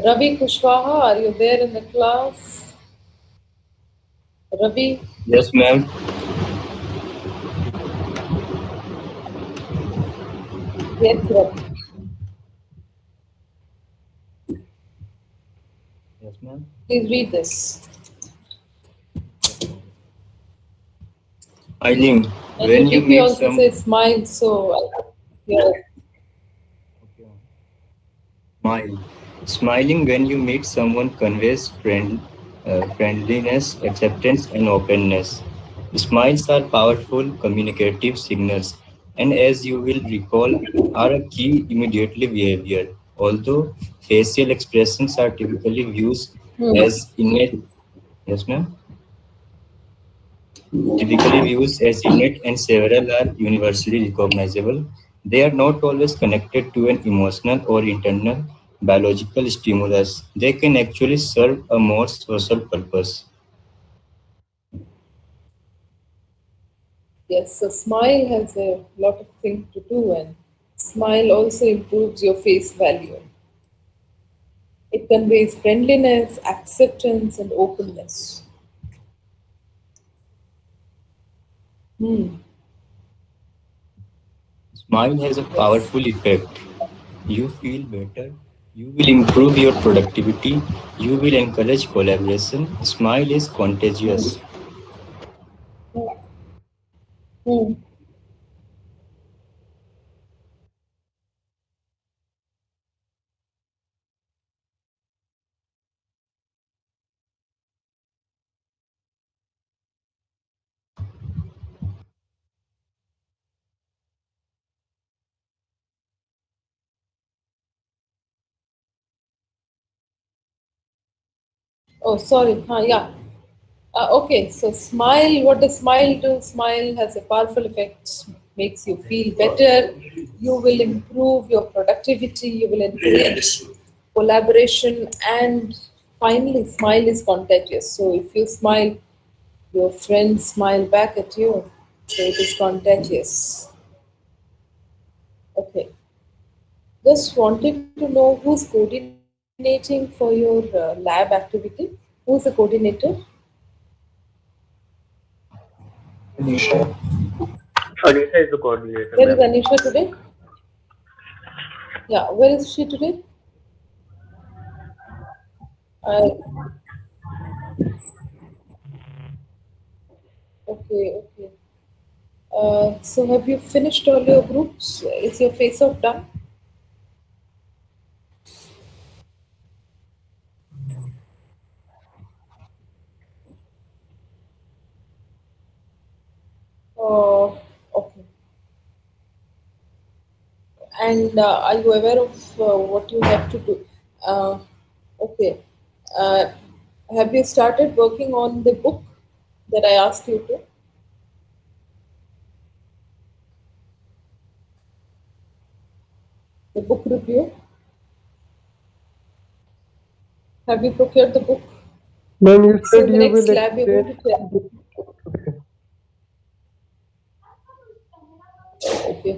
Ravi Kushwaha, are you there in the class? Ravi? Yes, ma'am. Yes, Ravi. Yes, ma'am. Please read this. Smiling And the when you DP meet also some. says smile, so yeah. Smile. Smiling when you meet someone conveys friendliness, acceptance, and openness. Smiles are powerful communicative signals, and as you will recall, are a key immediately behavior. Although facial expressions are typically used Hmm. as innate, yes, ma'am, typically views as innate and several are universally recognizable, they are not always connected to an emotional or internal biological stimulus. They can actually serve a more social purpose. Yes, so smile has a lot of things to do, and smile also improves your face value. It conveys friendliness, acceptance, and openness. Hmm. Smile has a Yes. powerful effect. You feel better, you will improve your productivity, you will encourage collaboration. Smile is Hmm. contagious. Hmm. Oh, sorry. Yeah. Okay, so smile. What does smile do? Smile has a powerful effect, makes you feel better. You will improve your productivity. You will encourage collaboration, and finally, smile is contagious. So if you smile, your friends smile back at you. So it is contagious. Okay. Just wanted to know who's coordinating for your lab activity. Who's the coordinator? Anisha is the coordinator, Where is ma'am. Anisha today? Yeah, where is she today? I okay, okay. So have you finished all your groups? Is your face off done? Okay. And are you aware of what you have to do? Uh, okay. Uh, have you started working on the book that I asked you to? The book review? Have you procured the book? Ma'am, you So said in the you will next lab, you're explain. going to tell. Okay.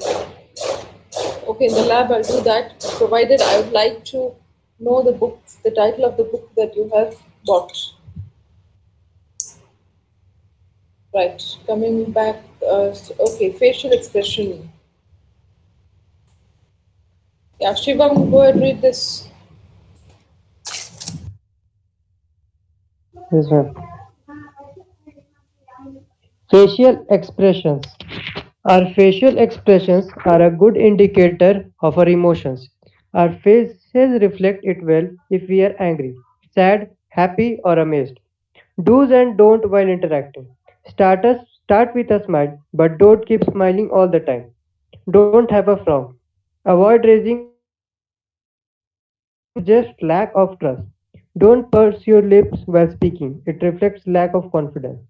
Okay, in the lab, I'll do that. Provided I would like to know the book, the title of the book that you have bought. Right. Coming back. Okay, facial expression. Yeah, Shivam, go ahead, read this. Yes, ma'am. Facial expressions. Our facial expressions are a good indicator of our emotions. Our faces reflect it well if we are angry, sad, happy, or amazed. Do's and don't while interacting. Start with a smile, but don't keep smiling all the time. Don't have a frown. Avoid raising your eyebrows. This suggests lack of trust. Don't purse your lips while speaking. It reflects lack of confidence.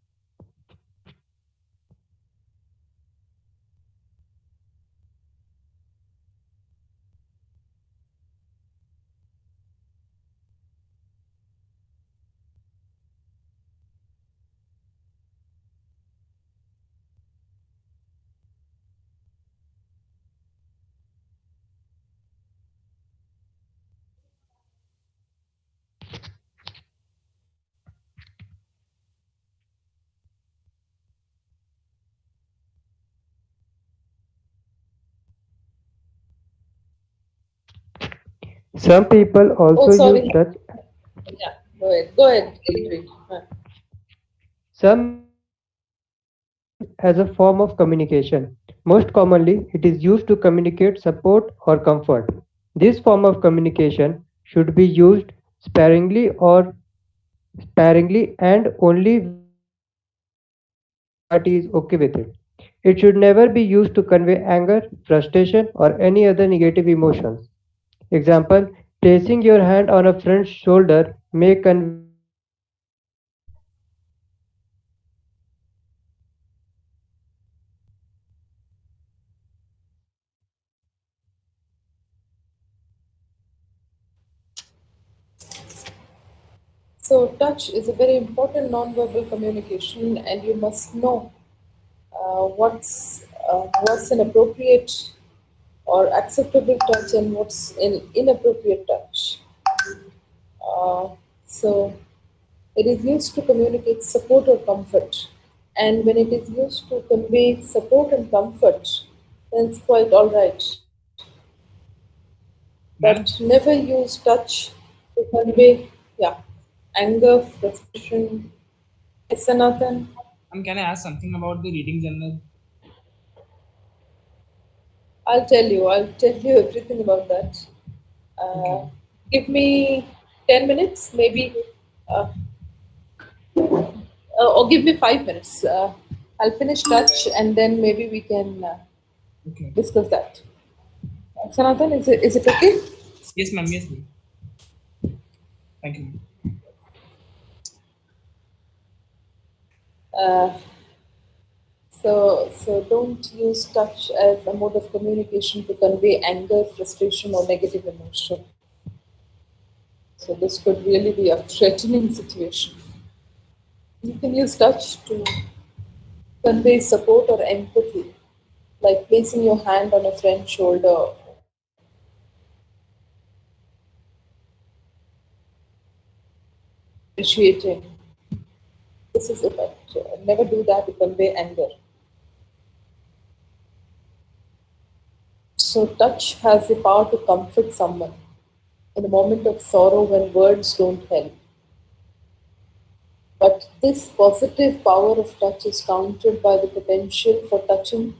Some people Oh, also use sorry. touch. Yeah, go ahead. Go ahead. Read. Some people also use touch as a form of communication. Most commonly, it is used to communicate support or comfort. This form of communication should be used sparingly and only when the other party is okay with it. It should never be used to convey anger, frustration, or any other negative emotions. Example, placing your hand on a friend's shoulder may convey affection or support, while placing your hand on an enemy's shoulder may convey anger, frustration, or aggression. So, touch is a very important non-verbal communication, and you must know what's an appropriate or acceptable touch and what's an inappropriate touch. Uh, so, it is used to communicate support or comfort, and when it is used to convey support and comfort, then it's quite all right. But Ma'am, never use touch to convey, yeah, anger, frustration. Yes, Sanatan. can I ask something about the reading journal? I'll tell you everything about that. Uh, Okay. Give me 10 minutes, maybe, uh, or give me 5 minutes. I'll finish touch and then maybe we can Okay. discuss that. Sanatan, is it okay? Yes, ma'am. Yes, ma'am. Thank you, ma'am. Uh, so don't use touch as a mode of communication to convey anger, frustration, or negative emotion. So this could really be a threatening situation. You can use touch to convey support or empathy, like placing your hand on a friend's shoulder, appreciating. This is it. Never do that to convey anger. So touch has the power to comfort someone in a moment of sorrow when words don't help. But this positive power of touch is countered by the potential for touching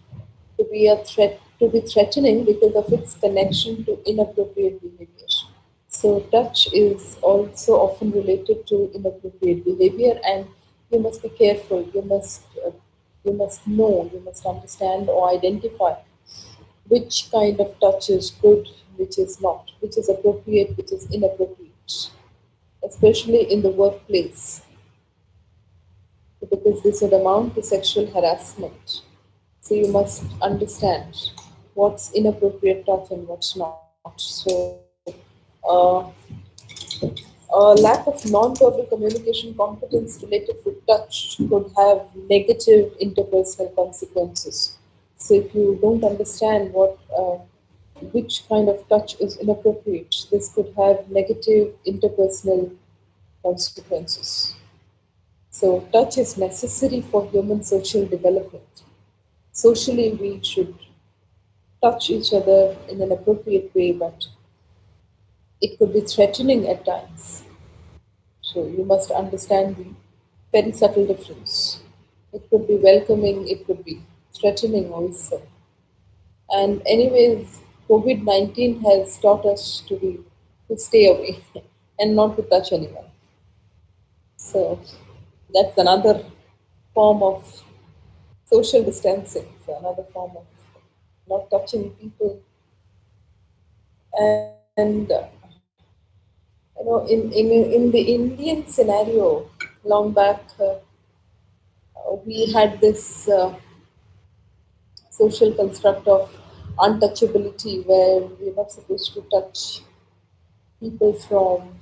to be a threat to be threatening because of its connection to inappropriate behavior. So touch is also often related to inappropriate behavior, and you must be careful. You must know, you must understand or identify which kind of touch is good, which is not, which is appropriate, which is inappropriate, especially in the workplace, because this would amount to sexual harassment. So you must understand what's inappropriate touch and what's not. So uh, a lack of non-verbal communication competence related to touch could have negative interpersonal consequences. So if you don't understand which kind of touch is inappropriate, this could have negative interpersonal consequences. So touch is necessary for human social development. Socially, we should touch each other in an appropriate way, but it could be threatening at times. So you must understand the very subtle difference. It could be welcoming, it could be threatening also. And anyways, COVID-19 has taught us to stay away and not to touch anyone. So that's another form of social distancing, so another form of not touching people. And in the Indian scenario, long back, we had this social construct of untouchability where we're not supposed to touch people from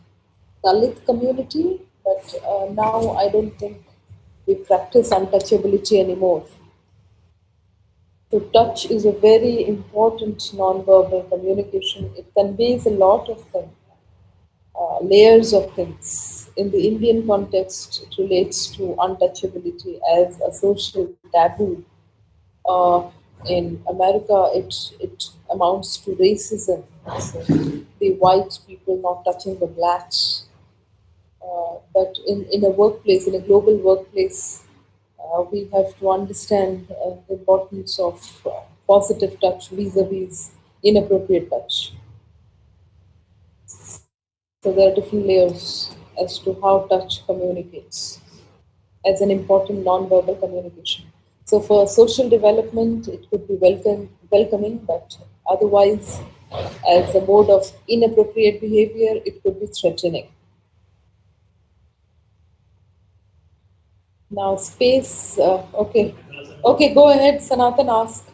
Dalit community, but now I don't think we practice untouchability anymore. So touch is a very important non-verbal communication. It conveys a lot of things, layers of things. In the Indian context, it relates to untouchability as a social taboo. In America, it amounts to racism. So the white people not touching the blacks. But in a workplace, in a global workplace, we have to understand the importance of positive touch vis-a-vis inappropriate touch. So there are different layers as to how touch communicates as an important non-verbal communication. So for social development, it could be welcoming, but otherwise, as a mode of inappropriate behavior, it could be threatening. Now, space. Okay, okay. Go ahead, Sanatan. Ask.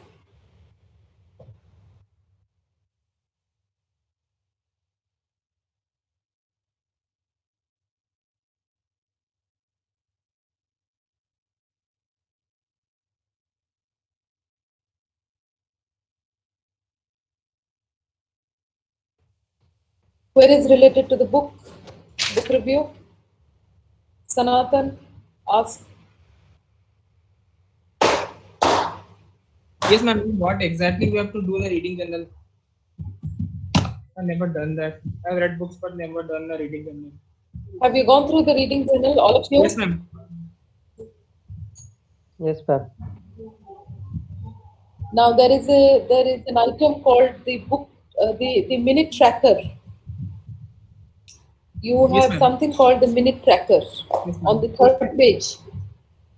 Queries related to the book review. Sanatan, ask. Yes, ma'am. What exactly we have to do in the reading journal? I've never done that. I've read books but never done the reading journal. Have you gone through the reading journal, all of you? Yes, ma'am. Yes, ma'am. Now there is an item called the book, the minute tracker. You Yes, have ma'am. something called the minute tracker Yes, on ma'am. the third page.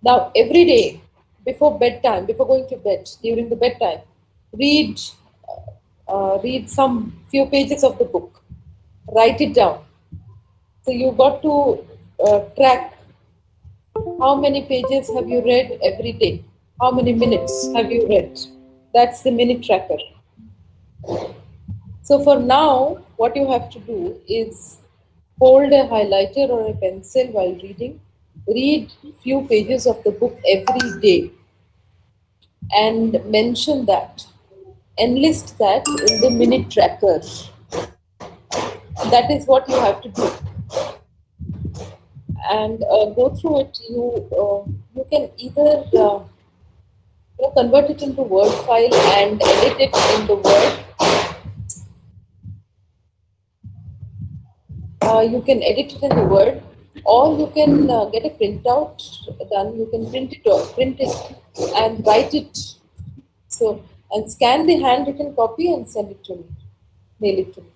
Now every day before bedtime, before going to bed, during the bedtime, read read some few pages of the book. Write it down. So you got to track how many pages have you read every day? How many minutes have you read? That's the minute tracker. So for now, what you have to do is hold a highlighter or a pencil while reading. Read few pages of the book every day and mention that. Enlist that in the minute tracker. That is what you have to do. And go through it. You can either convert it into Word file and edit it in the Word. You can edit it in the Word, or you can get a printout done. You can print it, and write it. So and scan the handwritten copy and send it to me, mail it to me.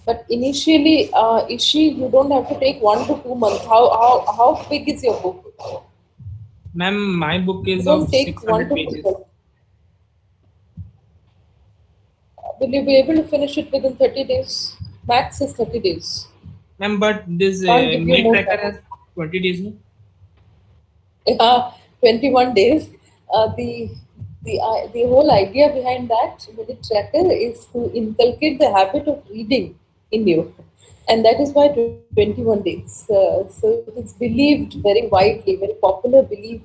But initially, Ishi, you don't have to take 1 to 2 months. How big is your book? Ma'am, my book You is of don't take 600 pages. 1 to 2 months. Will you be able to finish it within 30 days? Max is 30 days. Ma'am, but this Can't give you minute more tracker time. has 20 days. No? 21 days. The whole idea behind that minute tracker is to inculcate the habit of reading in you, and that is why 21 days. So it is believed very widely, very popular belief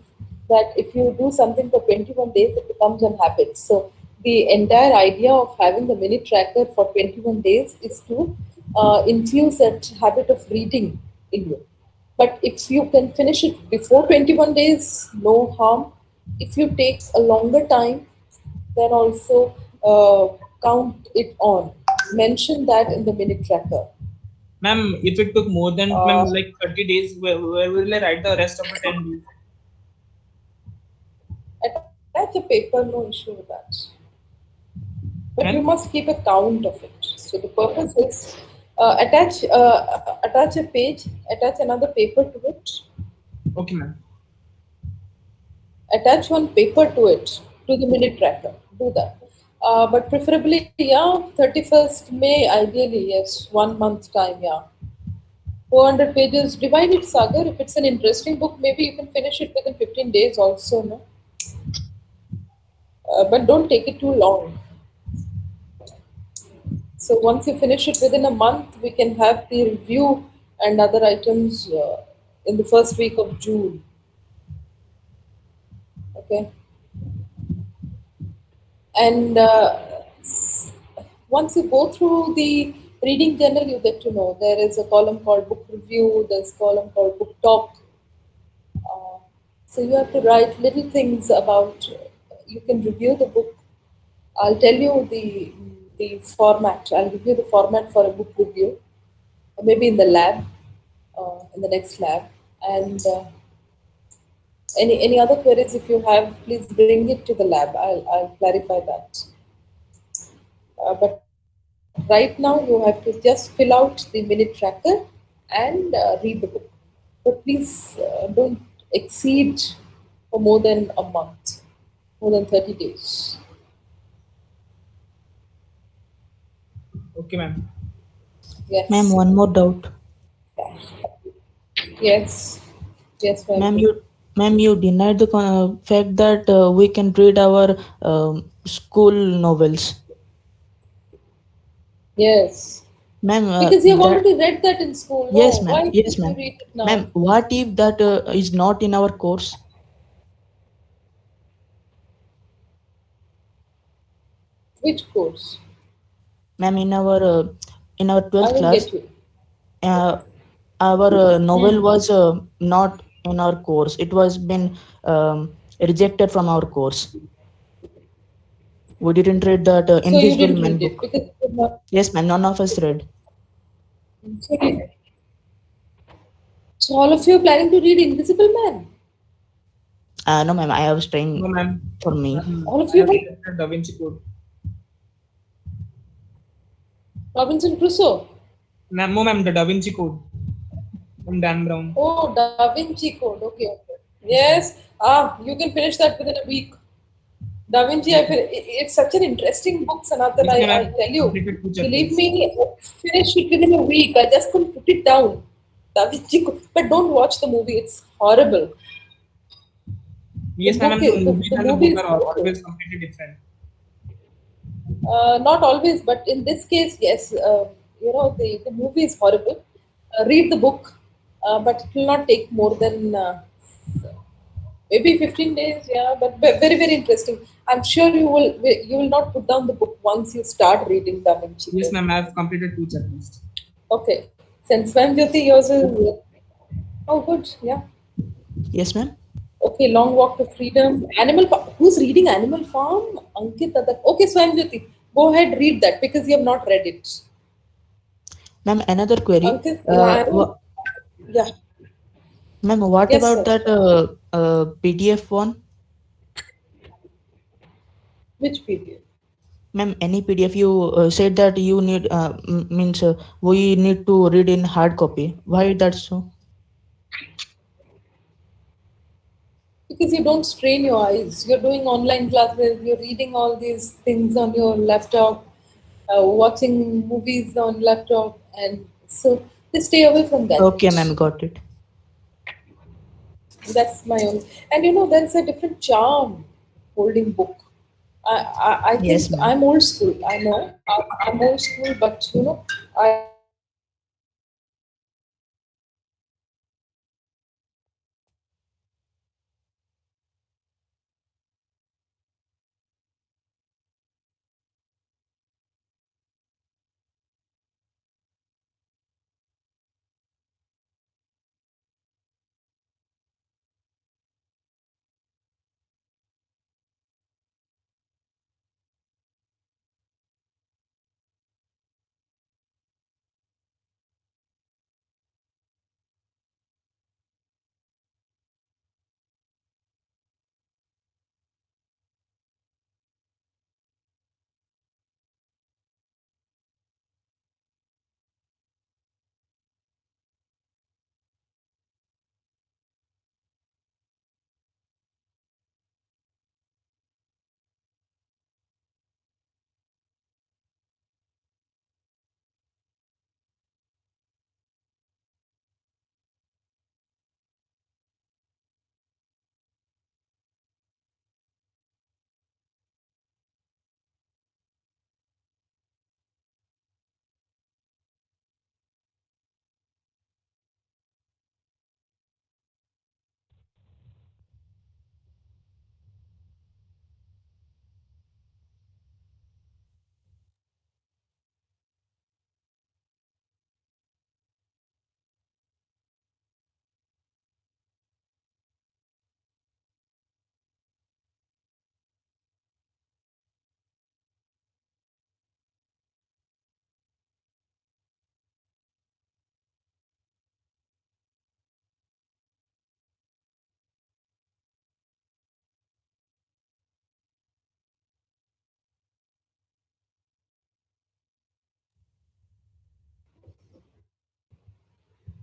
that if you do something for 21 days, it becomes a habit. So the entire idea of having the minute tracker for 21 days is to infuse that habit of reading in you. But if you can finish it before 21 days, no harm. If you take a longer time, then also count it on. Mention that in the minute tracker. Ma'am, if it took more than Uh, ma'am like 30 days, where will I write the rest of the 10 days? Attach a paper, no issue with that. But you Ma'am? must keep a count of it. So the purpose is attach a page, attach another paper to it, Okay, ma'am. attach one paper to it, to the minute tracker. Do that. But preferably, yeah, 31st May, ideally, yes, 1 month time, yeah. 400 pages, divide it, Sagar. If it's an interesting book, maybe you can finish it within 15 days also, no? But don't take it too long. So once you finish it within a month, we can have the review and other items in the first week of June. Okay. And once you go through the reading journal, you get to know there is a column called book review, there's a column called book talk. Uh, so you have to write little things about. You can review the book. I'll tell you the format. I'll give you the format for a book review, maybe in the lab, in the next lab, and Any other queries if you have, please bring it to the lab. I'll clarify that. But right now you have to just fill out the minute tracker and read the book. But please don't exceed for more than a month, more than 30 days. Okay, ma'am. Yes. Ma'am, one more doubt. Yes. Yes, Ma'am, Vaibhav. you denied the fact that we can read our school novels. Yes. Ma'am, Because you've that already read that in school. yes, No, ma'am. why Yes, should you ma'am. read it now? Ma'am, what if that is not in our course? Which course? Ma'am, in our I 12th will class, get you. uh, our novel Hmm. was not in our course. It was been rejected from our course. We didn't read that So you Invisible didn't Man read it book. because it was not. Yes, ma'am. None of us read. So all of you are planning to read Invisible Man? No, ma'am. I was No, trying ma'am. for me. All of I you have have rejected Da Vinci Code. Robinson Crusoe? Ma'am, no, ma'am, the Da Vinci Code from Dan Brown. Oh, Da Vinci Code. Okay, okay. Yes. Ah, you can finish that within a week. Da Vinci, Yes, it's such an interesting book, Sanatan. yes, ma'am, I I've tell you, completed two believe chapters. me, finish it within a week. I just couldn't put it down. Da Vinci Code. But don't watch the movie, it's horrible. The Yes, ma'am, book, and the movies the and the movie book is are horrible. always completely different. Not always, but in this case, yes. The movie is horrible. Read the book, but it will not take more than maybe 15 days. Yeah, but very very interesting. I'm sure you will not put down the book once you start reading Da Vinci Yes, Code. ma'am, I've completed two chapters. Okay, since when Jyoti yours is oh good, yeah. Yes, ma'am. Okay, Long Walk to Freedom. Animal Farm. Who's reading Animal Farm? Ankit Adak. Okay, Swamjyoti, go ahead, read that because you have not read it. Ma'am, another query. Ankit, yeah. Ma'am, what Yes, about sir. that PDF one? Which PDF? Ma'am, any PDF you said that you need means we need to read in hard copy. Why that's so? Because you don't strain your eyes. You're doing online classes, you're reading all these things on your laptop, watching movies on laptop, and so just stay away from Okay, ma'am, gadgets. got it. That's my own. And there's a different charm holding book. I Yes, think ma'am. I'm old school. I know I'm old school, but I think reading a book has a different charm.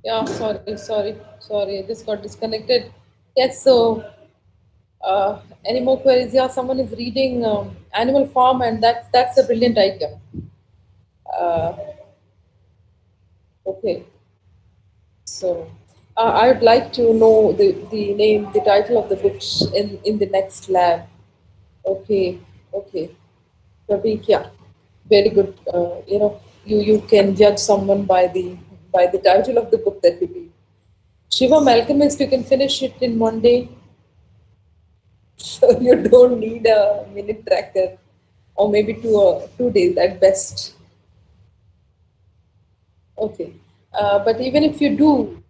Yeah, sorry. I just got disconnected. Yes, so any more queries? Yeah, someone is reading Animal Farm, and that's a brilliant idea. Uh, okay, so I would like to know the title of the books in the next lab. Okay, okay. Praveek, yeah, very good. You can judge someone by the title of the book that you read. Shivam Alchemist, you can finish it in one day, so you don't need a minute tracker, or maybe 2 days at best. Okay. But even if you do,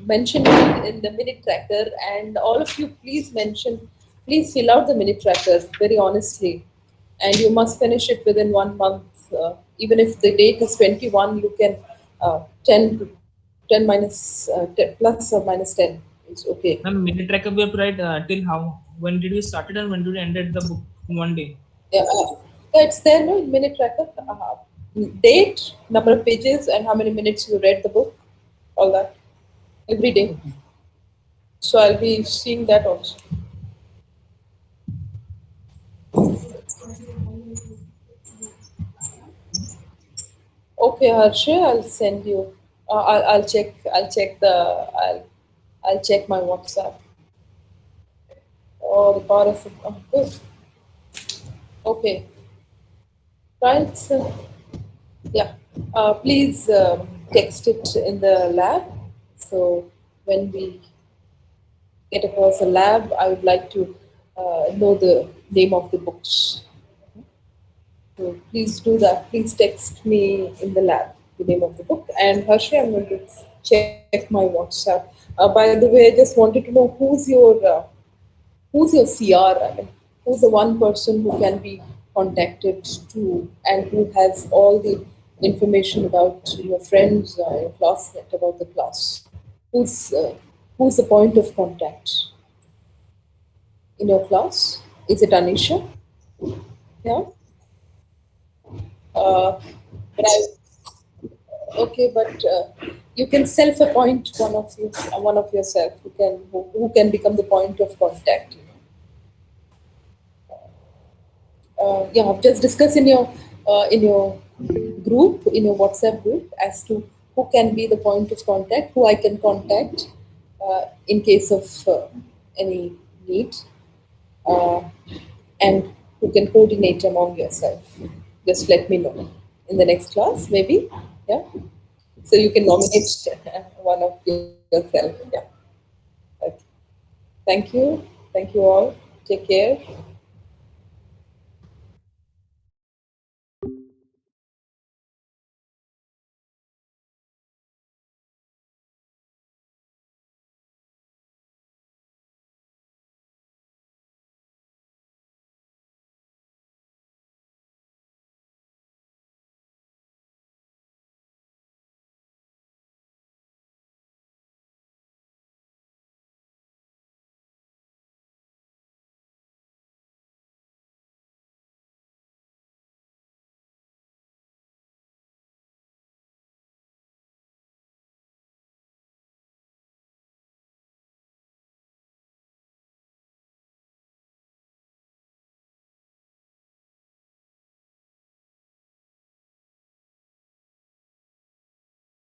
mention it in the minute tracker, and all of you, please fill out the minute tracker very honestly, and you must finish it within 1 month. Even if the date is 21, you can 10 minus 10 plus or minus 10. It's okay. Ma'am, minute tracker we have to write till how when did we started and when did we ended the book in one day. Yeah, it's there, no, in minute tracker. Date, number of pages, and how many minutes you read the book, all that, every day. So I'll be seeing that also. Okay, Harsha, I'll send you. I'll check. I'll check my WhatsApp. Oh, the power of it. Oh, good. Okay, right. So, yeah. Please text it in the lab. So when we get across a lab, I would like to know the name of the books. So please do that. Please text me in the lab the name of the book. And Harshi, I'm going to check my WhatsApp. By the way, I just wanted to know who's your CR. I mean, who's the one person who can be contacted to and who has all the information about your friends, your classmate, about the class. Who's uh, who's the point of contact in your class? Is it Anisha? Yeah. Uh, but I, okay, but you can self-appoint one of yourself who can become the point of contact. Yeah, just discuss in your group, in your WhatsApp group, as to who can be the point of contact, who I can contact in case of any need, uh, and who can coordinate among yourself. Just let me know in the next class, maybe. Yeah. So you can nominate one of yourself. Yeah. Okay. Thank you. Thank you all. Take care.